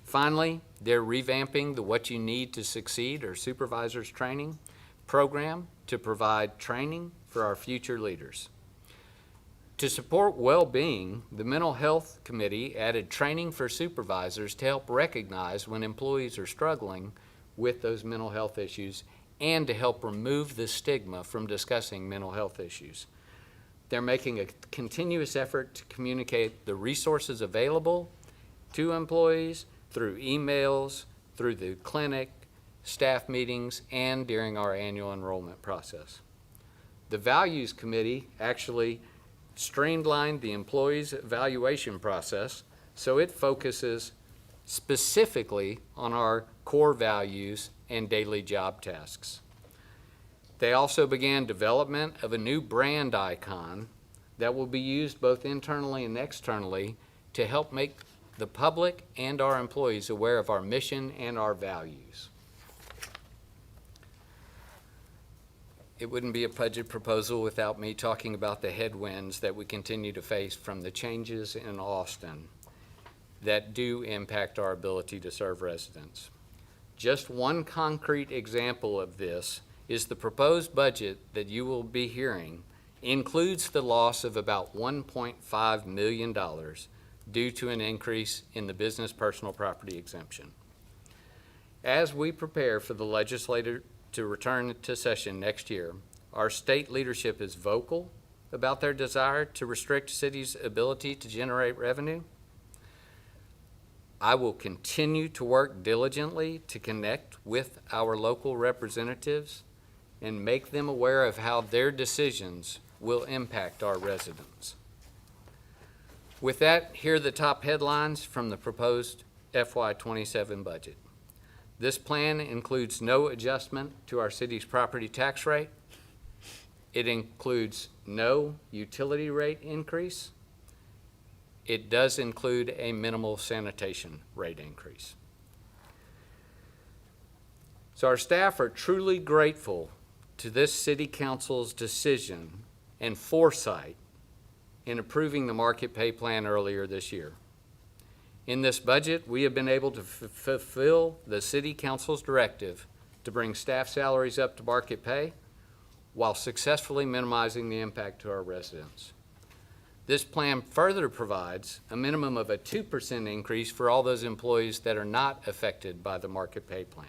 Finally, they're revamping the What You Need to Succeed, or supervisors training program, to provide training for our future leaders. To support well-being, the Mental Health Committee added training for supervisors to help recognize when employees are struggling with those mental health issues and to help remove the stigma from discussing mental health issues. They're making a continuous effort to communicate the resources available to employees through emails, through the clinic, staff meetings, and during our annual enrollment process. The Values Committee actually streamlined the employees' evaluation process so it focuses specifically on our core values and daily job tasks. They also began development of a new brand icon that will be used both internally and externally to help make the public and our employees aware of our mission and our values. It wouldn't be a budget proposal without me talking about the headwinds that we continue to face from the changes in Austin that do impact our ability to serve residents. Just one concrete example of this is the proposed budget that you will be hearing includes the loss of about $1.5 million due to an increase in the business personal property exemption. As we prepare for the legislature to return to session next year, our state leadership is vocal about their desire to restrict cities' ability to generate revenue. I will continue to work diligently to connect with our local representatives and make them aware of how their decisions will impact our residents. With that, here are the top headlines from the proposed FY27 budget. This plan includes no adjustment to our city's property tax rate. It includes no utility rate increase. It does include a minimal sanitation rate increase. So our staff are truly grateful to this City Council's decision and foresight in approving the market pay plan earlier this year. In this budget, we have been able to fulfill the City Council's directive to bring staff salaries up to market pay while successfully minimizing the impact to our residents. This plan further provides a minimum of a 2% increase for all those employees that are not affected by the market pay plan.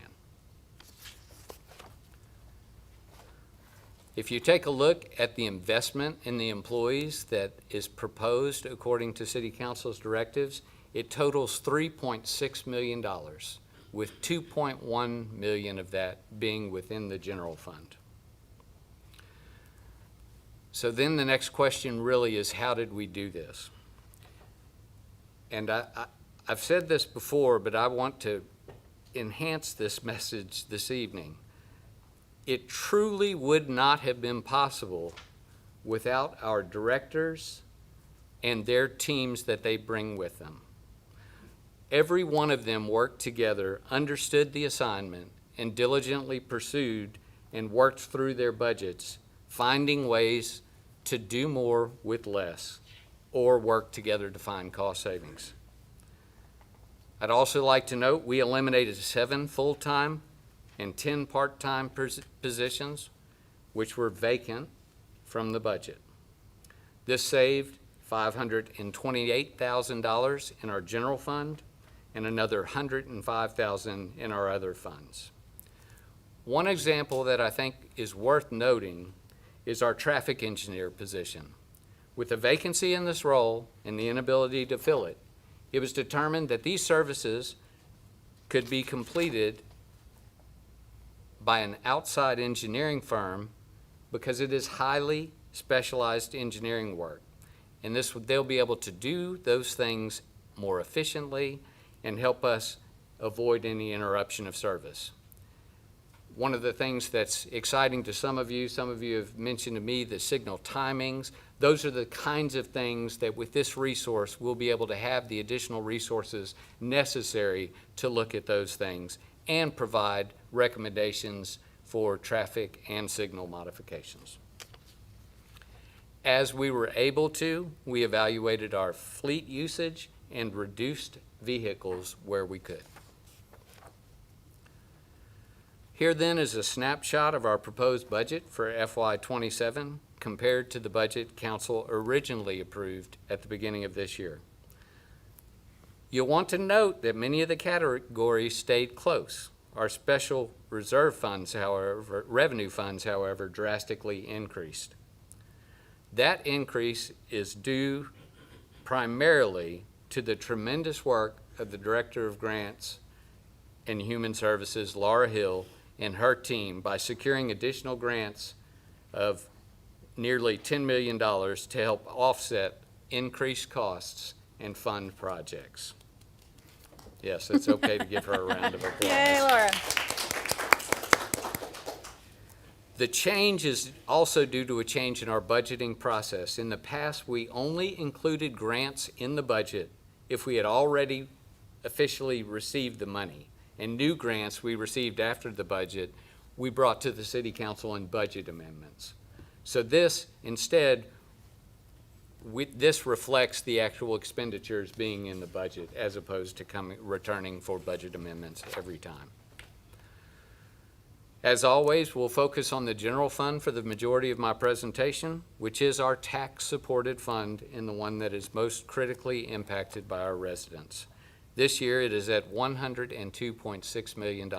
If you take a look at the investment in the employees that is proposed according to City Council's directives, it totals $3.6 million, with $2.1 million of that being within the general fund. So then the next question really is, how did we do this? And I've said this before, but I want to enhance this message this evening. It truly would not have been possible without our directors and their teams that they bring with them. Every one of them worked together, understood the assignment, and diligently pursued and worked through their budgets, finding ways to do more with less or work together to find cost savings. I'd also like to note we eliminated 7 full-time and 10 part-time positions, which were vacant from the budget. This saved $528,000 in our general fund and another $105,000 in our other funds. One example that I think is worth noting is our traffic engineer position. With a vacancy in this role and the inability to fill it, it was determined that these services could be completed by an outside engineering firm because it is highly specialized engineering work. And they'll be able to do those things more efficiently and help us avoid any interruption of service. One of the things that's exciting to some of you have mentioned to me the signal timings. Those are the kinds of things that with this resource, we'll be able to have the additional resources necessary to look at those things and provide recommendations for traffic and signal modifications. As we were able to, we evaluated our fleet usage and reduced vehicles where we could. Here then is a snapshot of our proposed budget for FY27 compared to the budget Council originally approved at the beginning of this year. You'll want to note that many of the categories stayed close. Our special reserve funds, however, revenue funds, however, drastically increased. That increase is due primarily to the tremendous work of the Director of Grants and Human Services, Laura Hill, and her team by securing additional grants of nearly $10 million to help offset increased costs and fund projects. Yes, it's okay to give her a round of applause. Yay, Laura. The change is also due to a change in our budgeting process. In the past, we only included grants in the budget if we had already officially received the money. And new grants we received after the budget, we brought to the City Council in budget amendments. So this, instead, this reflects the actual expenditures being in the budget as opposed to returning for budget amendments every time. As always, we'll focus on the general fund for the majority of my presentation, which is our tax-supported fund and the one that is most critically impacted by our residents. This year, it is at $102.6 million.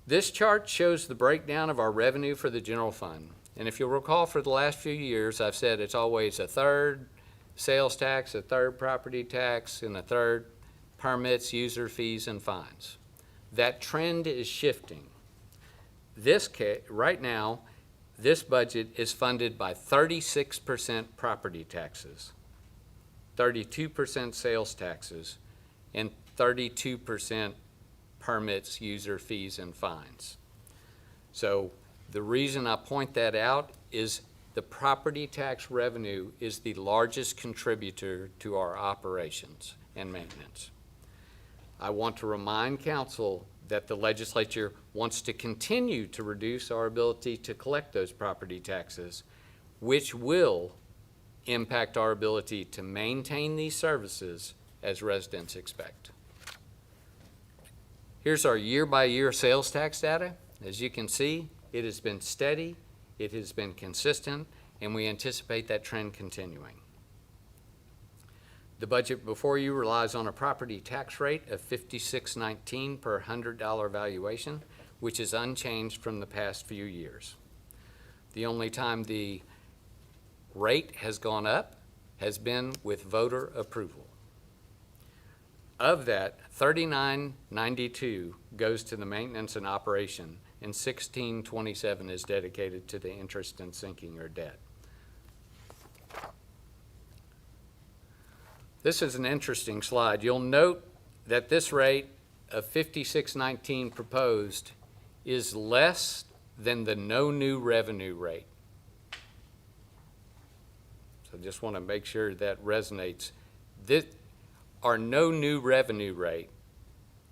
This chart shows the breakdown of our revenue for the general fund. And if you'll recall, for the last few years, I've said it's always a third sales tax, a third property tax, and a third permits, user fees, and fines. That trend is shifting. Right now, this budget is funded by 36% property taxes, 32% sales taxes, and 32% permits, user fees, and fines. So the reason I point that out is the property tax revenue is the largest contributor to our operations and maintenance. I want to remind Council that the legislature wants to continue to reduce our ability to collect those property taxes, which will impact our ability to maintain these services as residents expect. Here's our year-by-year sales tax data. As you can see, it has been steady, it has been consistent, and we anticipate that trend continuing. The budget before you relies on a property tax rate of $56.19 per $100 valuation, which is unchanged from the past few years. The only time the rate has gone up has been with voter approval. Of that, $39.92 goes to the maintenance and operation, and $16.27 is dedicated to the interest and sinking or debt. This is an interesting slide. You'll note that this rate of $56.19 proposed is less than the no new revenue rate. So I just want to make sure that resonates. This, our no new revenue rate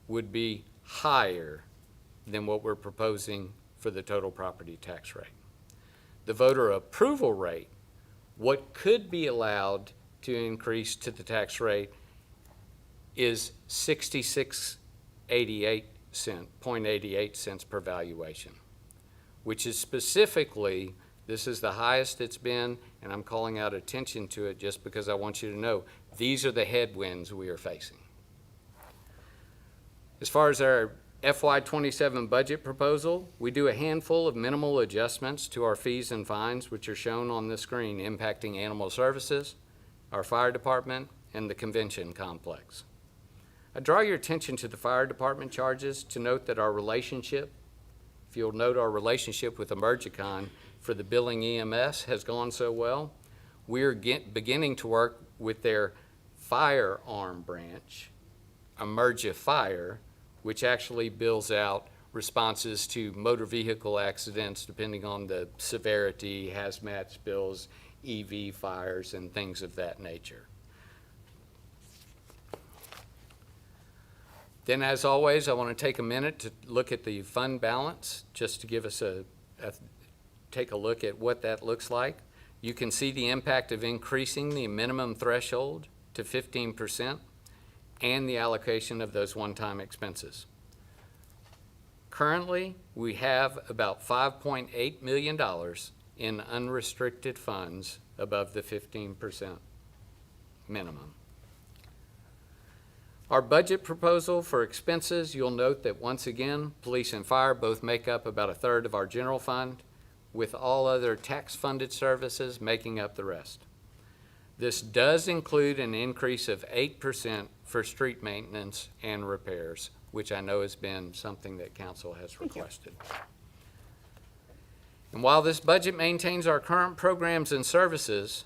would be higher than what we're proposing for the total property tax rate. The voter approval rate, what could be allowed to increase to the tax rate, is 0.88 cents per valuation, which is specifically, this is the highest it's been, and I'm calling out attention to it just because I want you to know these are the headwinds we are facing. As far as our FY27 budget proposal, we do a handful of minimal adjustments to our fees and fines, which are shown on the screen, impacting animal services, our fire department, and the convention complex. I draw your attention to the fire department charges to note that our relationship, if you'll note our relationship with Emergicon for the billing EMS has gone so well, we're beginning to work with their firearm branch, Emergifire, which actually bills out responses to motor vehicle accidents depending on the severity, hazmat spills, EV fires, and things of that nature. Then, as always, I want to take a minute to look at the fund balance, just to give us take a look at what that looks like. You can see the impact of increasing the minimum threshold to 15% and the allocation of those one-time expenses. Currently, we have about $5.8 million in unrestricted funds above the 15% minimum. Our budget proposal for expenses, you'll note that once again, police and fire both make up about a third of our general fund, with all other tax-funded services making up the rest. This does include an increase of 8% for street maintenance and repairs, which I know has been something that council has requested. And while this budget maintains our current programs and services,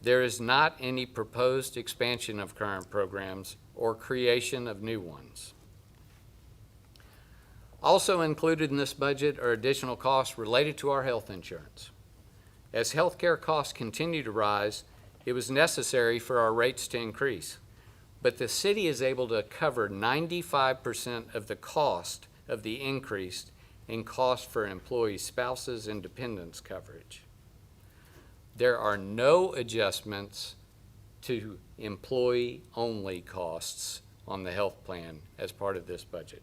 there is not any proposed expansion of current programs or creation of new ones. Also included in this budget are additional costs related to our health insurance. As healthcare costs continue to rise, it was necessary for our rates to increase, but the city is able to cover 95% of the cost of the increase in cost for employee spouses and dependents coverage. There are no adjustments to employee-only costs on the health plan as part of this budget.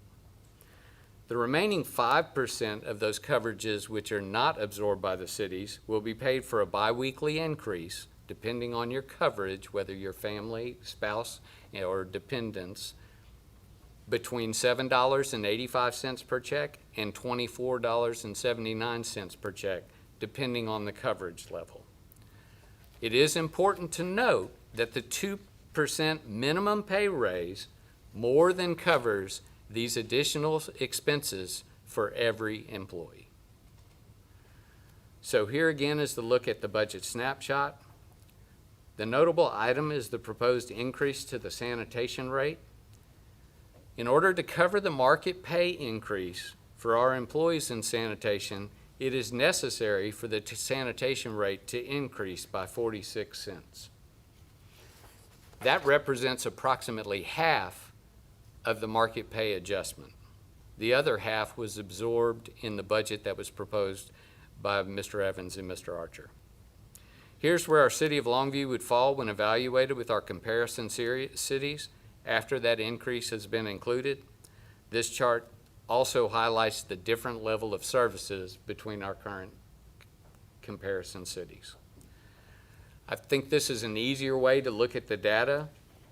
The remaining 5% of those coverages which are not absorbed by the cities will be paid for a biweekly increase depending on your coverage, whether you're family, spouse, or dependents, between $7.85 per check and $24.79 per check, depending on the coverage level. It is important to note that the 2% minimum pay raise more than covers these additional expenses for every employee. So here again is the look at the budget snapshot. The notable item is the proposed increase to the sanitation rate. In order to cover the market pay increase for our employees in sanitation, it is necessary for the sanitation rate to increase by 46 cents. That represents approximately half of the market pay adjustment. The other half was absorbed in the budget that was proposed by Mr. Evans and Mr. Archer. Here's where our city of Longview would fall when evaluated with our comparison cities after that increase has been included. This chart also highlights the different level of services between our current comparison cities. I think this is an easier way to look at the data.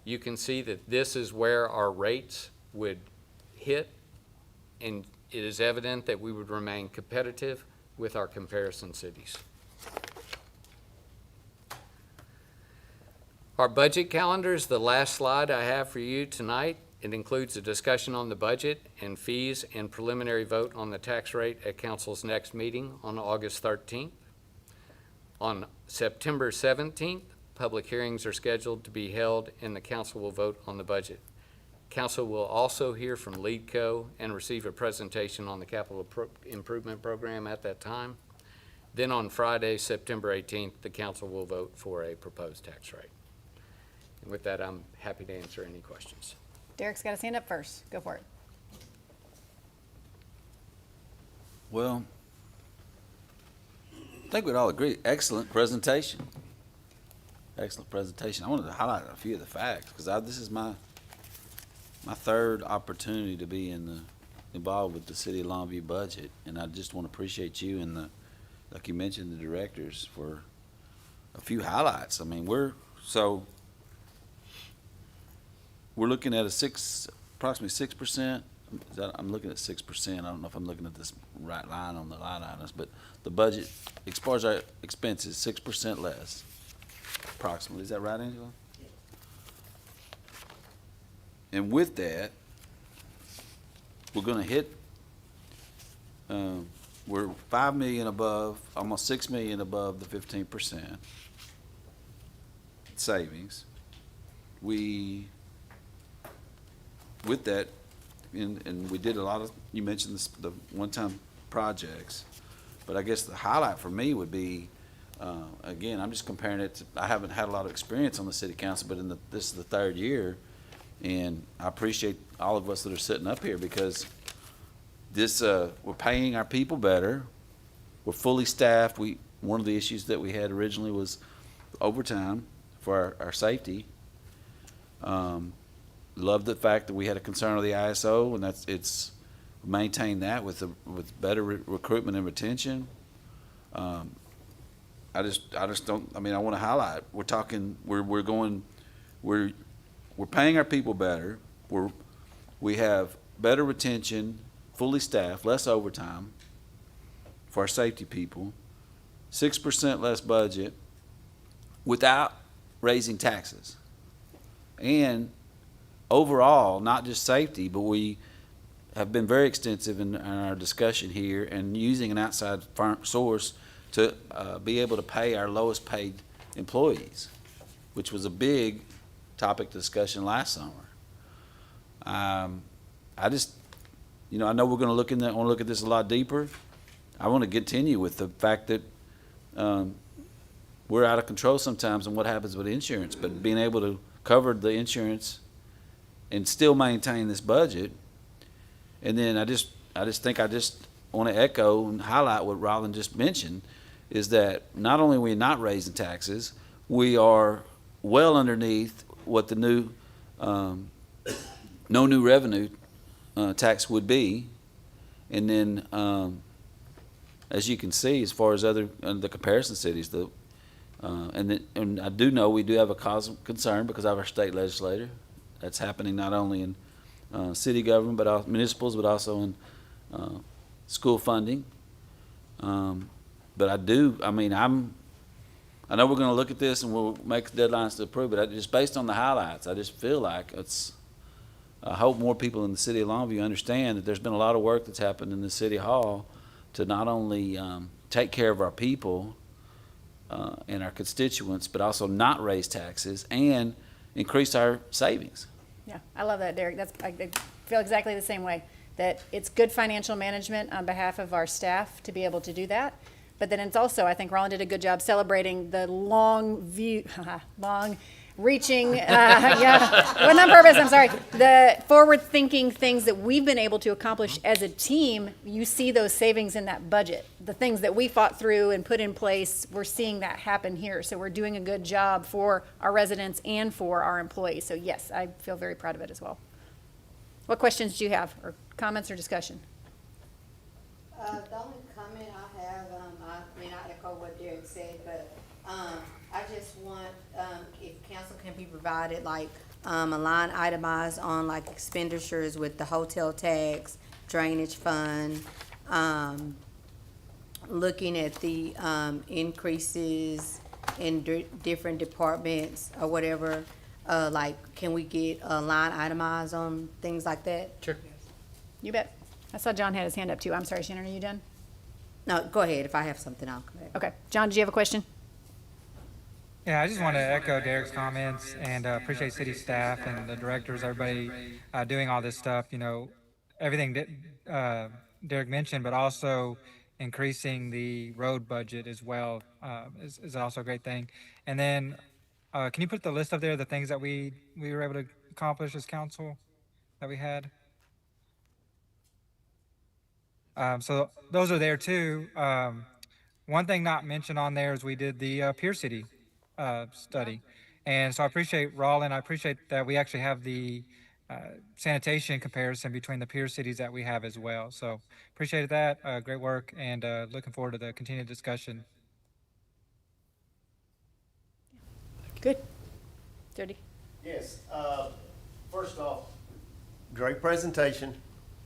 You can see that this is where our rates would hit, and it is evident that we would remain competitive with our comparison cities. Our budget calendar is the last slide I have for you tonight. It includes a discussion on the budget and fees and preliminary vote on the tax rate at council's next meeting on August 13th. On September 17th, public hearings are scheduled to be held and the council will vote on the budget. Council will also hear from LeadCo and receive a presentation on the capital improvement program at that time. Then on Friday, September 18th, the council will vote for a proposed tax rate. And with that, I'm happy to answer any questions. Derek's got his hand up first. Go for it. Well, I think we'd all agree, excellent presentation. Excellent presentation. I wanted to highlight a few of the facts, because this is my third opportunity to be involved with the City of Longview budget, and I just want to appreciate you and like you mentioned, the directors for a few highlights. I mean, we're looking at approximately 6%. I'm looking at 6%. I don't know if I'm looking at this right line on the line items, but the budget, as far as our expenses, 6% less, approximately. Is that right, Angela? Yeah. And with that, we're going to hit. We're 5 million above, almost 6 million above the 15% savings. With that, and we did a lot of, you mentioned the one-time projects, but I guess the highlight for me would be, again, I'm just comparing it to, I haven't had a lot of experience on the city council, but this is the third year, and I appreciate all of us that are sitting up here, because we're paying our people better. We're fully staffed. One of the issues that we had originally was overtime for our safety. Love the fact that we had a concern with the ISO, and it's maintained that with better recruitment and retention. I just don't. I mean, I want to highlight. We're talking. We're paying our people better. We have better retention, fully staffed, less overtime for our safety people, 6% less budget without raising taxes. And overall, not just safety, but we have been very extensive in our discussion here and using an outside source to be able to pay our lowest paid employees, which was a big topic discussion last summer. I know we're going to look at this a lot deeper. I want to continue with the fact that we're out of control sometimes on what happens with insurance, but being able to cover the insurance and still maintain this budget. And then I just want to echo and highlight what Roland just mentioned, is that not only are we not raising taxes, we are well underneath what the new no new revenue tax would be. And then as you can see, as far as the comparison cities, and I do know we do have a cause of concern because of our state legislator. That's happening not only in city government, but municipals, but also in school funding. But I know we're going to look at this and we'll make deadlines to approve it. Just based on the highlights, I just feel like I hope more people in the city of Longview understand that there's been a lot of work that's happened in the city hall to not only take care of our people and our constituents, but also not raise taxes and increase our savings. Yeah, I love that, Derek. I feel exactly the same way, that it's good financial management on behalf of our staff to be able to do that. But then it's also, I think Roland did a good job celebrating the long-reaching, wasn't on purpose, I'm sorry, the forward-thinking things that we've been able to accomplish as a team. You see those savings in that budget. The things that we fought through and put in place, we're seeing that happen here. So we're doing a good job for our residents and for our employees. So yes, I feel very proud of it as well. What questions do you have, or comments or discussion? The only comment I have, I echo what Derek said, but I just want, if council can be provided, like, a line itemized on like expenditures with the hotel tax, drainage fund, looking at the increases in different departments or whatever, like, can we get a line itemized on things like that? Sure. You bet. I saw John had his hand up too. I'm sorry, Shannon, are you done? No, go ahead. If I have something, I'll come back. Okay. John, did you have a question? Yeah, I just want to echo Derek's comments and appreciate city staff and the directors, everybody doing all this stuff. You know, everything that Derek mentioned, but also increasing the road budget as well is also a great thing. And then, can you put the list up there, the things that we were able to accomplish as council that we had? So those are there too. One thing not mentioned on there is we did the Pier City study. And so I appreciate Rollin. I appreciate that we actually have the sanitation comparison between the peer cities that we have as well. So appreciated that. Great work, and looking forward to the continued discussion. Good. Jody? Yes, first off, great presentation.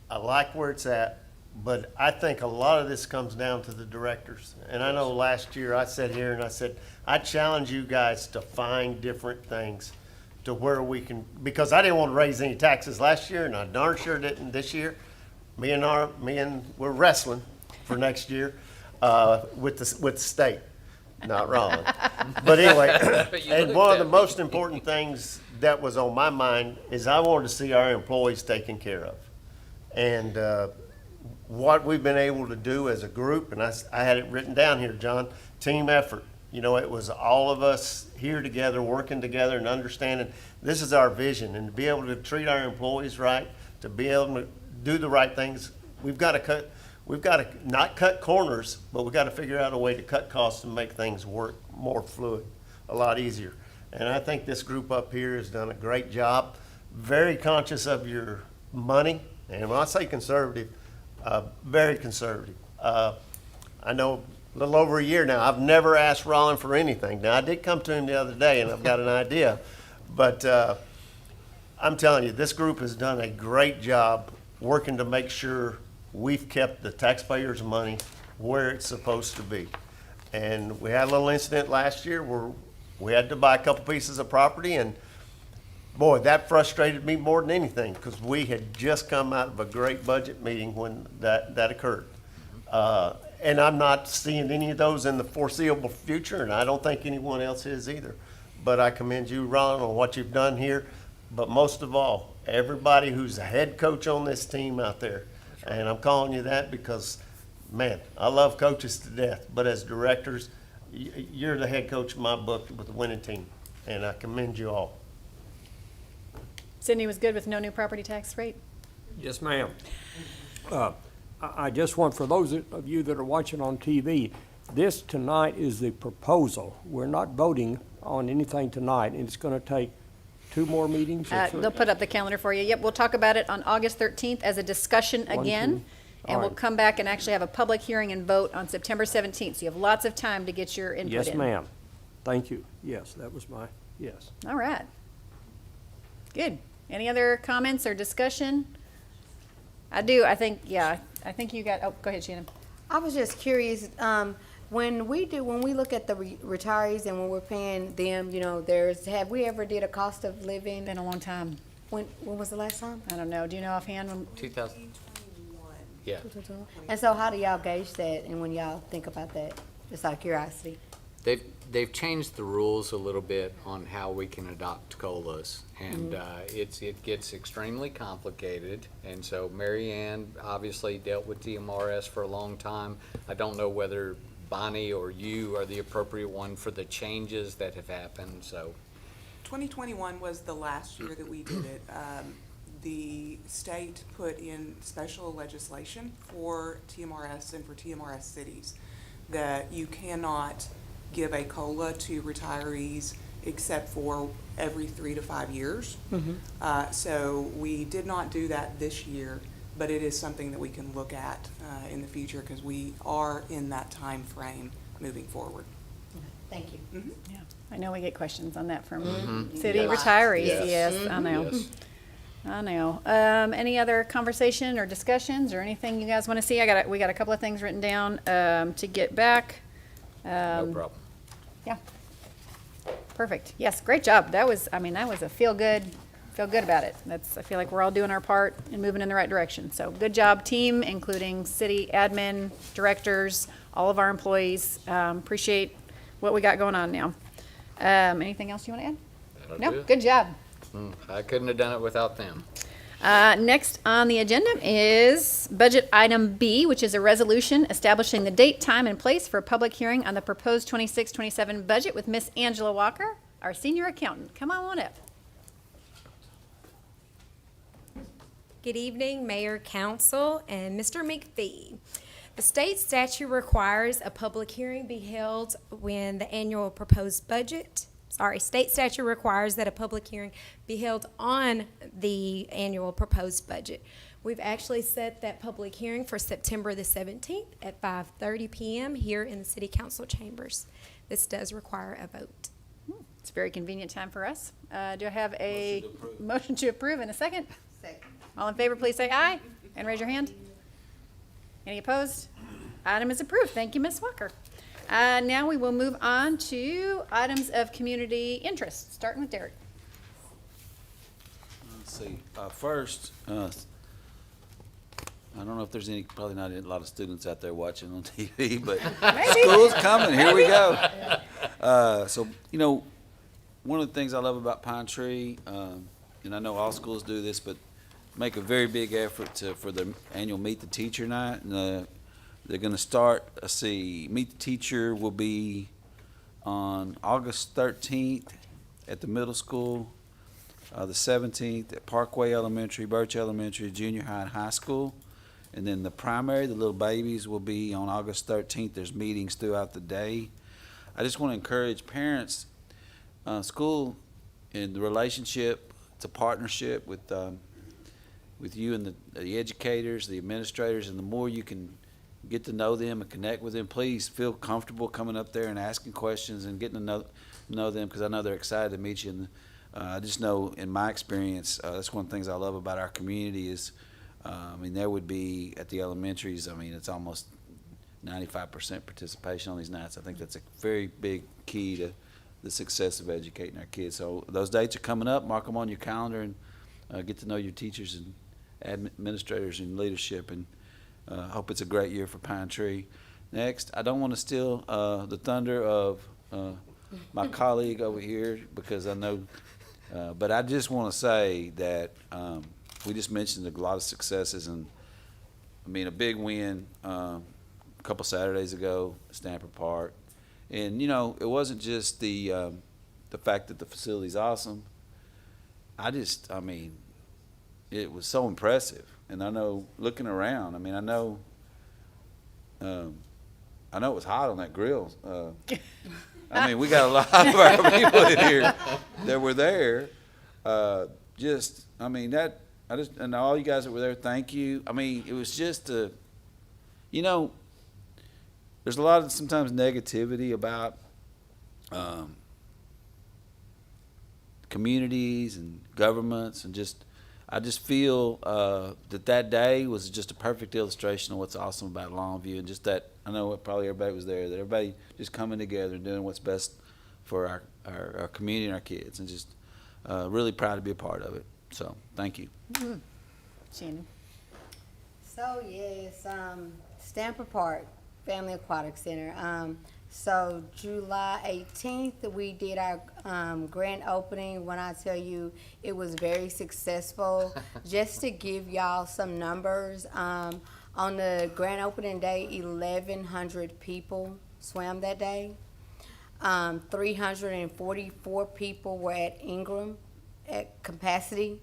I like where it's at, but I think a lot of this comes down to the directors. And I know last year I sat here and I said, I challenge you guys to find different things to where we can, because I didn't want to raise any taxes last year, and I darn sure didn't this year. We're wrestling for next year with the state. Not wrong. But anyway, and one of the most important things that was on my mind is I wanted to see our employees taken care of. And what we've been able to do as a group, and I had it written down here, John, team effort. You know, it was all of us here together, working together and understanding this is our vision, and to be able to treat our employees right, to be able to do the right things, we've got to not cut corners, but we've got to figure out a way to cut costs and make things work more fluid, a lot easier. And I think this group up here has done a great job, very conscious of your money. And when I say conservative, very conservative. I know a little over a year now, I've never asked Rollin for anything. Now, I did come to him the other day, and I've got an idea. But I'm telling you, this group has done a great job working to make sure we've kept the taxpayers' money where it's supposed to be. And we had a little incident last year where we had to buy a couple pieces of property, and boy, that frustrated me more than anything, because we had just come out of a great budget meeting when that occurred. And I'm not seeing any of those in the foreseeable future, and I don't think anyone else is either. But I commend you, Ron, on what you've done here. But most of all, everybody who's a head coach on this team out there. And I'm calling you that because, man, I love coaches to death. But as directors, you're the head coach of my book with the winning team. And I commend you all. Sydney was good with no new property tax rate? Yes, ma'am. I just want, for those of you that are watching on TV, this tonight is the proposal. We're not voting on anything tonight, and it's going to take 2 more meetings. They'll put up the calendar for you. Yep, we'll talk about it on August 13th as a discussion again. And we'll come back and actually have a public hearing and vote on September 17th. So you have lots of time to get your input in. Yes, ma'am. Thank you. Yes, that was my, yes. All right. Good. Any other comments or discussion? I think you got, oh, go ahead, Shannon. I was just curious, when we look at the retirees and when we're paying them, you know, have we ever did a cost of living? Been a long time. When was the last time? I don't know. Do you know offhand? 2021. Yeah. And so how do y'all gauge that, and when y'all think about that, just out of curiosity? They've changed the rules a little bit on how we can adopt COLAs, and it gets extremely complicated. And so Mary Ann obviously dealt with TMRS for a long time. I don't know whether Bonnie or you are the appropriate one for the changes that have happened. So 2021 was the last year that we did it. The state put in special legislation for TMRS and for TMRS cities that you cannot give a COLA to retirees except for every 3 to 5 years. So we did not do that this year, but it is something that we can look at in the future because we are in that time frame moving forward. Thank you. Yeah, I know we get questions on that from city retirees. Yes, I know. Yes. I know. Any other conversation or discussions or anything you guys want to see? We got a couple of things written down to get back. No problem. Yeah. Perfect. Yes, great job. That was a feel good about it. I feel like we're all doing our part and moving in the right direction. So good job, team, including city admin, directors, all of our employees. Appreciate what we got going on now. Anything else you want to add? That'll No, do it. good job. I couldn't have done it without them. Next on the agenda is budget item B, which is a resolution establishing the date, time, and place for a public hearing on the proposed 26-27 budget with Miss Angela Walker, our senior accountant. Come on up. Good evening, Mayor, Council, and Mr. McPhee. The state statute requires a public hearing be held when the annual proposed budget, state statute requires that a public hearing be held on the annual proposed budget. We've actually set that public hearing for September the 17th at 5:30 p.m. here in the City Council chambers. This does require a vote. It's a very convenient time for us. Do I have a motion to approve in a second? Second. All in favor, please say aye and raise your hand. Any opposed? Item is approved. Thank you, Ms. Walker. Now we will move on to items of community interest, starting with Derek. Let's see, first, I don't know if there's any, probably not a lot of students out there watching on TV, but school's coming, here we go. So, you know, one of the things I love about Pine Tree, and I know all schools do this, but make a very big effort for the annual Meet the Teacher night. And, they're going to start, let's see, Meet the Teacher will be on August 13th at the middle school, the 17th at Parkway Elementary, Birch Elementary, Junior High, and High School. And then the primary, the little babies, will be on August 13th. There's meetings throughout the day. I just want to encourage parents, school and the relationship, it's a partnership with you and the educators, the administrators, and the more you can get to know them and connect with them, please feel comfortable coming up there and asking questions and getting to know them, because I know they're excited to meet you. And I just know in my experience, that's one of the things I love about our community is, I mean, there would be at the elementaries, I mean, it's almost 95% participation on these nights. I think that's a very big key to the success of educating our kids. So those dates are coming up. Mark them on your calendar and get to know your teachers and administrators and leadership, and hope it's a great year for Pine Tree. Next, I don't want to steal the thunder of my colleague over here, because I know, but I just want to say that we just mentioned a lot of successes, and I mean a big win a couple Saturdays ago at Stamper Park. And you know, it wasn't just the fact that the facility's awesome. I mean, it was so impressive. And I know, looking around, I mean, I know it was hot on that grill. I mean, we got a lot of our people in here that were there. And all you guys that were there, thank you. I mean, it was just you know, there's a lot of sometimes negativity about communities and governments, and I just feel that day was just a perfect illustration of what's awesome about Longview, and just that, I know probably everybody was there, that everybody just coming together and doing what's best for our community and our kids, and just really proud to be a part of it. So, thank you. Mm-hmm. Shannon. So, yes, Stamper Park Family Aquatic Center. So July 18th, we did our grand opening. When I tell you it was very successful, just to give y'all some numbers, on the grand opening day, 1,100 people swam that day. 344 people were at Ingram at capacity.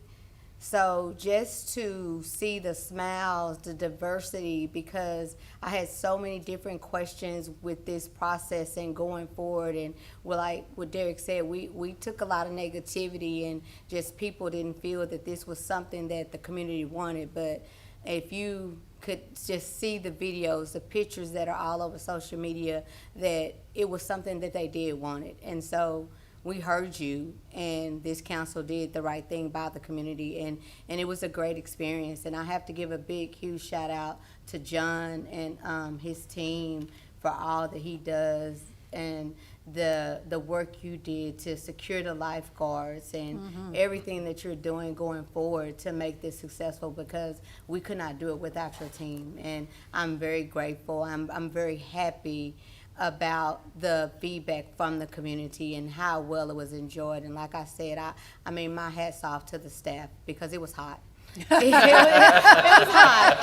So just to see the smiles, the diversity, because I had so many different questions with this process and going forward. And like what Derek said, we took a lot of negativity, and just people didn't feel that this was something that the community wanted. But if you could just see the videos, the pictures that are all over social media, that it was something that they did want it. And so we heard you, and this council did the right thing by the community, and it was a great experience. And I have to give a big, huge shout out to John and his team for all that he does, and the work you did to secure the lifeguards, and everything that you're doing going forward to make this successful, because we could not do it without your team. And I'm very grateful. I'm very happy about the feedback from the community and how well it was enjoyed. And like I said, I mean, my hat's off to the staff, because it was hot. It was hot.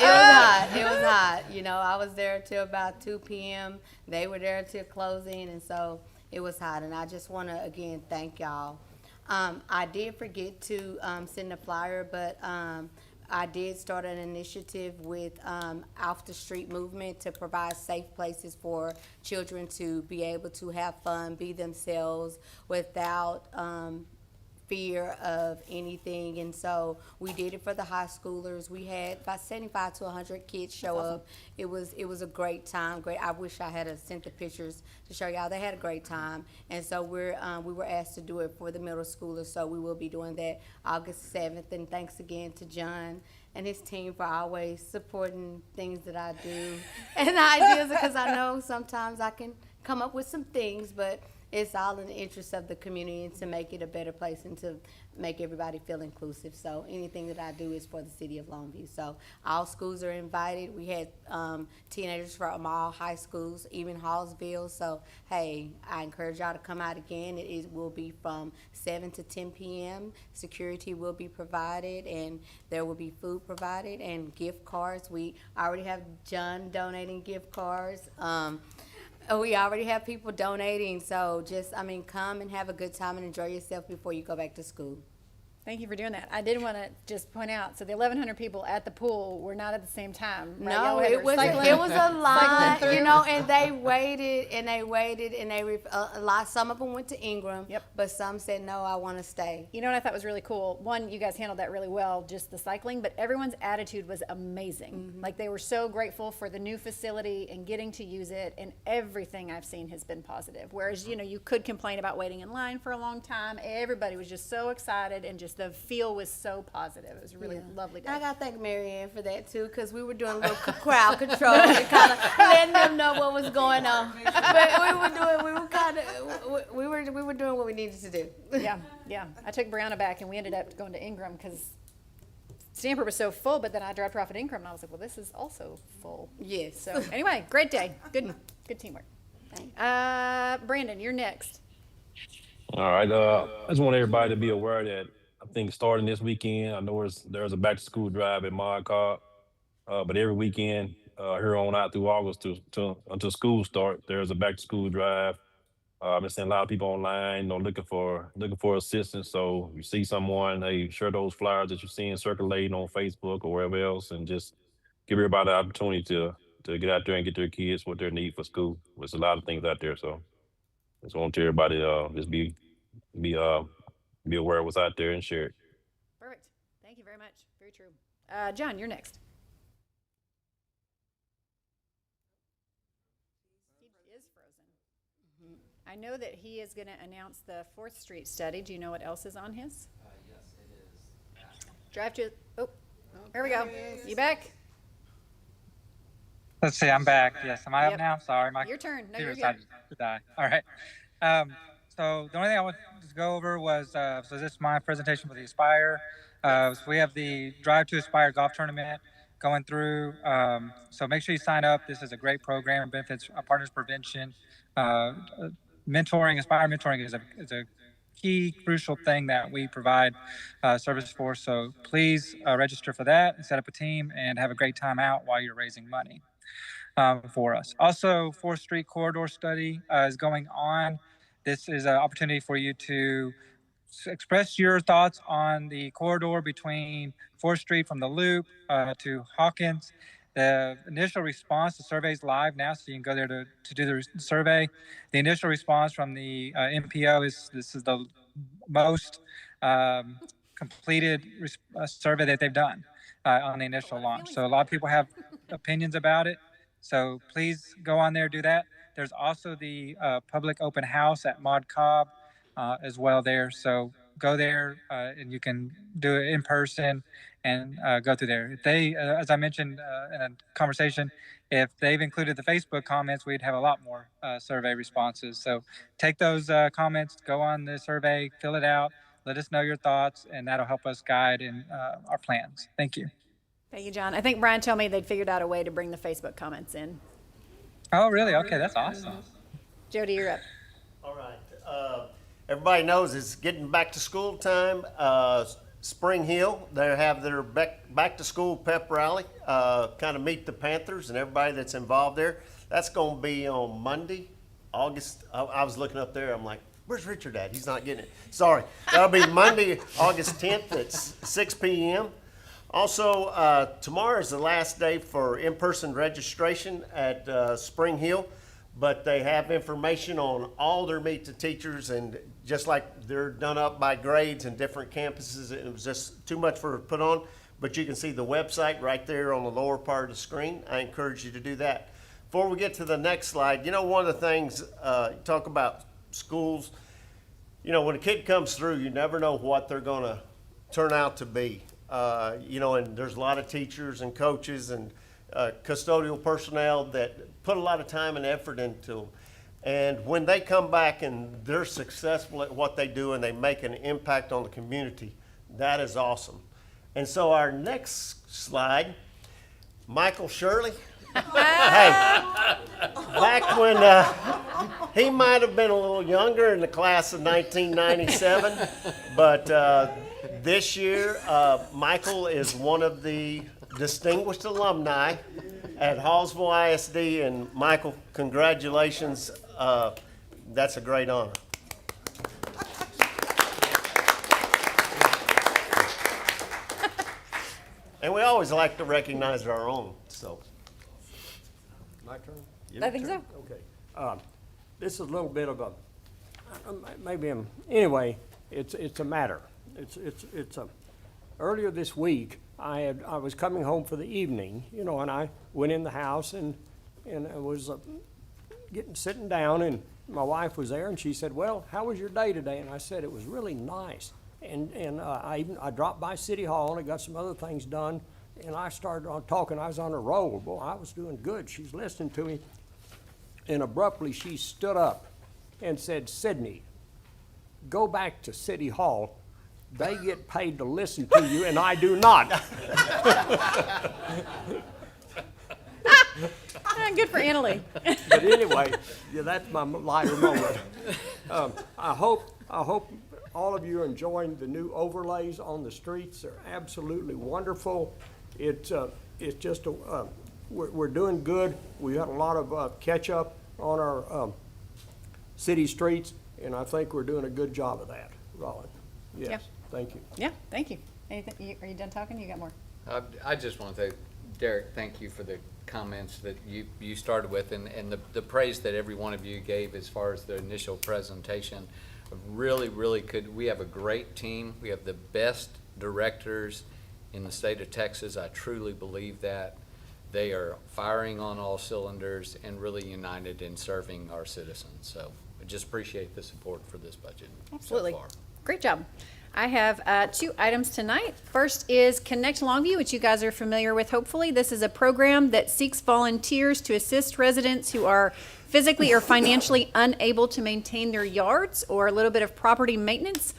It was hot. You know, I was there till about 2 p.m. They were there till closing, and so it was hot. And I just want to, again, thank y'all. I did forget to send a flyer, but I did start an initiative with Off the Street Movement to provide safe places for children to be able to have fun, be themselves without fear of anything. And so we did it for the high schoolers. We had about 75 to 100 kids show up. It was a great time. I wish I had sent the pictures to show y'all. They had a great time. And so we were asked to do it for the middle schoolers. So we will be doing that August 7th. And thanks again to John and his team for always supporting things that I do and ideas, because I know sometimes I can come up with some things, but it's all in the interest of the community and to make it a better place and to make everybody feel inclusive. So anything that I do is for the city of Longview. So all schools are invited. We had teenagers from all high schools, even Hallsville. So, hey, I encourage y'all to come out again. It will be from 7 to 10 p.m. Security will be provided, and there will be food provided and gift cards. We already have John donating gift cards. We already have people donating, so just, come and have a good time and enjoy yourself before you go back to school. Thank you for doing that. I did want to just point out, so the 1,100 people at the pool were not at the same time. Right? No, it was a lot, and they waited and they waited and a lot. Some of them went to Ingram, but some said, no, I want to stay. You know what I thought was really cool? One, you guys handled that really well, just the cycling, but everyone's attitude was amazing. Mm-hmm. Like, they were so grateful for the new facility and getting to use it, and everything I've seen has been positive. Whereas, you could complain about waiting in line for a long time. Everybody was just so excited, and just the feel was so positive. It was a really lovely day. I got to thank Marianne for that too, because we were doing a little crowd control and kind of letting them know what was going on. But we were doing what we needed to do. Yeah. I took Brianna back, and we ended up going to Ingram because Stamford was so full, but then I dropped her off at Ingram, and I was like, well, this is also full. Yes. So anyway, great day. Good teamwork. Thanks. Brandon, you're next. All right. I just want everybody to be aware that I think starting this weekend, I know there's a back to school drive at Mod Cobb, but every weekend here on out through August until school start, there's a back to school drive. I've been seeing a lot of people online, looking for assistance. So if you see someone, hey, share those flyers that you're seeing circulating on Facebook or wherever else, and just give everybody the opportunity to get out there and get their kids what they need for school. There's a lot of things out there, so just want everybody just be aware of what's out there and share it. Perfect. Thank you very much. Very true. John, you're next. He is frozen. I know that he is going to announce the 4th Street study. Do you know what else is on his? Yes, it is. Drive to, there we go. You back? Let's see, I'm back. Yes, am I up now? Sorry, my Your turn. No, you're computer good. decided to die. All right. So the only thing I wanted to go over was, so this is my presentation for the Aspire. So we have the Drive to Aspire golf tournament going through. So make sure you sign up. This is a great program. It benefits partners prevention. Mentoring, Aspire mentoring is a key, crucial thing that we provide service for. So please register for that and set up a team and have a great time out while you're raising money for us. Also, 4th Street corridor study is going on. This is an opportunity for you to express your thoughts on the corridor between 4th Street from the Loop to Hawkins. The initial response, the survey is live now, so you can go there to do the survey. The initial response from the MPO is this is the most completed survey that they've done on the initial launch. So a lot of people have opinions about it. So please go on there, do that. There's also the public open house at Mod Cobb as well there. So go there and you can do it in person and go through there. If they, as I mentioned in a conversation, if they've included the Facebook comments, we'd have a lot more survey responses. So take those comments, go on the survey, fill it out, let us know your thoughts, and that'll help us guide in our plans. Thank you. Thank you, John. I think Brian told me they'd figured out a way to bring the Facebook comments in. Oh, really? Okay, that's awesome. Jody, you're up. All right. Everybody knows it's getting back to school time. Spring Hill, they have their back to school pep rally, kind of meet the Panthers and everybody that's involved there. That's going to be on Monday, August. I was looking up there. I'm like, where's Richard at? He's not getting it. Sorry. That'll be Monday, August 10th at 6 p.m. Also, tomorrow is the last day for in-person registration at Spring Hill, but they have information on all their Meet the Teachers, and just like they're done up by grades and different campuses, it was just too much for to put on, but you can see the website right there on the lower part of the screen. I encourage you to do that. Before we get to the next slide, you know, one of the things, you talk about schools, you know, when a kid comes through, you never know what they're going to turn out to be. You know, and there's a lot of teachers and coaches and custodial personnel that put a lot of time and effort into them. And when they come back and they're successful at what they do and they make an impact on the community, that is awesome. And so our next slide, Michael Shirley. Hey, back when he might have been a little younger in the class of 1997, but this year, Michael is one of the distinguished alumni at Hallsville ISD, and Michael, congratulations. That's a great honor. And we always like to recognize our own, so. My turn? I think so. Okay. This is a little bit of a, anyway, it's a matter. It's a, earlier this week, I was coming home for the evening, you know, and I went in the house and I was sitting down, and my wife was there, and she said, well, how was your day today? And I said, it was really nice. And I dropped by City Hall and I got some other things done, and I started talking. I was on a roll. Boy, I was doing good. She's listening to me, and abruptly she stood up and said, Sydney, go back to City Hall. They get paid to listen to you, and I do not. Good for Annalee. But anyway, yeah, that's my lighter moment. I hope all of you are enjoying the new overlays on the streets. They're absolutely wonderful. It's just we're doing good. We had a lot of catch up on our city streets, and I think we're doing a good job of that, Rollin. Yes. Yeah. Thank you. Yeah, thank you. Anything? Are you done talking? You got more? I just want to say, Derek, thank you for the comments that you started with, and the praise that every one of you gave as far as the initial presentation. Really good. We have a great team. We have the best directors in the state of Texas. I truly believe that. They are firing on all cylinders and really united in serving our citizens. So I just appreciate the support for this budget. Absolutely. So far. Great job. I have 2 items tonight. First is Connect Longview, which you guys are familiar with, hopefully. This is a program that seeks volunteers to assist residents who are physically or financially unable to maintain their yards or a little bit of property maintenance.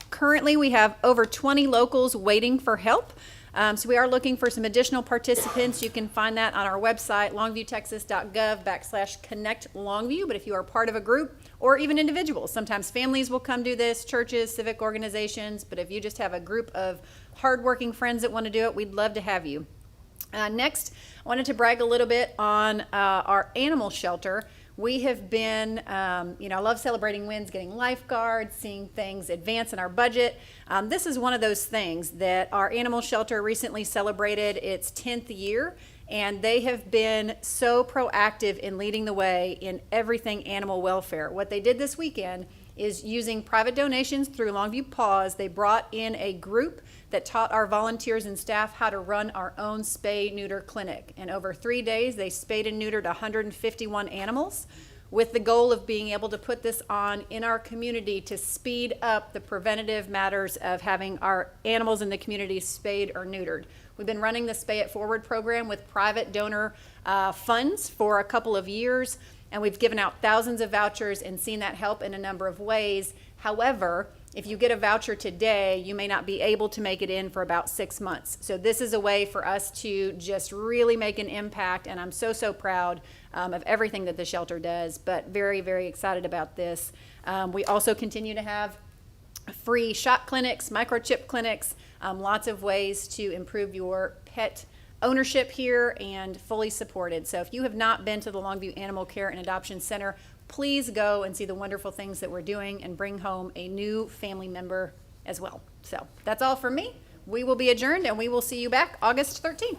Currently, we have over 20 locals waiting for help. So we are looking for some additional participants. You can find that on our website, longviewtexas.gov/Connect Longview. But if you are part of a group or even individuals, sometimes families will come do this, churches, civic organizations. But if you just have a group of hardworking friends that want to do it, we'd love to have you. Next, I wanted to brag a little bit on our animal shelter. We have been, I love celebrating wins, getting lifeguards, seeing things advance in our budget. This is one of those things that our animal shelter recently celebrated its 10th year, and they have been so proactive in leading the way in everything animal welfare. What they did this weekend is using private donations through Longview Paws. They brought in a group that taught our volunteers and staff how to run our own spay-neuter clinic. And over 3 days, they spayed and neutered 151 animals with the goal of being able to put this on in our community to speed up the preventative matters of having our animals in the community spayed or neutered. We've been running the Spay It Forward program with private donor funds for a couple of years, and we've given out thousands of vouchers and seen that help in a number of ways. However, if you get a voucher today, you may not be able to make it in for about 6 months. So this is a way for us to just really make an impact, and I'm so proud of everything that the shelter does, but very, very excited about this. We also continue to have free shot clinics, microchip clinics, Lots of ways to improve your pet ownership here and fully supported. So if you have not been to the Longview Animal Care and Adoption Center, please go and see the wonderful things that we're doing and bring home a new family member as well. So that's all from me. We will be adjourned and we will see you back August 13th.